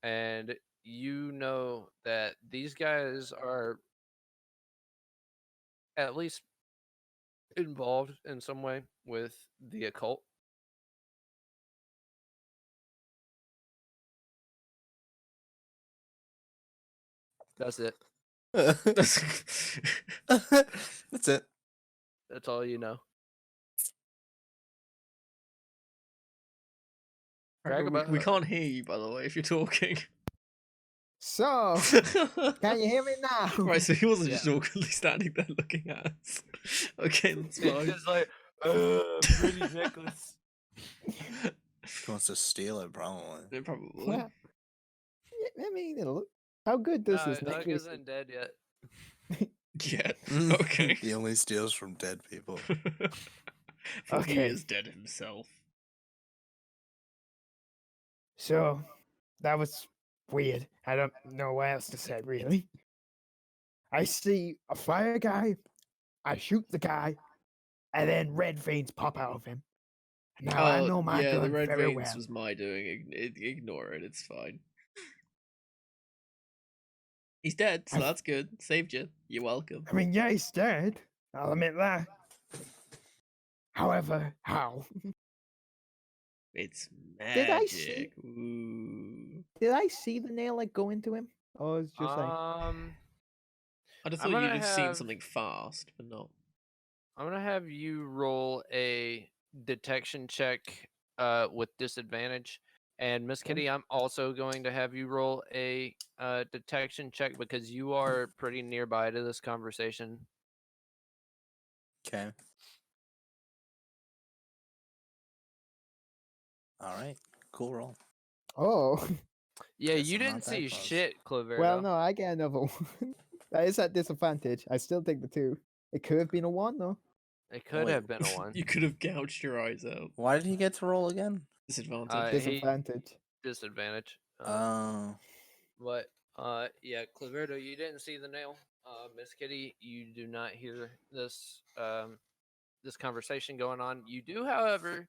and you know that these guys are at least involved in some way with the occult. That's it.
That's it.
That's all you know. Brag about
we can't hear you, by the way, if you're talking.
So, can you hear me now?
Right, so he wasn't just
Yeah.
awkwardly standing there looking at us. Okay, that's
It's
fine.
just like, pretty necklace.
He wants to steal it, probably.
Yeah, probably.
Well, I mean, how good does this
Ugg
necklace?
isn't dead yet.
Yeah. Okay.
He only steals from dead people.
For he
Okay.
is dead himself.
So, that was weird. I don't know what else to say, really. I see a fire guy, I shoot the guy, and then red veins pop out of him. Now, I know my
yeah, the
gun
red
very
veins
well.
was my doing. Ignore it, it's fine. He's dead, so
I-
that's good. Saved you. You're welcome.
I mean, yeah, he's dead. I'll admit that. However, how?
It's
Did I see-
magic. Ooh.
Did I see the nail like go into him? Or it's just like
I'd have
I'm
thought you'd
gonna
have seen
have-
something fast, but not.
I'm gonna have you roll a detection check with disadvantage. And Miss Kitty, I'm also going to have you roll a detection check because you are pretty nearby to this conversation.
Okay. All right. Cool roll.
oh.
Yeah,
Guess
you
I'm not
didn't
that
see
close.
shit, Claverdo.
Well, no, I get another one. That is at disadvantage. I still take the 2. It could have been a 1 though.
It could
Wait.
have been a one.
You could have gouged your eyes out.
Why did he get to roll again?
Disadvantage.
He-
Disadvantage.
Disadvantage.
Oh.
But yeah, Claverdo, you didn't see the nail. Miss Kitty, you do not hear this this conversation going on. You do, however,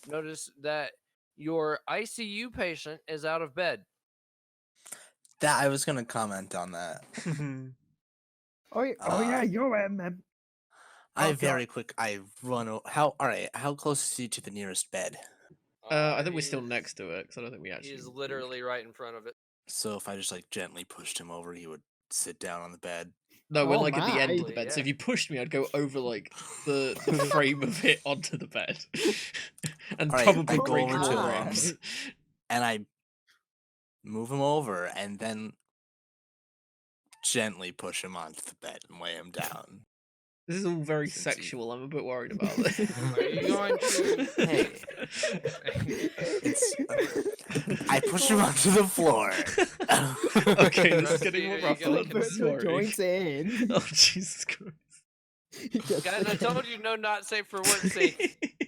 notice that your ICU patient is out of bed.
That I was gonna comment on that.
Oh, yeah, you're
I
Oh,
very quick. I run. How? All right. How close is he to the nearest bed?
I think we're
He
still
is-
next to it, because I don't think we actually.
He's
moved.
literally right in front of it.
So if I just like gently pushed him over, he would sit down on the bed.
No, we're
Oh
like at the end of the
my.
bed. So if
Yeah.
you pushed me, I'd go over like the frame of it onto the bed, and
Alright,
probably
I go
break
over
more
to him.
arms.
And I move him over and then gently push him onto the bed and lay him down.
This is all very
Since you-
sexual. I'm a bit worried about this.
Are you going to?
Hey, it's. I push him onto the floor.
Okay, this is
Rusty,
getting more
are you
rough.
gonna
I'm
consider
sorry.
joints in.
Oh Jesus Christ!
He gets
Guys, I
the-
told you no, not safe for work sake.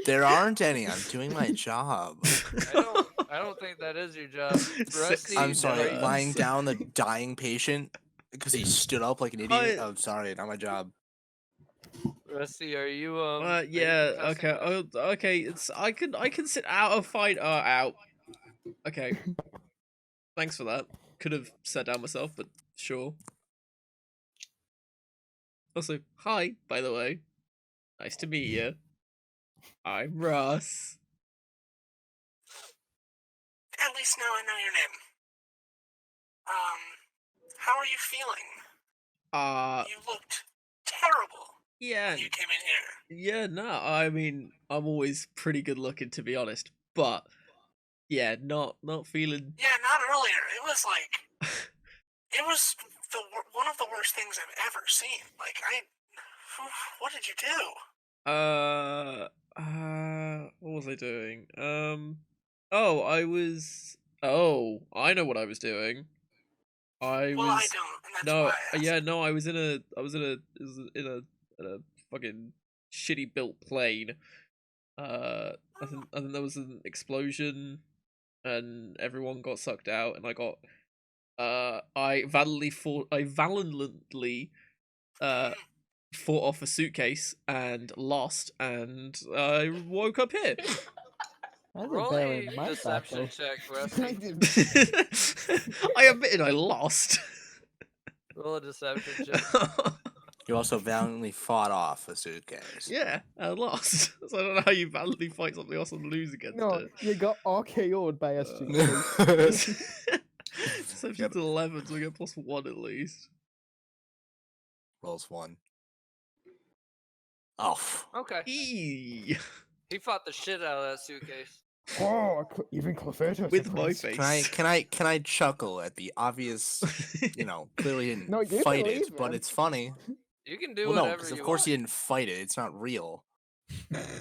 There aren't any. I'm doing my job.
I don't think that is your job. Rusty,
I'm sorry,
Nurse.
lying down the dying patient because he stood up like an idiot. I'm sorry, not my job.
Rusty, are you are you
Yeah.
confessing
Okay.
this?
Okay. It's I can sit out a fight. Out. Okay. Thanks for that. Could have sat down myself, but sure. Also, hi, by the way. Nice to meet you. I'm Russ.
At least now I know your name. How are you feeling? You looked terrible
Yeah.
when you came in here.
Yeah, no, I mean, I'm always pretty good looking, to be honest. But, yeah, not feeling...
Yeah, not earlier. It was like it was one of the worst things I've ever seen. Like what did you do?
What was I doing? I know what I was doing. I
Well, I
was...
don't, and that's
No,
why I asked.
yeah, no, I was in a fucking shitty built plane. I think there was an explosion, and everyone got sucked out, and I got I valiantly fought off a suitcase and lost, and I woke up here.
That's a
Roll
very
a
my
deception
battle.
check, Rusty.
I admitted I lost.
Roll a deception check.
You also valiantly fought off a suitcase.
Yeah, I lost. So I don't know how you valiantly fight something else and lose against
No,
it.
you got RKO'd by a suitcase.
Deception's 11, so we get +1 at least.
Rolls 1. Oh.
Okay.
Eee.
He fought the shit out of that suitcase.
Oh, even Clefertus.
With my face.
Can I chuckle at the obvious, clearly didn't
No, you
fight
believe
it, but
him.
it's funny.
You can do
Well, no,
whatever
because
you
of course
want.
he didn't fight it. It's not real.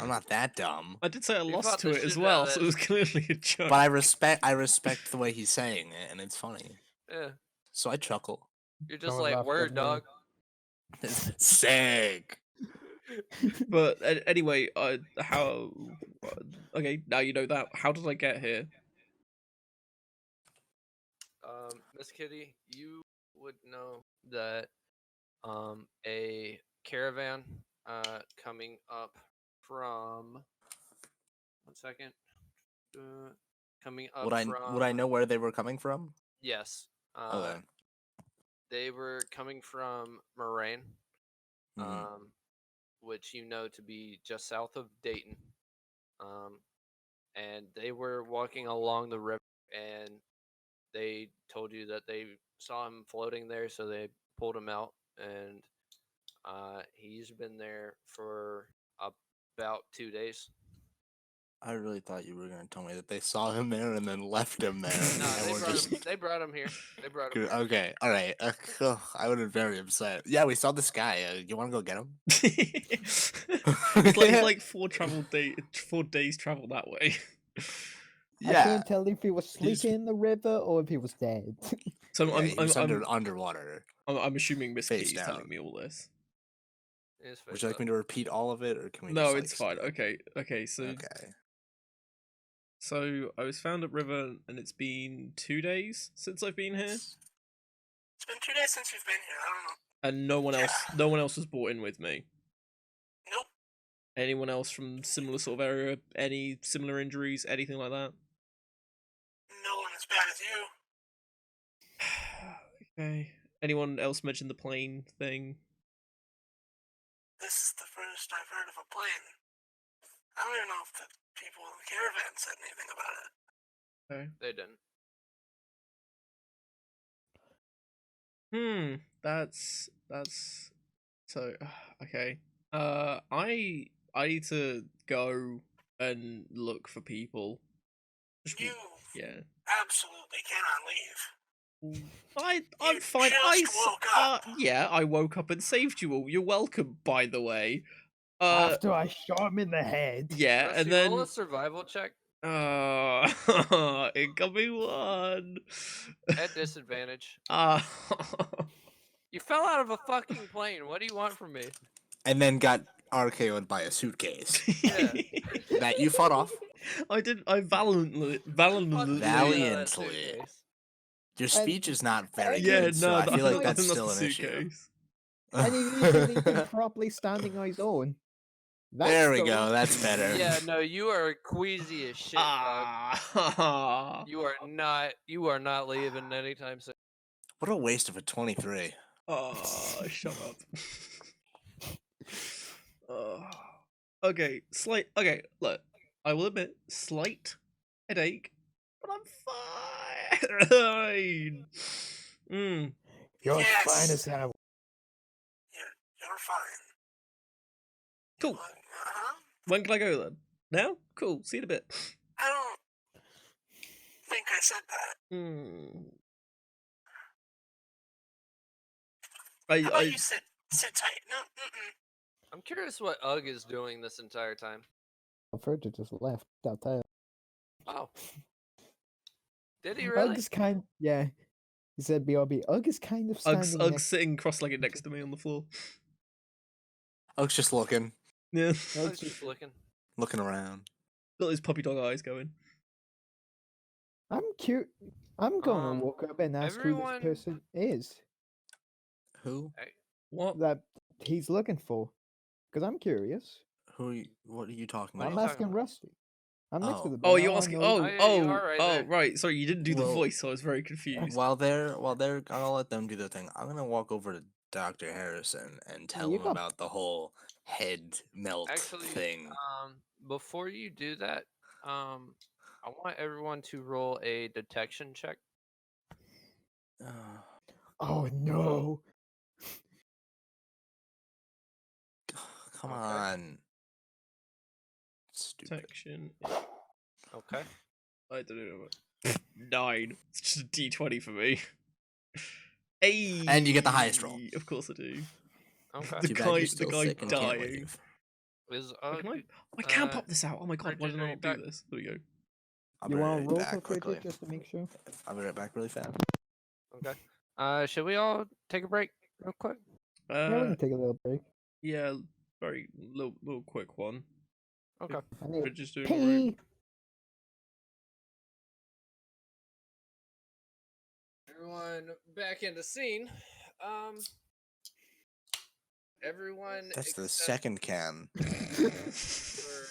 I'm not that dumb.
I did say I
You
lost
fought
to
the
it as
shit
well,
out of
so
that.
it was clearly a joke.
But I respect the way he's saying it, and it's funny.
Yeah.
So I chuckle.
You're just
Don't
like,
laugh
word,
at me.
dog.
Sick.
But anyway, okay, now you know that. How did I get here?
Miss Kitty, you would know that a caravan coming up from 1 second. Coming up from
Would I know where they were coming from?
Yes.
Okay.
They were coming from Moraine,
Mhm.
which you know to be just south of Dayton. And they were walking along the river, and they told you that they saw him floating there, so they pulled him out, and he's been there for about 2 days.
I really thought you were gonna tell me that they saw him there and then left him there.
No,
and
they
were
brought
just...
him. They brought him here. They brought him. Here.
Okay, all right. I would have been very upset. Yeah, we saw this guy. You want to go get him?
It's like 4 days travel that way.
I can't tell if he was sleeping in the river or if he was dead.
So
Yeah, he was
I'm
underwater.
I'm assuming Miss
Face
Kitty's telling
down.
me all this.
His
Would
face
you like
up.
me to repeat all of it, or can we?
No,
just, like,
it's fine. Okay. So
Okay.
so I was found at River, and it's been 2 days since I've been here,
It's been 2 days since you've been here. I don't know.
and no one else was brought in with me.
Nope.
Anyone else from similar sort of area? Any similar injuries? Anything like that?
No one as bad as you.
Okay. Anyone else mention the plane thing?
This is the first I've heard of a plane. I don't even know if the people in the caravan said anything about it.
Okay.
They didn't.
That's so okay. I need to go and look for people.
You
Yeah.
absolutely cannot leave.
I'm fine.
just woke up.
Yeah, I woke up and saved you all. You're welcome, by the way.
After I shot him in the head.
Yeah,
Rusty,
and then
roll a survival check
incoming one.
at disadvantage.
Ah,
You fell out of a fucking plane. What do you want from me?
And then got RKO'd by a suitcase
Yeah.
that you fought off.
I didn't. I valiantly.
Valiantly. Your speech is not very
Yeah,
good, so
no,
I feel like
I
that's
think
still
the
an issue.
suitcase.
And he isn't even properly standing on his own. That's
There we
the-
go. That's better.
Yeah, no, you are queasy as shit, dog.
Ah.
You are not leaving anytime soon.
What a waste of a 23.
Oh, shut up. Oh. Okay, okay, look. I will admit, slight headache, but I'm fine.
You're
Yes.
fine as hell.
You're fine.
Cool.
Uh-huh.
When can I go then? Now? Cool. See you in a bit.
I don't think I said that. How about you sit tight? No,
I'm curious what Ugg is doing this entire time.
Further just left. I'll tell you.
Oh. Did he really?
Ug's kind. Yeah. He said BRB. Ugg is kind of standing
Ug's
next.
sitting cross-legged next to me on the floor.
Ug's just looking
Yeah.
Ug's just looking.
around.
Got those puppy dog eyes going.
I'm cute. I'm gonna walk up and ask who
everyone-
this person is
Who?
What?
that he's looking for. Because I'm curious.
What are you talking
What are
I'm
you
about?
asking
talking about?
Rusty. I'm next to
Oh.
the
Oh,
bed.
you're
All I
asking.
know-
yeah, you are right there.
Right. Sorry, you didn't do the
Well-
voice, so I was very confused.
While they're, I'll let them do their thing. I'm gonna walk over to Dr. Harrison and tell
you
him
go.
about the whole head melt
Actually,
thing.
before you do that, I want everyone to roll a detection check.
Oh no.
Come
Okay.
on. Stupid.
Protection.
Okay.
I don't know. 9. It's just a D20 for me. Hey.
And you get the highest roll.
Of course I do.
Okay.
The
Too bad
guy-
you're
the
still
guy
sick and can't
dying.
leave.
Is
Wait,
Ugg,
I can't
uh,
pop this out. Oh my god, why did I
Bridget,
not
are you
do
back?
this? There we go.
I'll
You
be
want
right
to roll
back
for
quickly.
Bridget just to make sure?
I'll be right back really fast.
Okay. Should we all take a break real quick?
Yeah, we can take a little break.
Yeah, very little quick one.
Okay.
I need
We're
a
just doing a room.
pee.
Everyone back into scene. Everyone.
That's the
except
second can.
for-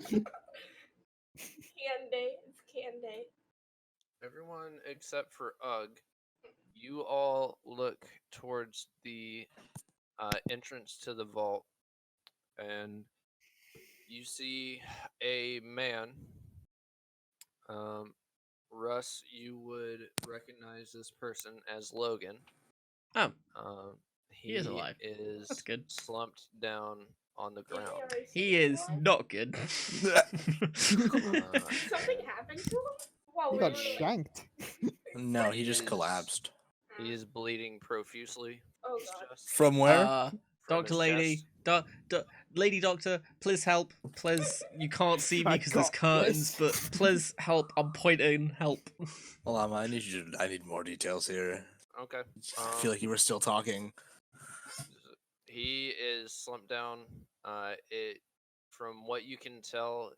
Can day. It's can day.
Everyone except for Ugg, you all look towards the entrance to the vault, and you see a man. Russ, you would recognize this person as Logan.
Oh,
He
is alive.
is
That's good.
slumped down on the
Did they
ground.
already say
he
he's
is
alive?
not good.
Something happened to him while
He
we
got
were
shanked.
No, he just
Is-
collapsed.
He is bleeding profusely.
Oh
His
god.
chest-
From where?
from
Doctor
his
lady,
chest.
lady doctor, please help. Please, you can't see me
I
because there's
got
curtains,
this.
but please help. I'm pointing. Help.
Hold on, I need more details here.
Okay.
I feel like you were still talking.
He is slumped down. From what you can tell,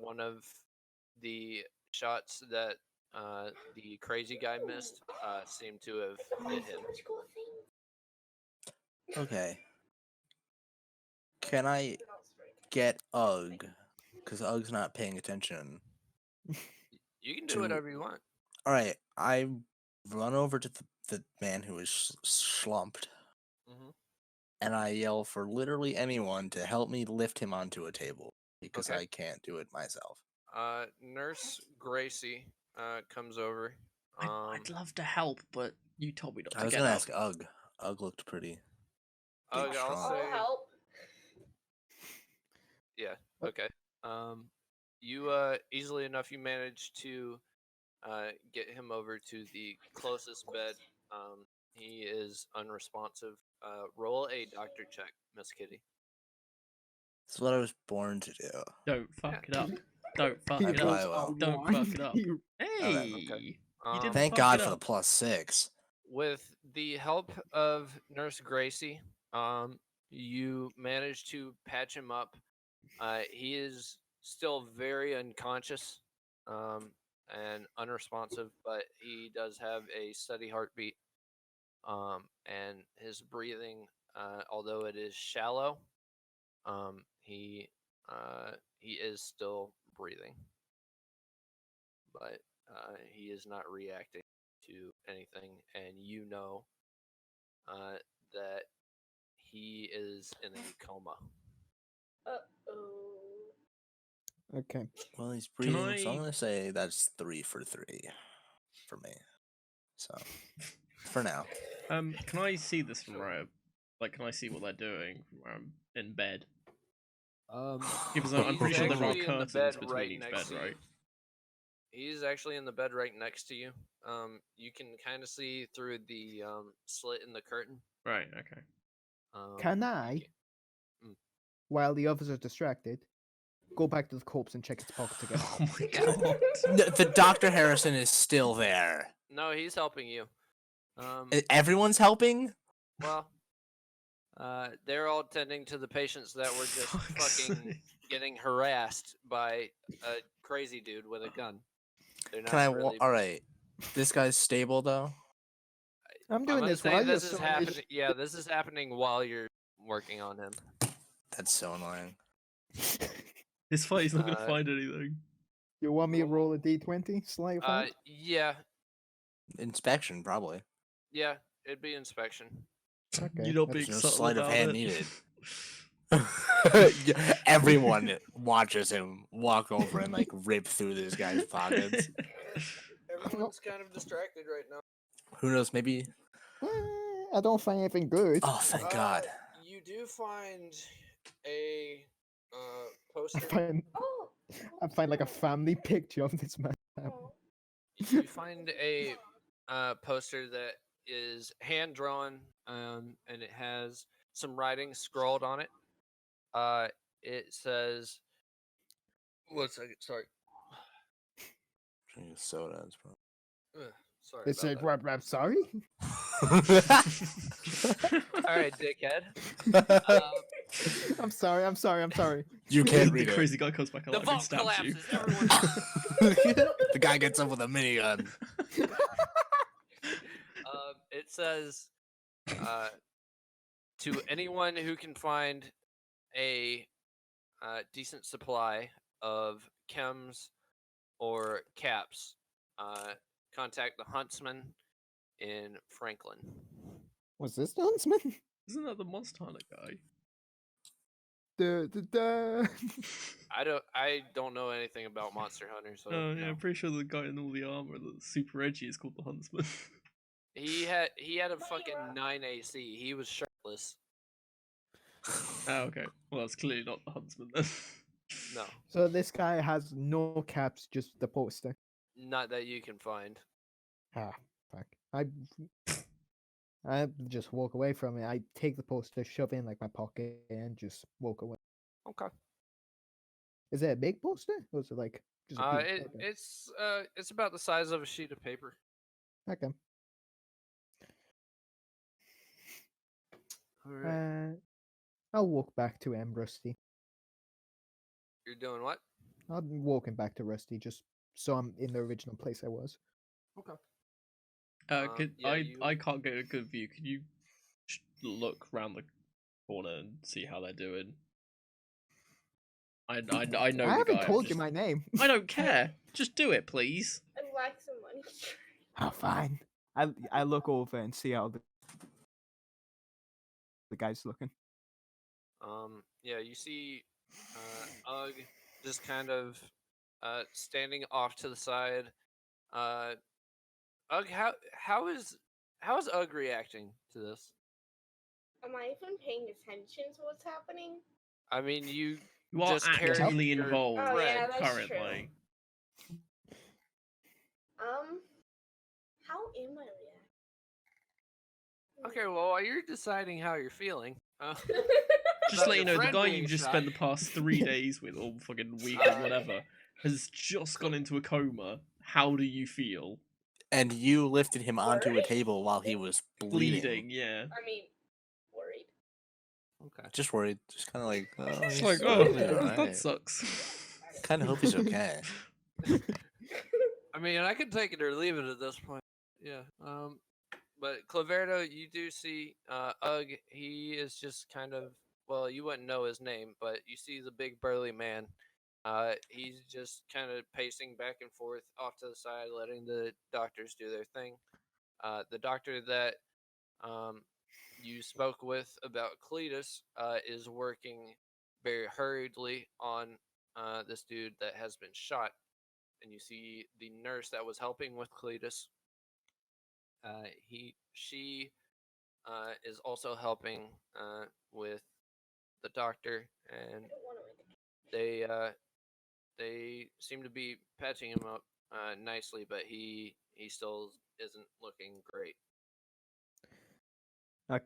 one of the shots that the crazy guy missed seemed to have hit him.
Such cool things.
Okay. Can I get Ugg? Because Ugg's not paying attention.
You can do
To-
whatever you want.
Alright, I run over to the man who is slumped,
Mhm.
and I yell for literally anyone to help me lift him onto a table, because
Okay.
I can't do it myself.
Nurse Gracie comes over.
I'd love to help, but you told me not to
I was
get
gonna
up.
ask Ugg. Ugg looked pretty.
Ugg,
big,
I'll
strong.
say,
I'll help.
yeah, okay. You easily enough you manage to get him over to the closest bed. He is unresponsive. Roll a doctor check, Miss Kitty.
It's what I was born to do.
Don't fuck it up. Don't fuck
I
it
probably
up.
will.
Don't fuck it up. Hey, you didn't
Thank
fuck
God
it
for the
up.
+6.
With the help of Nurse Gracie, you manage to patch him up. He is still very unconscious and unresponsive, but he does have a steady heartbeat. And his breathing, although it is shallow, he is still breathing, but he is not reacting to anything, and you know that he is in a coma.
Uh-oh.
Okay.
Well, he's
Can
breathing, so I'm
I-
gonna say that's 3 for 3 for me. So for now,
Can I see this from
Sure.
where? Like, can I see what they're doing from where I'm in bed?
Um,
Because I'm
he's
pretty sure there are
actually in the
curtains
bed
between
right
each
next
bed,
to you.
right?
He's actually in the bed right next to you. You can kind of see through the slit in the curtain.
Right. Okay.
Can
you
I,
Mm.
while the others are distracted, go back to the corpse and check its pockets again?
Oh my god.
the Dr. Harrison is still there.
No, he's helping you.
Everyone's helping.
Well, they're all tending to the patients that were just
Fuck's
fucking
sake.
getting harassed by a crazy dude with a gun. They're not
Can I?
really.
All right. This guy's stable though.
I'm
I'm
doing
gonna
this
say
while you're
this is happening. Yeah, this is happening while you're working on him.
That's so annoying.
This fight is not gonna
Uh,
find anything.
You want me to roll a d20? Sleight of hand?
Yeah,
Inspection probably.
yeah, it'd be inspection.
Okay,
You're not
that's-
being
There's no
subtle
sleight of
about
hand
it.
needed. Everyone watches him walk over and like rip through this guy's pockets.
Everyone's kind of distracted right now.
Who knows? Maybe.
I don't find anything good.
Oh, thank God.
You do find a
I
poster.
find
Oh.
I find like a family picture of this man.
Oh.
You find a poster that is hand drawn, and it has some writing scrawled on it. It says, "One second, sorry,
Drinking soda. It's
sorry
It's like,
about
I'm sorry.
that." All right, dickhead.
I'm sorry. I'm sorry. I'm sorry.
You can't
The
read it.
crazy guy comes back
The
alive and
vault
stabs you.
collapses. Everyone.
The guy gets up with a minigun.
It says, to anyone who can find a decent supply of chems or caps, contact the Huntsman in Franklin.
Was this the huntsman?
Isn't that the Monster Hunter guy?
I don't know anything about Monster Hunter, so
Oh yeah,
no.
I'm pretty sure the guy in all the armor that's super edgy is called the Huntsman.
He had a fucking 9 AC. He was shirtless.
Oh, okay. Well, that's clearly not the Huntsman then.
No,
So this guy has no caps, just the poster.
not that you can find.
Ah, fuck. I just walk away from it. I take the poster, shove it in like my pocket, and just walk away.
Okay.
Is it a big poster? Or is it like just a piece? Okay.
It's about the size of a sheet of paper.
Okay.
All right.
I'll walk back to Rusty.
You're doing what?
I'm walking back to Rusty just so I'm in the original place I was.
Okay.
I can't get a good view. Could you look round the corner and see how they're doing? I know
I
the guy.
haven't told you
just-
my name.
I don't care. Just do it, please.
I'd like some money.
Oh, fine. I look over and see how the guy's looking.
Yeah, you see Ugg just kind of standing off to the side. Ugg, how is Ugg reacting to this?
Am I even paying attention to what's happening?
I mean, you
You are
just carried
actively
your
involved
Oh, yeah,
bread.
that's
currently.
How am I reacting?
Okay, well, while you're deciding how you're feeling,
Just
about
let you
your
know, the
friend
guy
being
you just
shot.
spent the past 3 days with, or fucking week or whatever, has just gone into a coma. How do you feel?
And you lifted him onto a
Worried?
table while he was bleeding.
Bleeding, yeah.
I mean, worried.
Okay.
Just worried. Just kind of like, oh,
Just
he's
like, oh,
probably
that
alright.
sucks.
Kind of hope he's okay.
I mean, I can take it or leave it at this point. Yeah. But Claverdo, you do see Ugg. He is just kind of, well, you wouldn't know his name, but you see the big burly man. He's just kind of pacing back and forth off to the side, letting the doctors do their thing. The doctor that you spoke with about Cletus is working very hurriedly on this dude that has been shot. And you see the nurse that was helping with Cletus. She is also helping with the doctor, and
I don't want to make a
they seem to be patching him up nicely, but he still isn't looking great.
I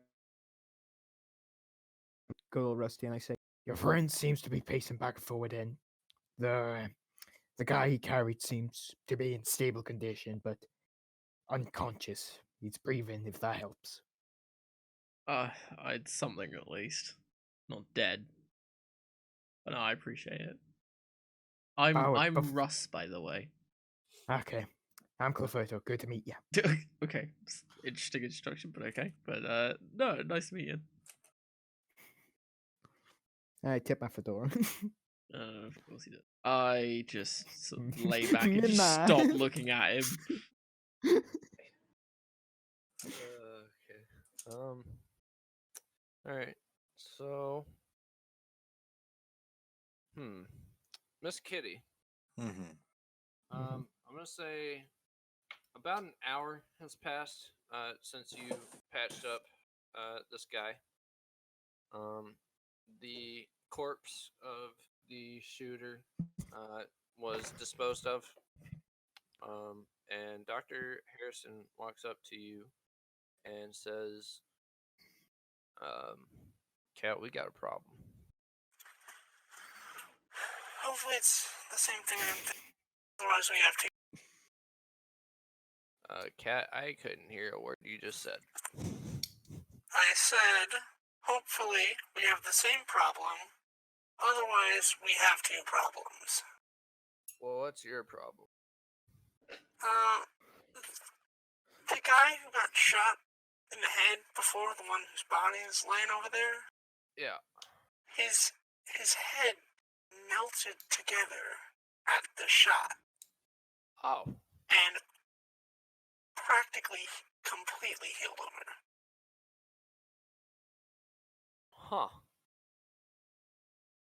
go to Rusty and I say,
Your friend seems to be pacing back and forward, and the guy he carried seems to be in stable condition, but unconscious. He's breathing, if that helps.
I'd something at least. Not dead. But no, I appreciate it. I'm Russ, by the way.
Okay. I'm Claverto. Good to meet you.
Okay, interesting introduction, but okay. But no, nice to meet you.
I tip my fedora.
Of course he did. I just sort of lay back and just
Nah.
stop looking at him.
Okay. All right. So, Miss Kitty.
Mm-hmm.
I'm gonna say about an hour has passed since you patched up this guy. The corpse of the shooter was disposed of. And Dr. Harrison walks up to you and says, Cat, we got a problem.
Hopefully it's the same thing I'm thinking. Otherwise we have to.
Cat, I couldn't hear a word you just said.
I said, hopefully we have the same problem. Otherwise we have two problems.
Well, what's your problem?
The guy who got shot in the head before, the one whose body is laying over there,
Yeah.
his head melted together at the shot
Oh.
and practically completely healed over.
Huh.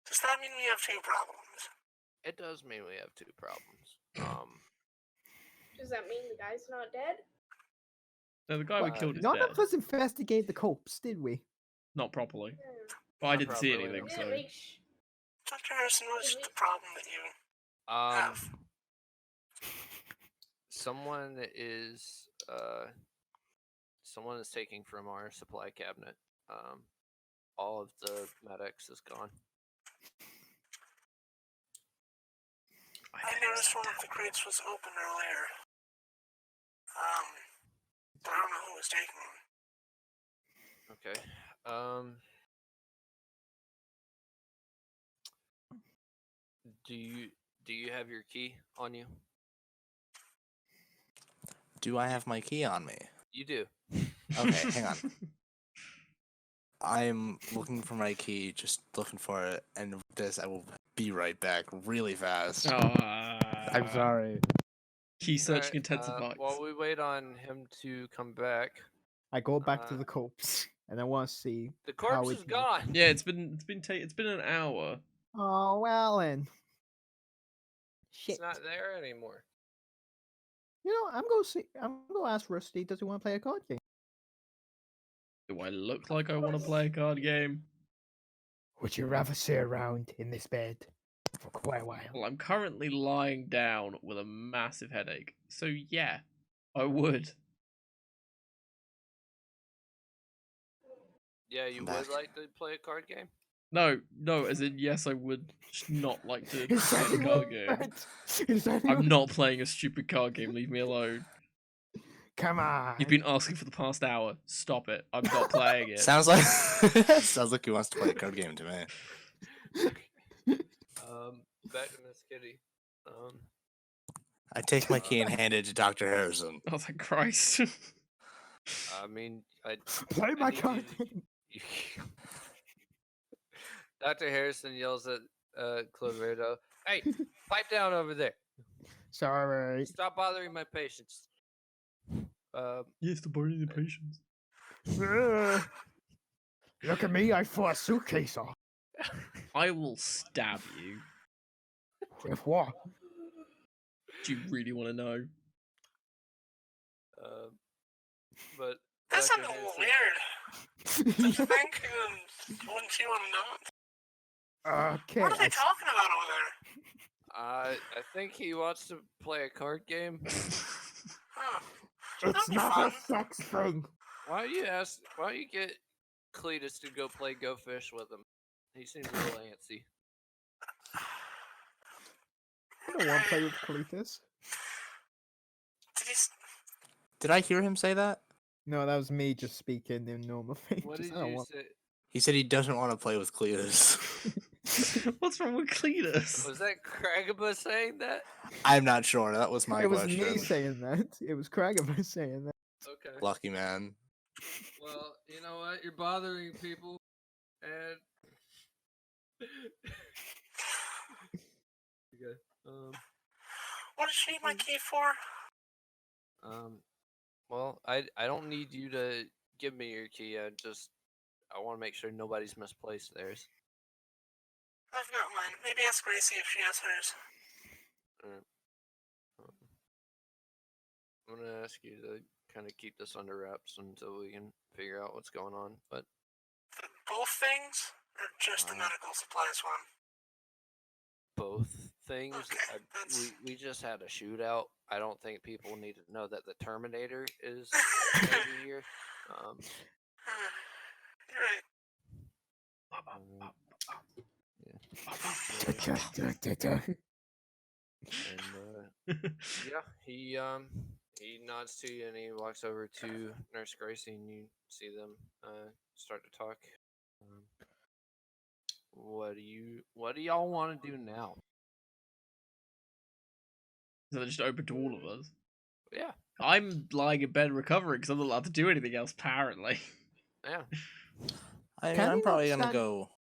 Does that mean we have two problems?
It does mean we have two problems.
Does that mean the guy's not dead?
No, the guy we killed is
None
dead.
of us investigated the corpse, did we?
Not properly.
Hmm.
But I
Not
didn't see
properly,
anything,
no.
so.
Didn't make
Dr. Harrison, what is the problem that you have?
Someone is taking from our supply cabinet. All of the medics is gone.
I noticed one of the crates was open earlier. But I don't know who was taking them.
Okay. Do you have your key on you?
Do I have my key on me?
You do.
Okay, hang on. I'm looking for my key, just looking for it, and with this, I will be right back really fast.
I'm sorry.
Key searching
Alright,
intensifies.
while we wait on him to come back,
I go back to
Uh,
the corpse and I want to see.
the
how
corpse
it
is gone.
Yeah, it's been an hour.
Oh well, then. Shit.
It's not there anymore.
You know, I'm gonna ask Rusty. Does he want to play a card game?
Do I look like I want to play a card game?
Would you rather sit around in this bed for quite a while.
Well, I'm currently lying down with a massive headache. So yeah, I would.
Yeah, you
I'm
would
back.
like to play a card game?
No, as in yes, I would just not like to
Is that
play a
the
card game.
word? Is that the
I'm
word?
not playing a stupid card game. Leave me alone.
Come on.
You've been asking for the past hour. Stop it. I'm not playing it.
Sounds like sounds like he wants to play a card game to me.
Back to Miss Kitty.
I take my key and hand it to Dr. Harrison.
I was like, Christ.
I mean, I
Play my
need
card
you
game.
Dr. Harrison yells at Cloverdo, "Hey, pipe down over there!
Sorry.
Stop bothering my patients."
Yes, the burning the patience.
Look at me, I threw a suitcase off.
I will stab you.
With what?
Do you really want to know?
But
That
Dr.
sounded a little
Harrison-
weird. Don't you think? Wouldn't you want to know?
Okay.
What are they talking about over there?
I think he wants to play a card game.
Huh.
It's
That'd be
not
fun.
a sex thing.
Why don't you get Cletus to go play Go Fish with him? He seems a little antsy.
I don't want to play with Cletus.
Did he?
Did I hear him say that?
No, that was me just speaking in normal thing.
What
Just,
did
I don't
you
want...
say?
He said he doesn't want to play with Cletus.
What's wrong with Cletus?
Was that Cragaba saying that?
I'm not sure. That was my
It was
question.
me saying that. It was Cragaba saying that.
Okay.
Lucky man.
Well, you know what? You're bothering people, and okay.
What did she need my key for?
Well, I don't need you to give me your key. I want to make sure nobody's misplaced theirs.
I've got mine. Maybe ask Gracie if she has hers.
I'm gonna ask you to kind of keep this under wraps until we can figure out what's going on. But
Both things, or just the medical supplies one?
both things.
Okay, that's-
We just had a shootout. I don't think people need to know that the Terminator is gonna be here.
You're right.
Yeah, he nods to you and he walks over to Nurse Gracie and you see them start to talk. What do y'all want to do now?
So they're just open to all of us.
Yeah,
I'm lying in bed recovering because I'm not allowed to do anything else, apparently.
yeah.
I'm
we
probably
not
gonna
stand-
go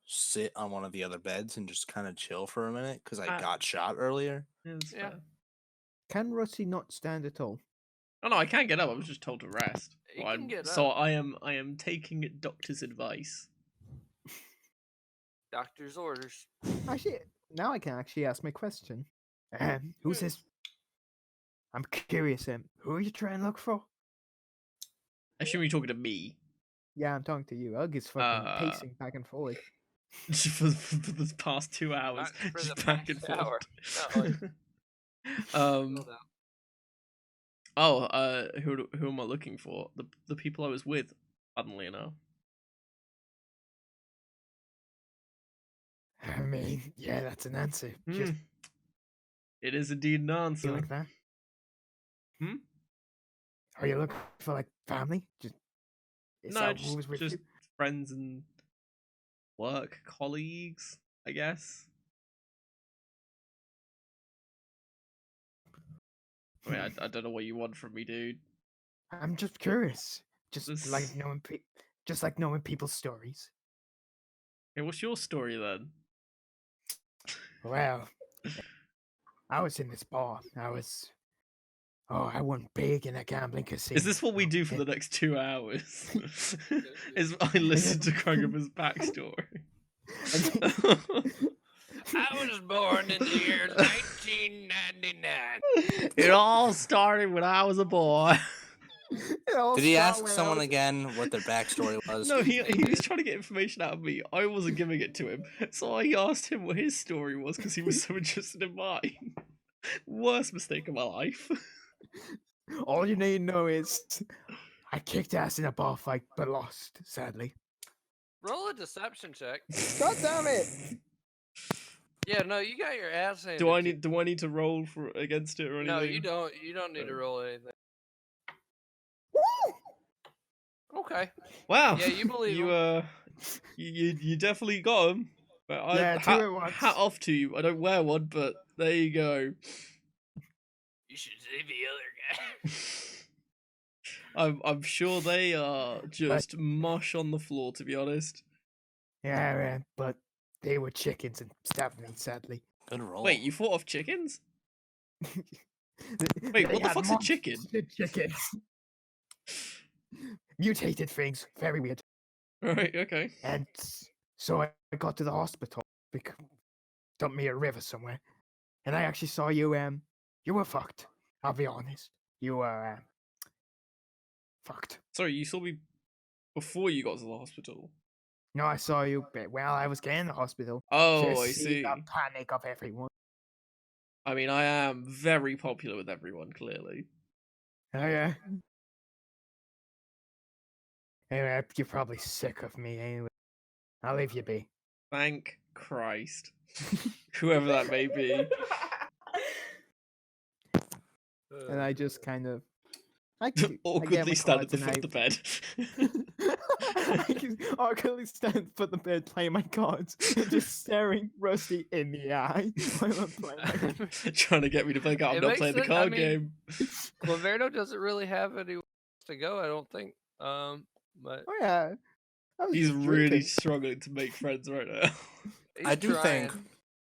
sit on one of the other beds and just kind of chill for a minute because I
Uh,
got shot earlier.
Yeah, that's
Yeah.
fair.
Can Rusty not stand at all?
Oh no, I can get up. I was just told to rest.
You
So
can get
So
up.
I am taking doctor's advice.
Doctor's orders.
Actually, now I can actually ask my question. Who's this? I'm curious. Who are you trying to look for?
I assume you're talking to me
Yeah, I'm talking to you. Ugg is fucking pacing back and forth.
for the past 2 hours,
Not for
just
the
back and
past hour.
forth.
Slow down.
Who am I looking for? The people I was with, funnily enough.
I mean, yeah, that's an answer. Just
Hmm. It is indeed an
feel
answer.
like that.
Hmm?
Are you looking for like family? Just is
No,
that who was with
just
you?
friends and work colleagues, I guess. I mean, I don't know what you want from me, dude.
I'm just curious. Just
This-
like knowing people's stories.
Hey, what's your story then?
Well, I was in this bar. I won big in a gambling casino.
Is this what we do for the next 2 hours? Is I listen to Kragaba's backstory?
I was born in the year 1999.
It all started when I was a boy.
Did he ask someone again what their backstory was?
No, he was trying to get information out of me. I wasn't giving it to him, so I asked him what his story was because he was so interested in mine. Worst mistake of my life.
All you need to know is I kicked ass in a bar fight, but lost, sadly.
Roll a deception check.
God damn it!
Yeah, no, you got your ass handed.
Do I need to roll for against it or anything?
No, you don't. You don't need to roll anything. Okay.
Wow.
Yeah, you believe
you
him.
you definitely got him. But
Yeah, two at once.
hat off to you. I don't wear one, but there you go.
You should see the other guy.
I'm sure they are just mush on the floor, to be honest.
Yeah, man, but they were chickens and stabbed me, sadly.
Good roll.
Wait, you fought off chickens? Wait,
They
what the
had
fuck's a chicken?
monster chickens. Mutated things, very weird.
Right, okay.
And so I got to the hospital, dumped me a river somewhere, and I actually saw you. You were fucked. I'll be honest. You were fucked.
Sorry, you saw me before you got to the hospital.
No, I saw you. Well, I was getting the hospital.
Oh,
Just
I see.
the panic of everyone.
I mean, I am very popular with everyone, clearly.
Oh yeah. Anyway, you're probably sick of me. Anyway, I'll leave you be.
Thank Christ. Whoever that may be.
And I just kind of
Awkwardly stand at the foot of the bed.
I can awkwardly stand at the foot of the bed playing my cards and just staring Rusty in the eye while I'm playing.
Trying to get me to play card. I'm
It
not
makes
playing the
sense, I
card
mean-
game.
Laverno doesn't really have anywhere to go, I don't think. But
Oh yeah. I was
He's
just
really
drinking.
struggling to make friends right now.
he's
I do think
trying.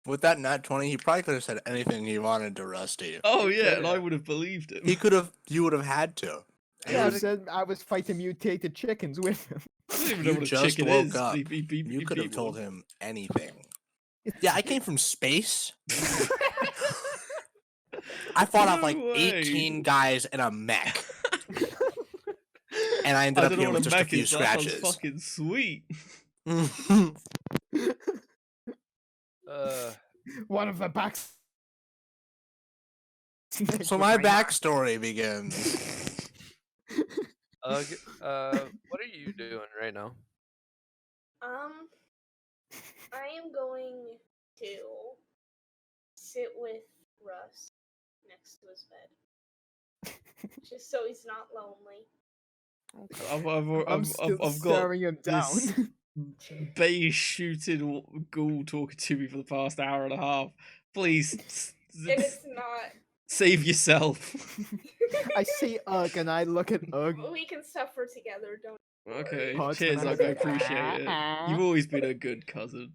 with that nat 20, he probably could have said anything he wanted to Rusty.
Oh yeah, and I
Yeah.
would have believed him.
He could have. You would have had to.
Yeah, I
Yeah,
said I was fighting mutated chickens with him.
I don't even know
You
what a
just
chicken
woke
is.
up.
He
You could have
beat
told
one.
him anything. Yeah, I came from space. I fought off like
No way.
18 guys in a mech, and I ended up
don't know
here
what
with just a
mech
few
is, but that sounds
scratches.
fucking sweet.
One of the backs.
So my backstory begins.
what are you doing right now?
I am going to sit with Russ next to his bed, just so he's not lonely.
I'm still
I've got
staring him down.
this base shooting ghoul talking to me for the past hour and a half. Please
It is not.
save yourself.
I see Ugg and I look at Ugg.
We can suffer together. Don't.
Okay,
Parts
cheers,
and
I appreciate it. You've always been a good cousin.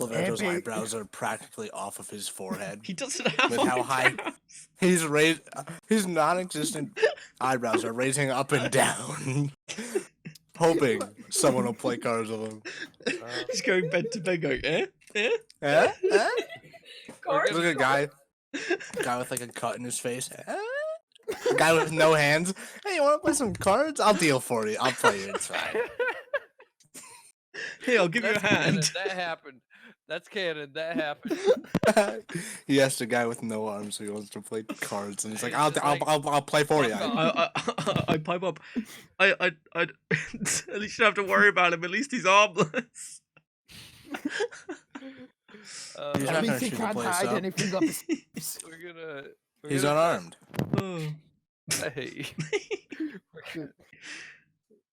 Lavato's
Epic.
eyebrows are practically off of his forehead.
He doesn't have
With how high-
eyebrows.
He's raised. His non-existent eyebrows are raising up and down, hoping someone will play cards with him.
He's going bed to bed going, eh? Eh?
Eh? Eh?
Cards?
Look at a guy with like a cut in his face. Eh? A guy with no hands. Hey, you want to play some cards? I'll deal for you. I'll play you. It's fine.
Here, I'll give you a
That's canon,
hand.
that happened. That's canon. That happened.
He asked a guy with no arms who wants to play cards, and he's like,
He's
"I'll
just like,
I'll play for you."
"Fuck off."
I pipe up. I at least you don't have to worry about him. At least he's armless.
He's
Uh,
not
At
gonna
least he
shoot the
can't
place
hide
up.
anything up his sleeves.
we're gonna. We're
He's
gonna
unarmed.
Oh.
Hey.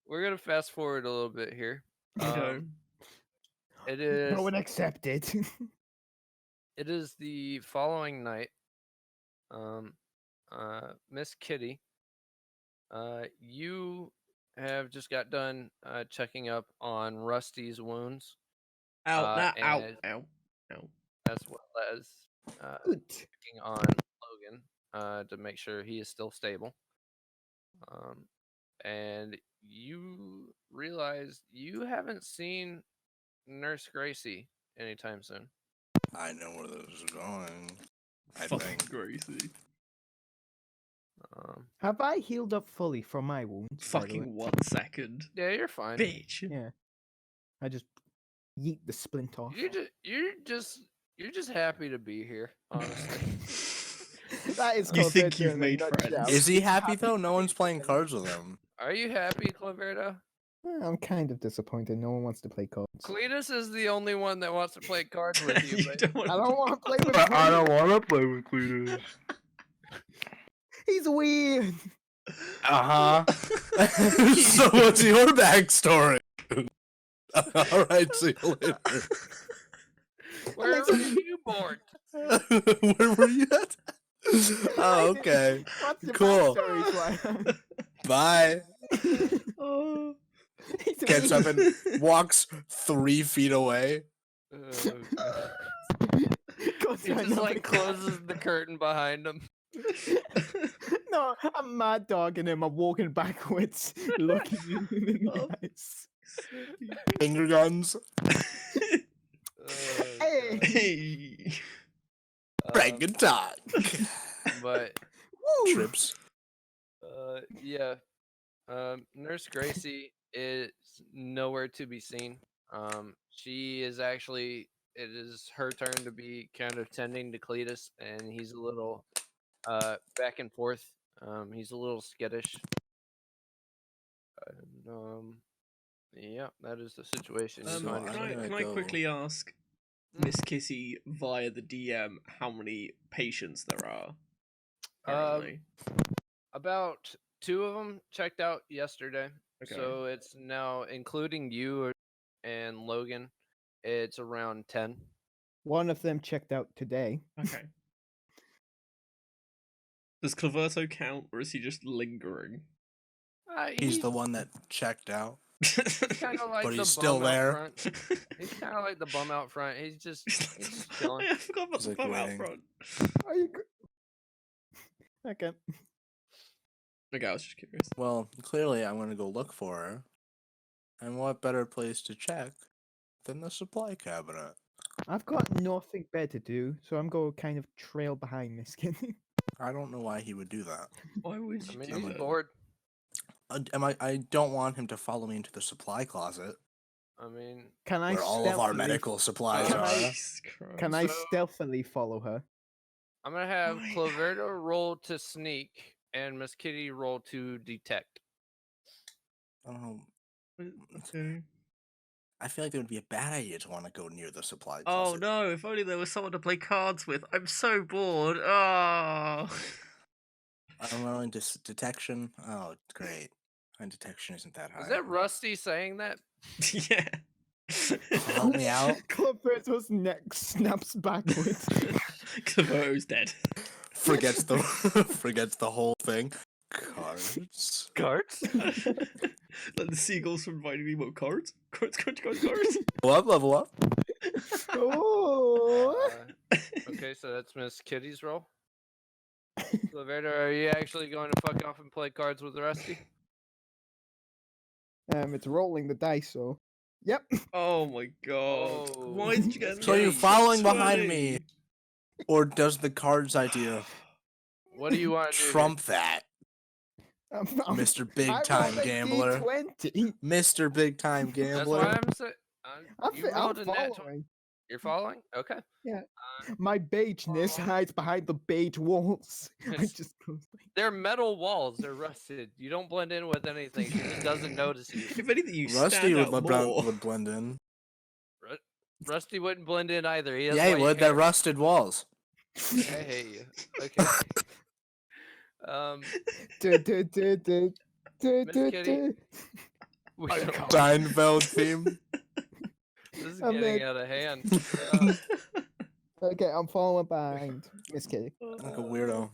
We're gonna fast forward a little bit here.
Okay.
It is.
No one accepted.
It is the following night. Miss Kitty, you have just got done checking up on Rusty's wounds,
Ow, nah, ow,
and
ow, ow.
as well as
Good.
checking on Logan to make sure he is still stable. And you realize you haven't seen Nurse Gracie anytime soon.
I know where this is going. I
Fucking
think.
Gracie.
Have I healed up fully from my wounds? by the way?
Fucking 1 second.
Yeah, you're fine.
Bitch.
Yeah. I just yeet the splint off.
You're just happy to be here, honestly.
That is
You
called
think
Victor
you've
in a
made
nutshell.
friends.
Is he happy though? No
to
one's
be
playing
here.
cards with him.
Are you happy, Claverta?
I'm kind of disappointed. No one wants to play cards.
Cletus is the only one that wants to play cards with you.
You
But
don't want
I don't want to play with
I
him.
don't want to play with Cletus.
He's weird.
Uh huh. So what's your backstory? All right, see you later.
where were you born?
Where were you at? Oh, okay.
What's your
Cool.
backstory, Twilight?
Bye.
Oh.
He's
Gets up
weird.
and walks 3 feet away.
Goes
He
to
just
another
like
guy.
closes the curtain behind him.
No, I'm mad dogging him. I'm walking backwards, looking him in the
Oh.
eyes.
Finger guns.
Hey.
Hey.
Frank and talk.
But
Woo!
Trips.
yeah, Nurse Gracie is nowhere to be seen. She is actually. It is her turn to be kind of tending to Cletus, and he's a little back and forth. He's a little skittish. And, yeah, that is the situation. He's
So
finding
I'm
himself.
gonna
Can I
go-
quickly ask Miss Kitty via the DM how many patients there are? Currently?
About 2 of them checked out yesterday.
Okay.
So it's now, including you and Logan, it's around 10.
One of them checked out today.
Okay. Does Claverto count, or is he just lingering?
He's the one that checked out.
kind of like
But
the
he's still
bum out
there.
front. He's kind of like the bum out front. He's just chilling.
I forgot about
He's,
the
like,
bum out
waiting.
front.
Are you? Okay.
Okay, I was just curious.
Well, clearly I'm gonna go look for her. And what better place to check than the supply cabinet?
I've got nothing better to do, so I'm going to kind of trail behind this kid.
I don't know why he would do that.
Why would
I
you
mean,
do
he's
that?
bored.
I don't want him to follow me into the supply closet
I mean,
Can I
where all of our
stealthily-
medical supplies
Can
are.
I-
Jesus Christ.
Can I
So-
stealthily follow her?
I'm gonna have
Why?
Cloverto roll to sneak and Miss Kitty roll to detect.
I don't know.
Okay.
I feel like it would be a bad idea to want to go near the supply
Oh
closet.
no, if only there was someone to play cards with. I'm so bored. Oh.
I'm rolling detection. Oh, great. My detection isn't that high.
Is that Rusty saying that?
Yeah.
Help me out.
Cloverto's neck snaps backwards.
Claverto's dead.
Forgets the forgets the whole thing. Cards.
Cards?
Like the seagulls from Finding Nemo. Cards? Cards.
Level up, level up.
Oh.
Okay, so that's Miss Kitty's roll. Cloverto, are you actually going to fuck off and play cards with Rusty?
It's rolling the dice, so. Yep.
Oh my god.
Oh.
Why did you get
So you're
me?
following behind
20.
me. Or does the cards idea
What do you want to do?
trump that,
I'm,
Mr. Big
I
Time
rolled a
Gambler?
D20.
Mr. Big Time
Here? That's
Gambler.
why I'm saying.
I'm following.
You're following? Okay.
My beigeness hides behind the beige walls. I
Yes.
just goes like,
They're metal walls. They're rusted. You don't blend in with anything. She just doesn't notice you.
If anything, you
Rusty
stand
would,
out more.
would blend in.
Rusty wouldn't blend in either. He has
Yeah, he
white
would. They're
hair.
rusted walls.
I hate you. Okay.
"Du- du- du- du- du-
Miss
du-
Kitty?
du."
we
I
don't-
can't.
Seinfeld theme.
This is
I'm
getting
in.
out of hand.
Okay, I'm following behind Miss Kitty.
Like a weirdo.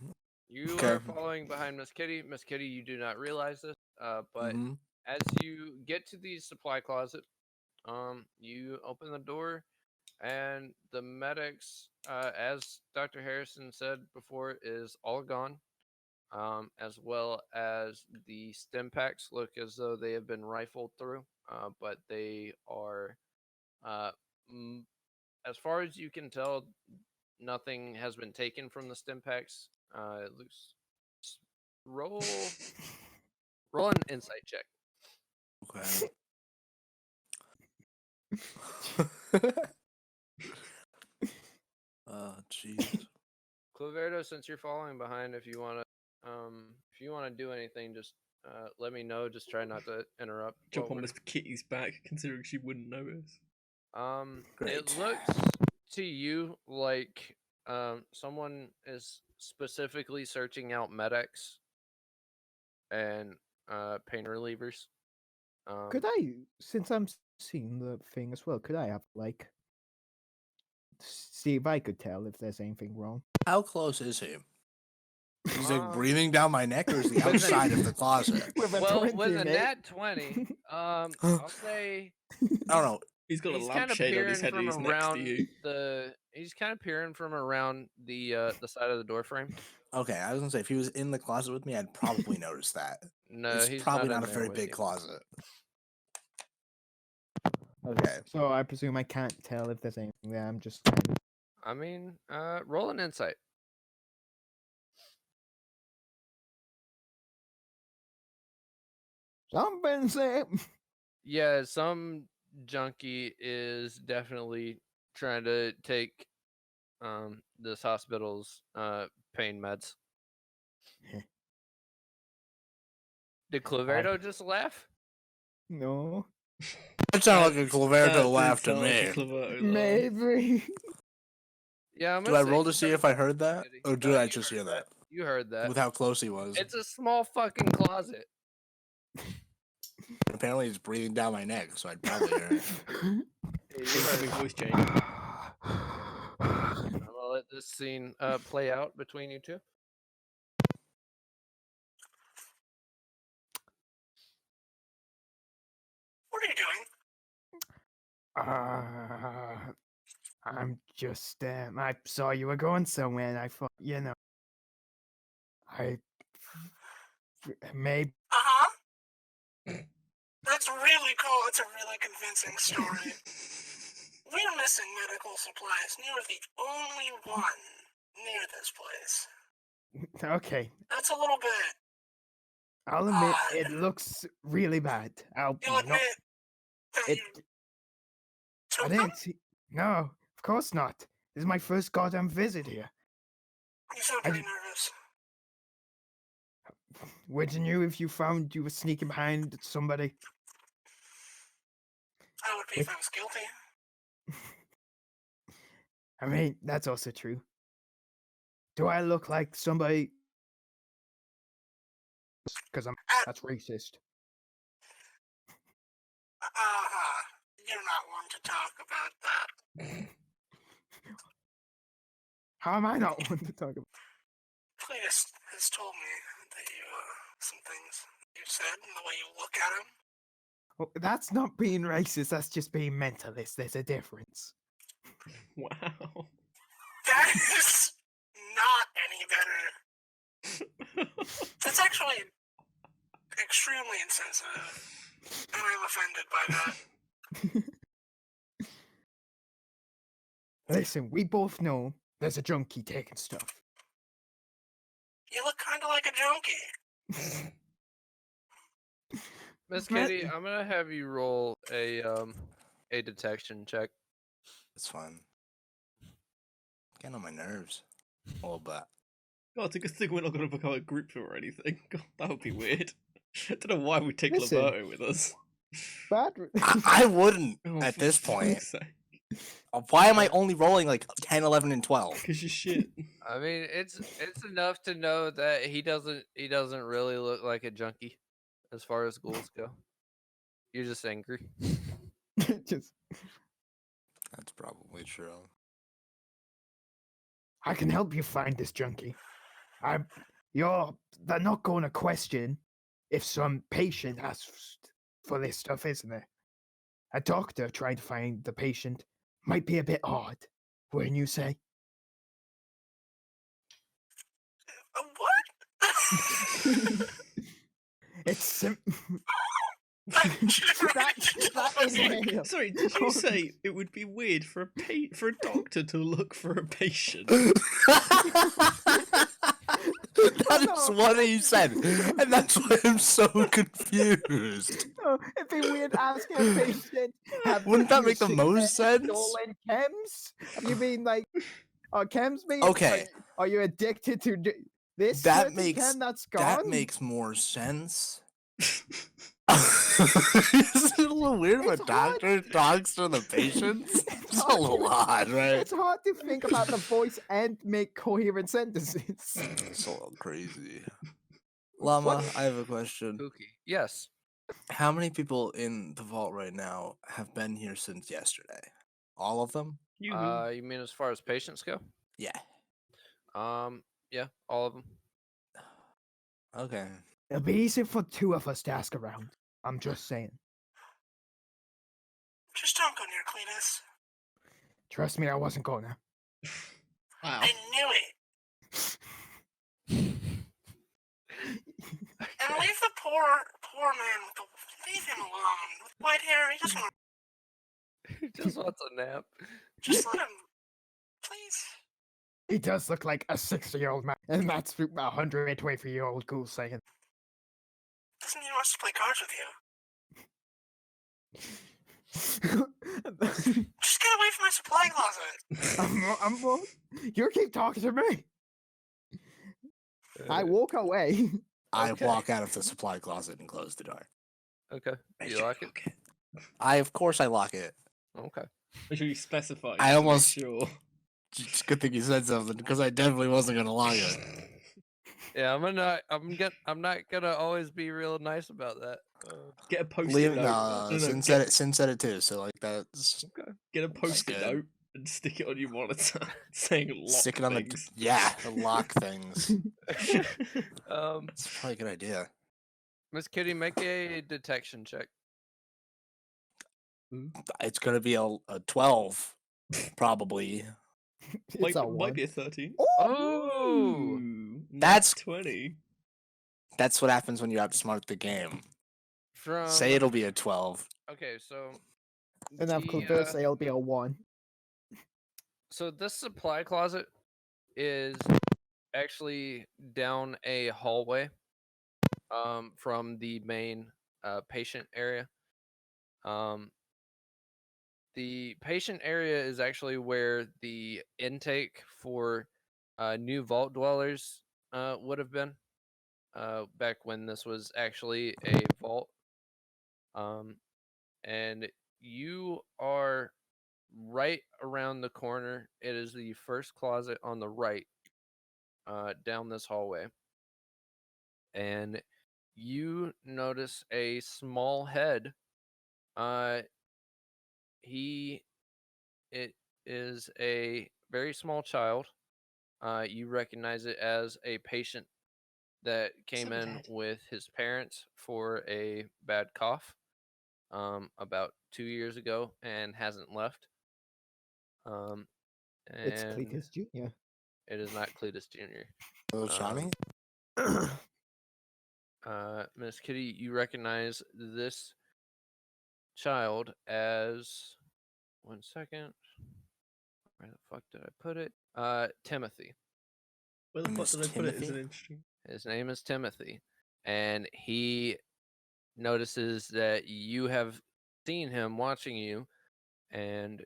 You
Okay.
are following behind Miss Kitty. Miss Kitty, you do not realize this, but
Mhm.
as you get to the supply closet, you open the door, and the medics, as Dr. Harrison said before, is all gone, as well as the stim packs look as though they have been rifled through, but they are, as far as you can tell, nothing has been taken from the stim packs. It looks. Roll an insight check.
Okay. Jeez.
Claverdo, since you're falling behind, if you wanna do anything, just let me know. Just try not to interrupt.
Jump
while
on Miss Kitty's back, considering she wouldn't notice.
Great.
It looks to you like someone is specifically searching out medics and pain relievers.
Could I, since I'm seeing the thing as well, could I have like see if I could tell if there's anything wrong?
How close is he? He's like
Um,
breathing down my neck, or is he
with a-
outside of the closet?
With a
Well,
20,
with a
mate.
nat 20, I'll say
I don't know.
He's got a
he's kind of
lampshade on
peering
his head and
from
he's next
around
to you.
he's kind of peering from around the side of the door frame.
Okay, I was gonna say if he was in the closet with me, I'd probably notice that.
No,
It's
he's
probably
not
not
in
a
there
very
with
big
you.
closet. Okay.
So I presume I can't tell if there's anything there. I'm just kind of...
I mean, roll an insight.
Something say
Yeah, some junkie is definitely trying to take this hospital's pain meds. Did Claverdo just laugh?
no.
That sounded like a
That
Claverto
did
laugh to
sound like a
me.
Claverto laugh.
Maybe.
Yeah, I'm
Do
gonna
I
say
roll to
you
see
heard
if I heard that,
Kitty.
or
No,
did I
you
just
heard
hear that?
You heard that.
With how close he was.
It's a small fucking closet.
Apparently, he's breathing down my neck, so I'd probably hear it.
Yeah, you heard
Incoming
that.
voice change.
I'm gonna let this scene play out between you two.
What are you doing?
I'm just, I saw you were going somewhere, and I thought, maybe.
Uh-huh. That's really cool. It's a really convincing story. We're missing medical supplies, and you're the only one near this place.
Okay,
That's a little bit.
I'll admit
odd.
it looks really bad. I'll
You'll
not.
admit that
It.
you
I
took them?
didn't see. No, of course not. This is my first goddamn visit here.
You sound
I
pretty
d-
nervous.
Would you knew if you found you were sneaking behind somebody?
I would be if I was guilty.
I mean, that's also true. Do I look like somebody? Because that's racist.
You're not one to talk about that.
How am I not one to talk about?
Cletus has told me that you, some things you said and the way you look at him.
Oh, that's not being racist. That's just being mentalist. There's a difference.
Wow.
That is not any better. That's actually extremely insensitive. And I'm offended by that.
Listen, we both know there's a junkie taking stuff.
You look kind of like a junkie.
Miss
Matt-
Kitty, I'm gonna have you roll a detection check.
It's fun. Getting on my nerves. A little bit.
God, it's a good thing we're not going to become a group or anything. God, that would be weird. I don't know why we take
Listen.
Roberto with us.
Bad.
I wouldn't
Oh,
at
for
this point.
fuck's sake.
Why am I only rolling like 10, 11, and 12?
Because you're shit.
I mean, it's enough to know that he doesn't really look like a junkie, as far as ghouls go. You're just angry.
Just,
That's probably true.
I can help you find this junkie. They're not going to question if some patient asks for this stuff, isn't there? A doctor trying to find the patient might be a bit odd, wouldn't you say?
What?
It's That inhale.
Sorry, did you say it would be weird for a doctor to look for a patient?
That is what he said, and that's why I'm so confused.
Oh, it'd be weird asking a patient.
Wouldn't that make the
you
most sense?
stolen chems? You mean like, chems mean?
Okay.
Are you addicted to this
That
certain
makes
chem that's gone?
that makes more sense. Isn't it a little weird if
It's
a doctor talks to the patients? It's a little odd, right?
It's hard to think about the voice and make coherent sentences.
It's a little crazy. Llama, I have a question.
Spooky. Yes.
How many people in the vault right now have been here since yesterday? All of them?
You
You mean as far as patients go?
Yeah.
Yeah, all of them.
Okay.
It'll be easy for two of us to ask around. I'm just saying.
Just don't go near Cletus.
Trust me, I wasn't gonna.
wow.
I knew it. And leave the poor man with the. Leave him alone. With white hair, he doesn't want.
He just wants a nap.
Just let him. Please.
He does look like a 60-year-old man, and that's a 123-year-old ghoul saying.
Doesn't he want to play cards with you? Just get away from my supply closet.
You keep talking to me. I walk away.
I
Okay.
walk out of the supply closet and close the door.
Okay. You like it?
Of course I lock it.
Okay.
Make sure you specify.
I
just to make
almost-
sure.
It's a good thing you said something because I definitely wasn't gonna lock it.
Yeah, I'm not gonna always be real nice about that.
Get a post-it
Leave
note.
no, Sin said it. Sin said it too. So like that's
Okay.
Get a post-it
good.
note and stick it on your monitor, saying lock
stick it on
things.
the lock things. It's probably a good idea.
Miss Kitty, make a detection check.
It's gonna be a 12, probably.
might,
It's a
might
one.
be a 13.
Oh,
Ooh,
That's-
20.
That's what happens when you outsmart the game.
from
Say it'll be a 12.
Okay, so
And I've
the,
Clover say it'll be a 1.
so this supply closet is actually down a hallway from the main patient area. The patient area is actually where the intake for new vault dwellers would have been back when this was actually a vault. And you are right around the corner. It is the first closet on the right down this hallway. And you notice a small head. It is a very small child. You recognize it as a patient that came
Someone's
in
head.
with his parents for a bad cough about 2 years ago and hasn't left.
It's
And
Cletus Jr.
it is not Cletus Jr.
Little Johnny?
Miss Kitty, you recognize this child as 1 second. Where the fuck did I put it? Timothy.
Where the fuck
Miss
did I put it? Is
Timothy?
an interesting.
His name is Timothy, and he notices that you have seen him watching you, and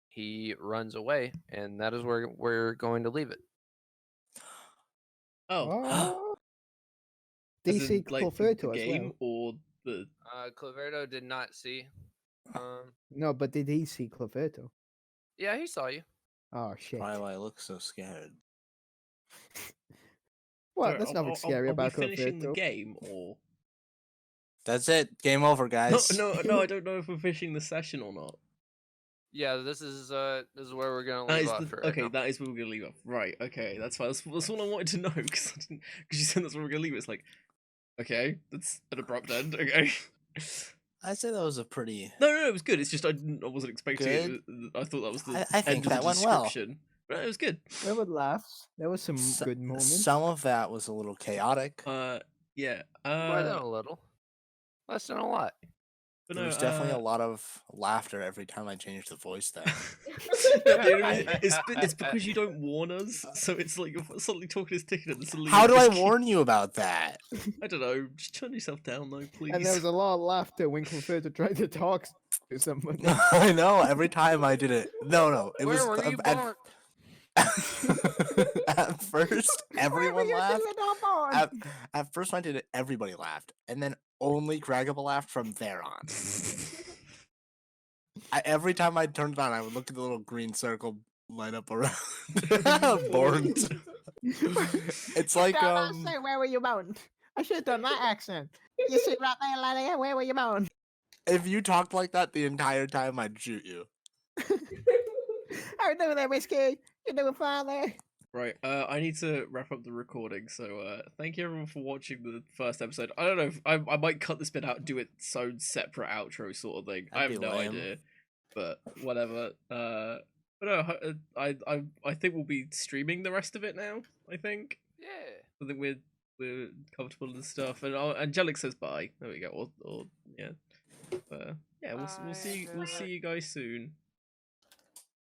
he runs away, and that is where we're going to leave it.
Oh,
Did
as
he see
in, like,
Cloverto
the
as
game
well?
or the?
Cloverto did not see.
No, but did he see Cloverto?
Yeah, he saw you.
Oh shit.
Why do I look so scared?
Well,
Sorry,
there's
are-
nothing
are-
scary
are
about
we finishing the
Cloverto.
game or?
That's it. Game over,
No,
guys.
no. I don't know if we're finishing the session or not.
Yeah, this is where we're gonna
That
leave
is
off
the,
for right
okay.
now.
That is where we're gonna leave off. Right. Okay. That's fine. That's all I wanted to know because you said that's where we're gonna leave it. It's like, okay, that's an abrupt end. Okay.
I'd say that was a pretty.
No, it was good. It's just I wasn't expecting
Good?
it. I thought that was the
I think
end of
that
the
went well.
description. But it was good.
There were laughs. There was some good moments.
Some of that was a little chaotic.
Yeah.
More than a little. Less than a lot.
But
There
no,
was definitely a lot of laughter every time I changed the voice there.
You know what I mean? It's because you don't warn us, so it's like you're suddenly talking his ticket and suddenly.
How do I
just keep-
warn you about that?
I don't know. Just turn yourself down, though, please.
And there was a lot of laughter when Confederate tried to talk to someone.
I know. Every time I did it. No. It was
Where were you
at,
born?
at first everyone
Where were
laughed.
you little boy?
At first when I did it, everybody laughed, and then only Gragaba laughed from there on. Every time I turned it on, I would look at the little green circle light up around. Born. It's like
Say, where were you born? I should have done that accent. You see right there, laddie. Where were you born?
if you talked like that the entire time, I'd shoot you.
How you doing there, Whiskey? You doing fine there?
Right, I need to wrap up the recording, so thank you everyone for watching the first episode. I don't know if I might cut this bit out and do its own separate outro sort of thing. I
That'd
have
be
no
lame.
idea, but whatever. But no, I think we'll be streaming the rest of it now. I think
Yeah.
we're comfortable and stuff. And Angelic says bye. There we go. Or yeah, yeah. We'll see you guys soon.